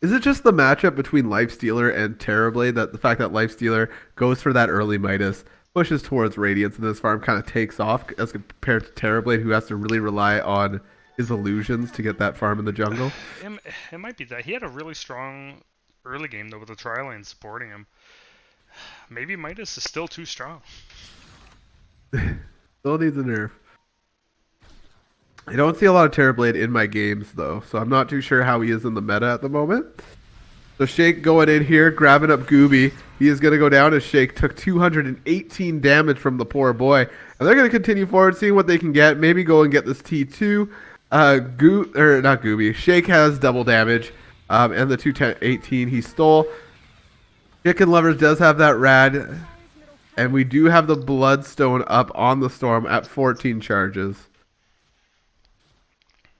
Is it just the matchup between Lifestealer and Terrorblade that the fact that Lifestealer goes for that early Midas, pushes towards Radiance, and this farm kind of takes off as compared to Terrorblade, who has to really rely on his illusions to get that farm in the jungle? It might be that. He had a really strong early game, though, with the tri-lane supporting him. maybe Midas is still too strong. Still needs a nerf. I don't see a lot of Terrorblade in my games, though, so I'm not too sure how he is in the meta at the moment. So Shake going in here, grabbing up Gooby. He is going to go down as Shake took 218 damage from the poor boy. And they're going to continue forward, seeing what they can get. Maybe go and get this T2. Not Gooby. Shake has double damage. And the 218 he stole. Chicken Lovers does have that rad. And we do have the Bloodstone up on the Storm at 14 charges.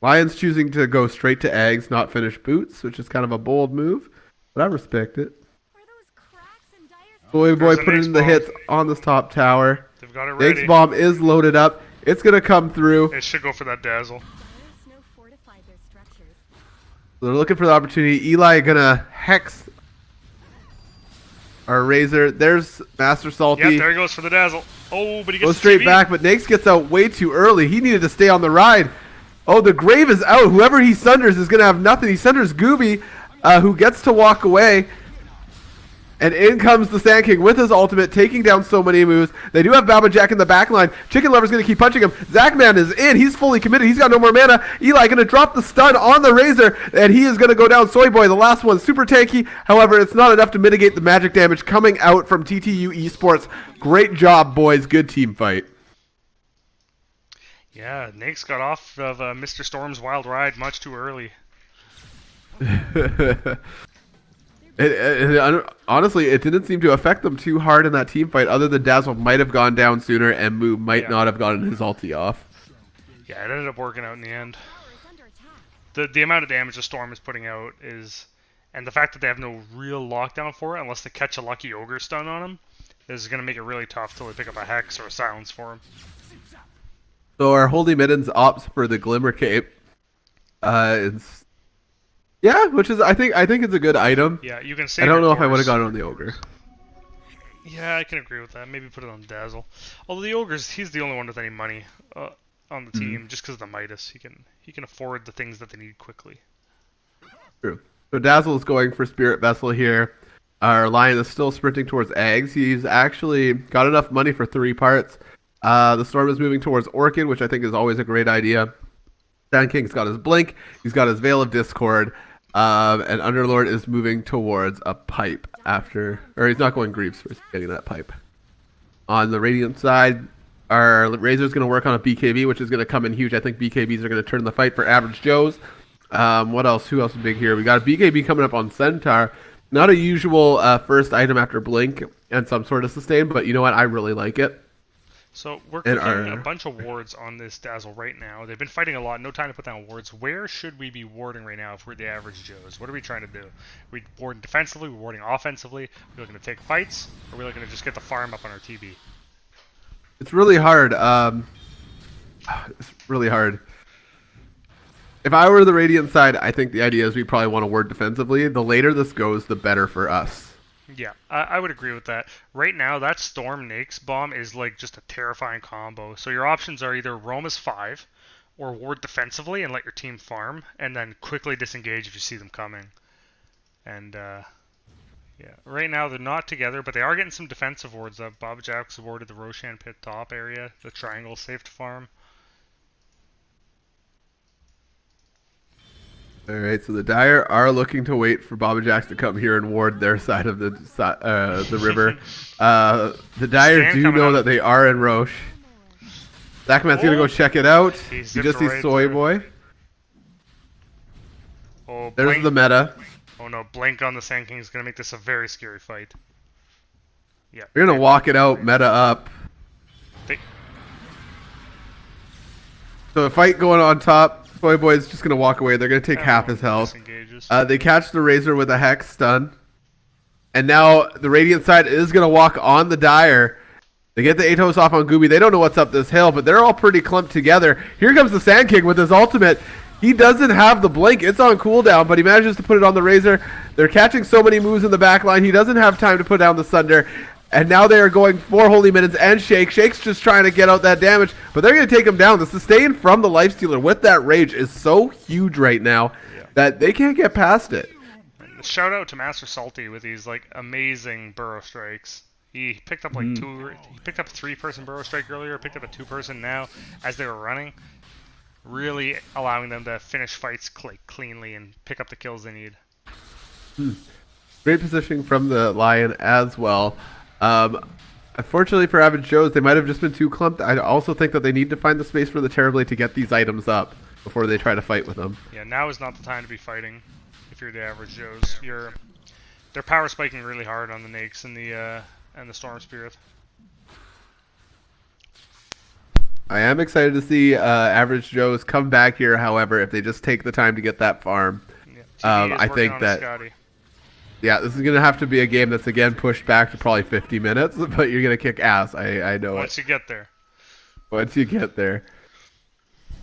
Lions choosing to go straight to eggs, not finish boots, which is kind of a bold move, but I respect it. Boy putting in the hits on this top tower. They've got it ready. Nake's bomb is loaded up. It's going to come through. It should go for that dazzle. They're looking for the opportunity. Eli going to hex our Razor. There's Master Salty. Yeah, there he goes for the dazzle. Oh, but he gets goes straight TV. back, but Nakes gets out way too early. He needed to stay on the ride. Oh, the Grave is out. Whoever he sunders is going to have nothing. He sunders Gooby, who gets to walk away. And in comes the Sand King with his ultimate, taking down so many moves. They do have Baba Jack in the back line. Chicken Lover's going to keep punching him. Zachman is in. He's fully committed. He's got no more mana. Eli going to drop the stun on the Razor, and he is going to go down. Soy Boy, the last one, super tanky. However, it's not enough to mitigate the magic damage coming out from TTU Esports. Great job, boys. Good team fight. Yeah, Nake's got off of Mr. Storm's wild ride much too early. Honestly, it didn't seem to affect them too hard in that team fight, other than Dazzle might have gone down sooner and Moo might not have gotten his ulti off. Yeah, it ended up working out in the end. The amount of damage the Storm is putting out is... And the fact that they have no real lockdown for it, unless they catch a lucky Ogre stun on him, is going to make it really tough till they pick up a Hex or a Silence for him. So our Holy Middens opts for the Glimmer Cape. Which is I think it's a good item. Yeah, you can save. I don't know if I cores. would have gotten it on the Ogre. Yeah, I can agree with that. Maybe put it on Dazzle. Although the Ogre's, he's the only one with any money on the team, just because of the Midas. He can afford the things that they need quickly. True. So Dazzle is going for Spirit Vessel here. Our Lion is still sprinting towards eggs. He's actually got enough money for 3 parts. The Storm is moving towards Orchid, which I think is always a great idea. Sand King's got his Blink. He's got his Veil of Discord. And Underlord is moving towards a pipe after... Or he's not going Greaves first, getting that pipe. On the Radiant side, our Razor's going to work on a BKB, which is going to come in huge. I think BKBs are going to turn the fight for Average Joes. What else? Who else is big here? We got a BKB coming up on Centaur. Not a usual first item after Blink and some sort of sustain, but you know what? I really like it. So we're cooking a bunch of wards on this Dazzle right now. They've been fighting a lot. No time to put down wards. Where should we be warding right now if we're the Average Joes? What are we trying to do? Are we warding defensively? Are we warding offensively? Are we looking to take fights? Or are we looking to just get the farm up on our TB? It's really hard. It's really hard. If I were the Radiant side, I think the idea is we probably want to ward defensively. The later this goes, the better for us. Yeah, I would agree with that. Right now, that Storm Nake's bomb is like just a terrifying combo. So your options are either roam as 5, or ward defensively and let your team farm, and then quickly disengage if you see them coming. And yeah, right now they're not together, but they are getting some defensive wards up. Bob Jack's warded the Roshan pit top area. The triangle safe to farm. All right, so the Dire are looking to wait for Baba Jacks to come here and ward their side of the river. The Dire do know that they are in Roche. Zachman's going to go check it out. You just see Soy Boy. Oh, there's the meta. Oh no, Blink on the Sand King is going to make this a very scary fight. Yeah. We're going to walk it out, meta up. So a fight going on top. Soy Boy is just going to walk away. They're going to take half his health. They catch the Razor with a Hex stun. And now the Radiant side is going to walk on the Dire. They get the Atos off on Gooby. They don't know what's up this hill, but they're all pretty clumped together. Here comes the Sand King with his ultimate. He doesn't have the Blink. It's on cooldown, but he manages to put it on the Razor. They're catching so many moves in the back line. He doesn't have time to put down the Sunder. And now they are going for Holy Middens and Shake. Shake's just trying to get out that damage, but they're going to take him down. The sustain from the Lifestealer with that Rage is so huge right now that they can't get past it. Shout out to Master Salty with these like amazing burrow strikes. He picked up like he picked up a 3-person burrow strike earlier, picked up a 2-person now as they were running, really allowing them to finish fights cleanly and pick up the kills they need. Great positioning from the Lion as well. Unfortunately for Average Joe's, they might have just been too clumped. I also think that they need to find the space for the Terrorblade to get these items up before they try to fight with them. Yeah, now is not the time to be fighting if you're the Average Joes. They're power spiking really hard on the Nakes and the Storm Spirit. I am excited to see Average Joe's come back here, however, if they just take the time to get that farm. Yeah, TV is I working think on that... Scotty. Yeah, this is going to have to be a game that's, again, pushed back to probably 50 minutes, but you're going to kick ass. I know Once you get there. Once you get there.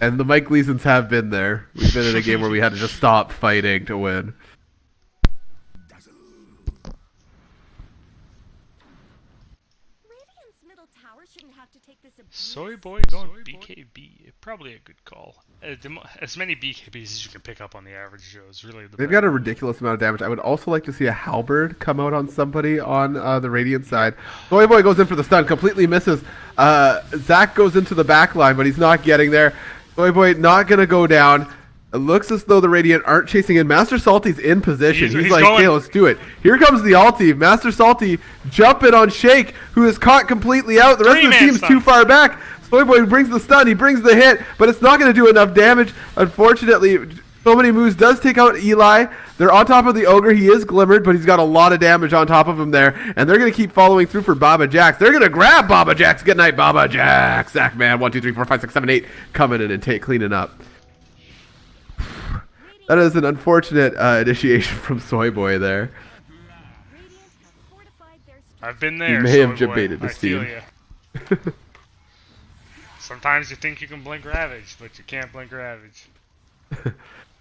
And the Mike Gleasons have been there. We've been in a game where we had to just stop fighting to win. Radiant's middle tower shouldn't have to take this abuse. Soy Boy going BKB. Probably a good call. As many BKBs as you can pick up on the Average Joe is really the They've best. got a ridiculous amount of damage. I would also like to see a Halberd come out on somebody on the Radiant side. Soy Boy goes in for the stun, completely misses. Zach goes into the back line, but he's not getting there. Soy Boy not going to go down. It looks as though the Radiant aren't chasing in. Master Salty's in position. He's like, going. okay, let's do it. Here comes the ulti. Master Salty jumping on Shake, who is caught completely out. The rest of the team's too far back. Soy Boy brings the stun. He brings the hit, but it's not going to do enough damage. Unfortunately, so many moves does take out Eli. They're on top of the Ogre. He is glimmered, but he's got a lot of damage on top of him there. And they're going to keep following through for Baba Jax. They're going to grab Baba Jax. Good night, Baba Jax. Zach, man. 1, 2, 3, 4, 5, 6, 7, 8. Coming in and cleaning up. That is an unfortunate initiation from Soy Boy there. Radiant have fortified their strength. I've been there. He may have Soy Boy. debated I this feel team. ya. Sometimes you think you can blink Ravage, but you can't blink Ravage.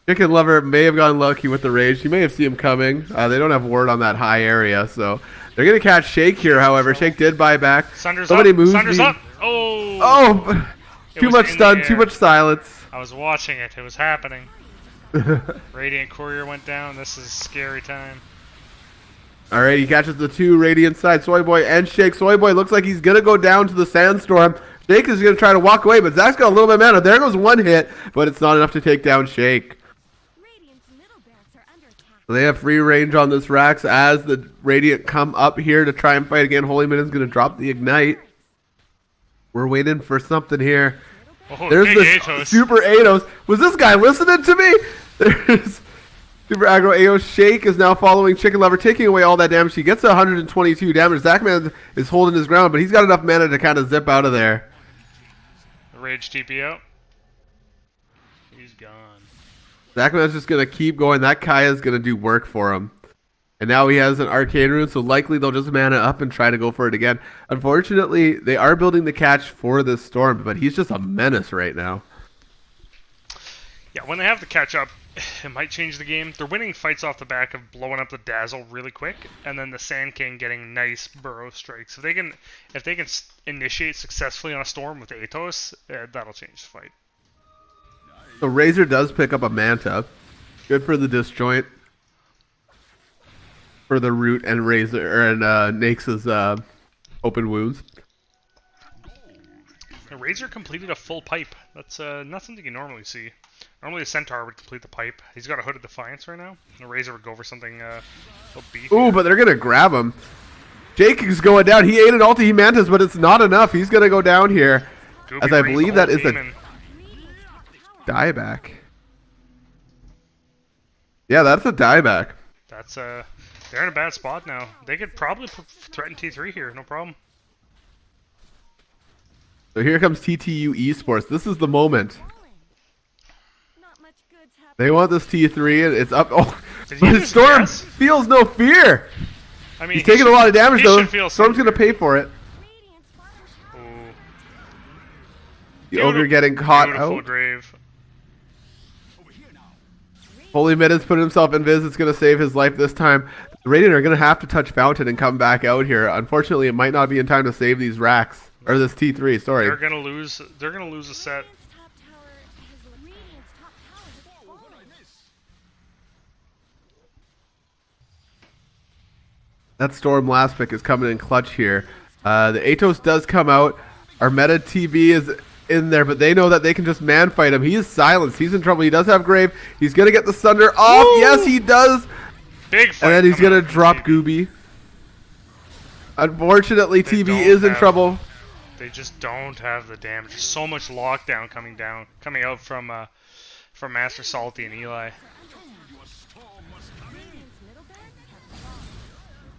Chicken Lover may have gotten lucky with the rage. You may have seen him coming. They don't have word on that high area, so they're going to catch Shake here, however. Shake did buy back. Sunder's Somebody up. moves Sunder's me. up. Oh. Oh! Too was much in stun, the too air. much silence. I was watching it. It was happening. Radiant Courier went down. This is scary time. Alright, he catches the two Radiant side, Soy Boy and Shake. Soy Boy looks like he's going to go down to the Sandstorm. Shake is going to try to walk away, but Zach's got a little bit of mana. There goes one hit, but it's not enough to take down Shake. Radiant's middle barracks are under attack. They have free range on this Rax as the Radiant come up here to try and fight again. Holy Minute is going to drop the Ignite. We're waiting for something here. Oh, There's big the Atos. Super Atos. Was this guy listening to me? There's Super Aggro Atos. Shake is now following Chicken Lover, taking away all that damage. He gets 122 damage. Zachman is holding his ground, but he's got enough mana to kind of zip out of there. Rage TP out. He's gone. Zachman's just going to keep going. That Kaya's going to do work for him. And now he has an Arcane Rune, so likely they'll just mana up and try to go for it again. Unfortunately, they are building the catch for this Storm, but he's just a menace right now. Yeah, when they have to catch up, it might change the game. They're winning fights off the back of blowing up the Dazzle really quick, and then the Sand King getting nice burrow strikes. If they can initiate successfully on a Storm with Atos, that'll change the fight. So Razor does pick up a Manta. Good for the disjoint. For the Root and Razor and Nax's open wounds. The Razor completed a full pipe. That's not something you normally see. Normally a Centaur would complete the pipe. He's got a Hooded Defiance right now. The Razor would go for something a beefy. Ooh, but they're going to grab him. Jake is going down. He ate an ulti, he mantas, but it's not enough. He's going to go down here. Gooby As I brings believe the that whole is a team in. dieback. Yeah, that's a dieback. That's they're in a bad spot now. They could probably threaten T3 here, no problem. So here comes TTU Esports. This is the moment. Not much good's happening. They want this T3, and it's up. Oh, Did he but just Storm guess? feels no fear. I mean, He's taking a lot of damage, he though. should feel Storm's some going to pay for it. Radiant's bottom tower. Ooh. The Ogre getting caught Beautiful out. grave. Holy Mittens put himself in Viz. It's going to save his life this time. The Radiant are going to have to touch Fountain and come back out here. Unfortunately, it might not be in time to save these racks. Or this T3, sorry. They're gonna lose a set. Radiant's top tower has fallen. That Storm last pick is coming in clutch here. The Atos does come out. Our meta TV is in there, but they know that they can just man fight him. He is silenced. He's in trouble. He does have Grave. He's going to get the Sunder off. Woo! Yes, he does. Big fight. And then he's coming going out to from drop TV. Gooby. Unfortunately, They TV don't is in have- trouble. They just don't have the damage. So much lockdown coming out from Master Salty and Eli. Radiant's middle barracks have fallen.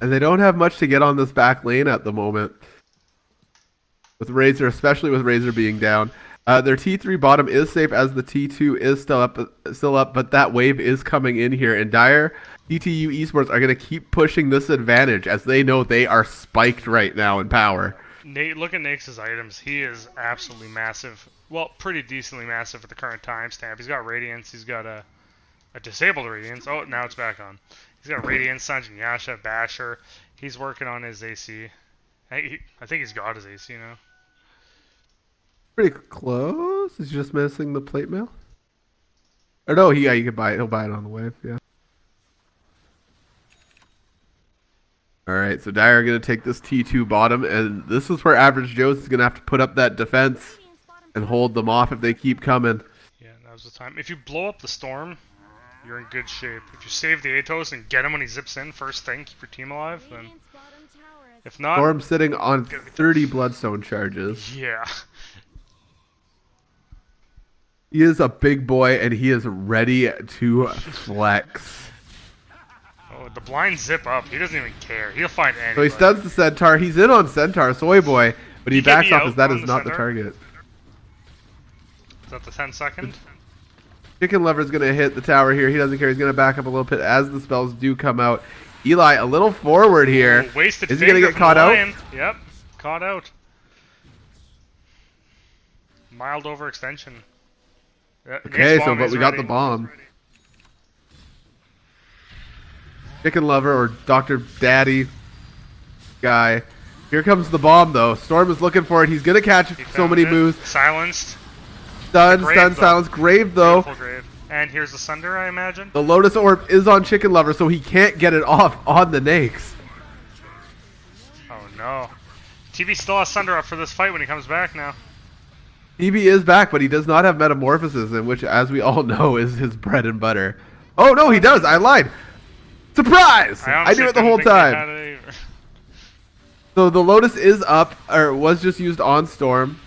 And they don't have much to get on this back lane at the moment. With Razor, especially with Razor being down. Their T3 bottom is safe as the T2 is still up, but that wave is coming in here. And Dire, TTU Esports are going to keep pushing this advantage as they know they are spiked right now in power. Nate, look at Nake's items. He is absolutely massive. Well, pretty decently massive at the current timestamp. He's got Radiance. He's got a disabled Radiance. Oh, now it's back on. He's got Radiance, Sanjin Yasha, Basher. He's working on his AC. I think he's got his AC now. Pretty close. He's just missing the plate mail. Or no, you can buy it. He'll buy it on the wave. Yeah. All right, so Dire are going to take this T2 bottom, and this is where Average Joe's is going to have to put up that defense Radiant's bottom and hold them off if they keep coming. Yeah, now's the time. If you blow up the Storm, you're in good shape. If you save the Atos and get him when he zips in first thing, keep your team alive, then Radiant's bottom tower is if not, Storm sitting on 30 Bloodstone charges. yeah. He is a big boy, and he is ready to flex. Oh, the blind zip up. He doesn't even care. He'll find So anybody. he stuns the Centaur. He's in on Centaur, Soy Boy, but he He get backs me off out as that on is the not the Centaur? target. Is that the 10-second? Chicken Lover's going to hit the tower here. He doesn't care. He's going to back up a little bit as the spells do come out. Eli a little forward here. Oh, wasted Is he going to finger get from caught the out? lion. Yep, caught out. Mild overextension. Yeah, Okay, Nate's so bomb but is we got ready. the bomb. Chicken Lover or Dr. Daddy guy. Here comes the bomb though. Storm is looking for it. He's going to catch He so found many it. moves. Silenced. Stun, Grave, stun, though. silence. Grave though. Beautiful grave. And here's the Sunder, I imagine. The Lotus Orb is on Chicken Lover, so he can't get it off on the Nakes. Oh no. TV still has Sunder up for this fight when he comes back now. EB is back, but he does not have Metamorphosis, in which, as we all know, is his bread and butter. Oh, no, he does. I lied. Surprise! I honestly knew it the didn't whole think he time. had it either. So the Lotus is up, or was just used on Storm.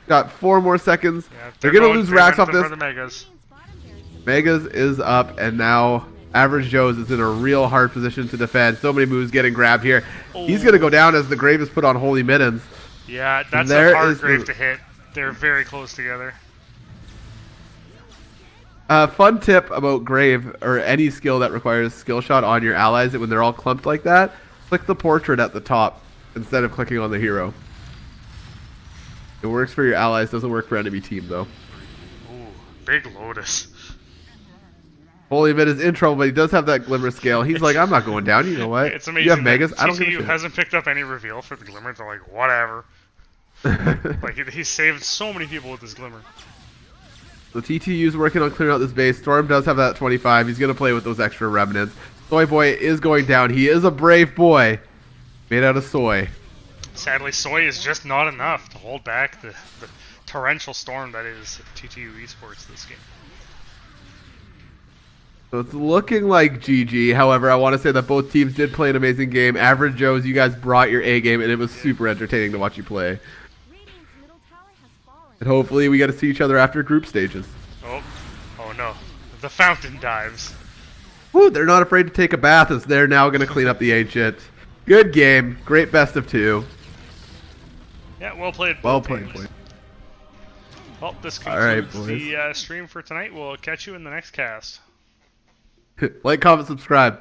Got 4 more seconds. Yeah, They're going to lose they're racks going off for this. the Megas. Radiant's bottom barracks. Megas is up, and now Average Joe's is in a real hard position to defend. So many moves getting grabbed here. He's going to go down as the Grave is put on Holy Middens. Yeah, that's There a hard is the- grave to hit. They're very close together. Fun tip about Grave, or any skill that requires skill shot on your allies, that when they're all clumped like that, click the portrait at the top instead of clicking on the hero. It works for your allies, doesn't work for enemy team though. Ooh, big Lotus. Holy Mid is in trouble, but he does have that Glimmer scale. He's like, I'm not going down, you know what? It's amazing. You have Megas? That I don't give a TTU shit. hasn't picked up any reveal for the Glimmer. They're like, whatever. Like, he saved so many people with his Glimmer. The TTU's working on clearing out this base. Storm does have that 25. He's going to play with those extra remnants. Soy Boy is going down. He is a brave boy. Made out of soy. Sadly, Soy is just not enough to hold back the torrential storm that is TTU Esports this game. So it's looking like GG. However, I want to say that both teams did play an amazing game. Average Joe's, you guys brought your A game, and it was super entertaining to watch you play. Radiant's middle tower has fallen. And hopefully we get to see each other after group stages. Oh no. The fountain dives. Woo, they're not afraid to take a bath as they're now going to clean up the ancient. Good game. Great best of 2. Yeah, well played. Well both played, teams. boy. Well, this All right, concludes the stream for tonight. We'll catch you in the next cast. Like, comment, subscribe.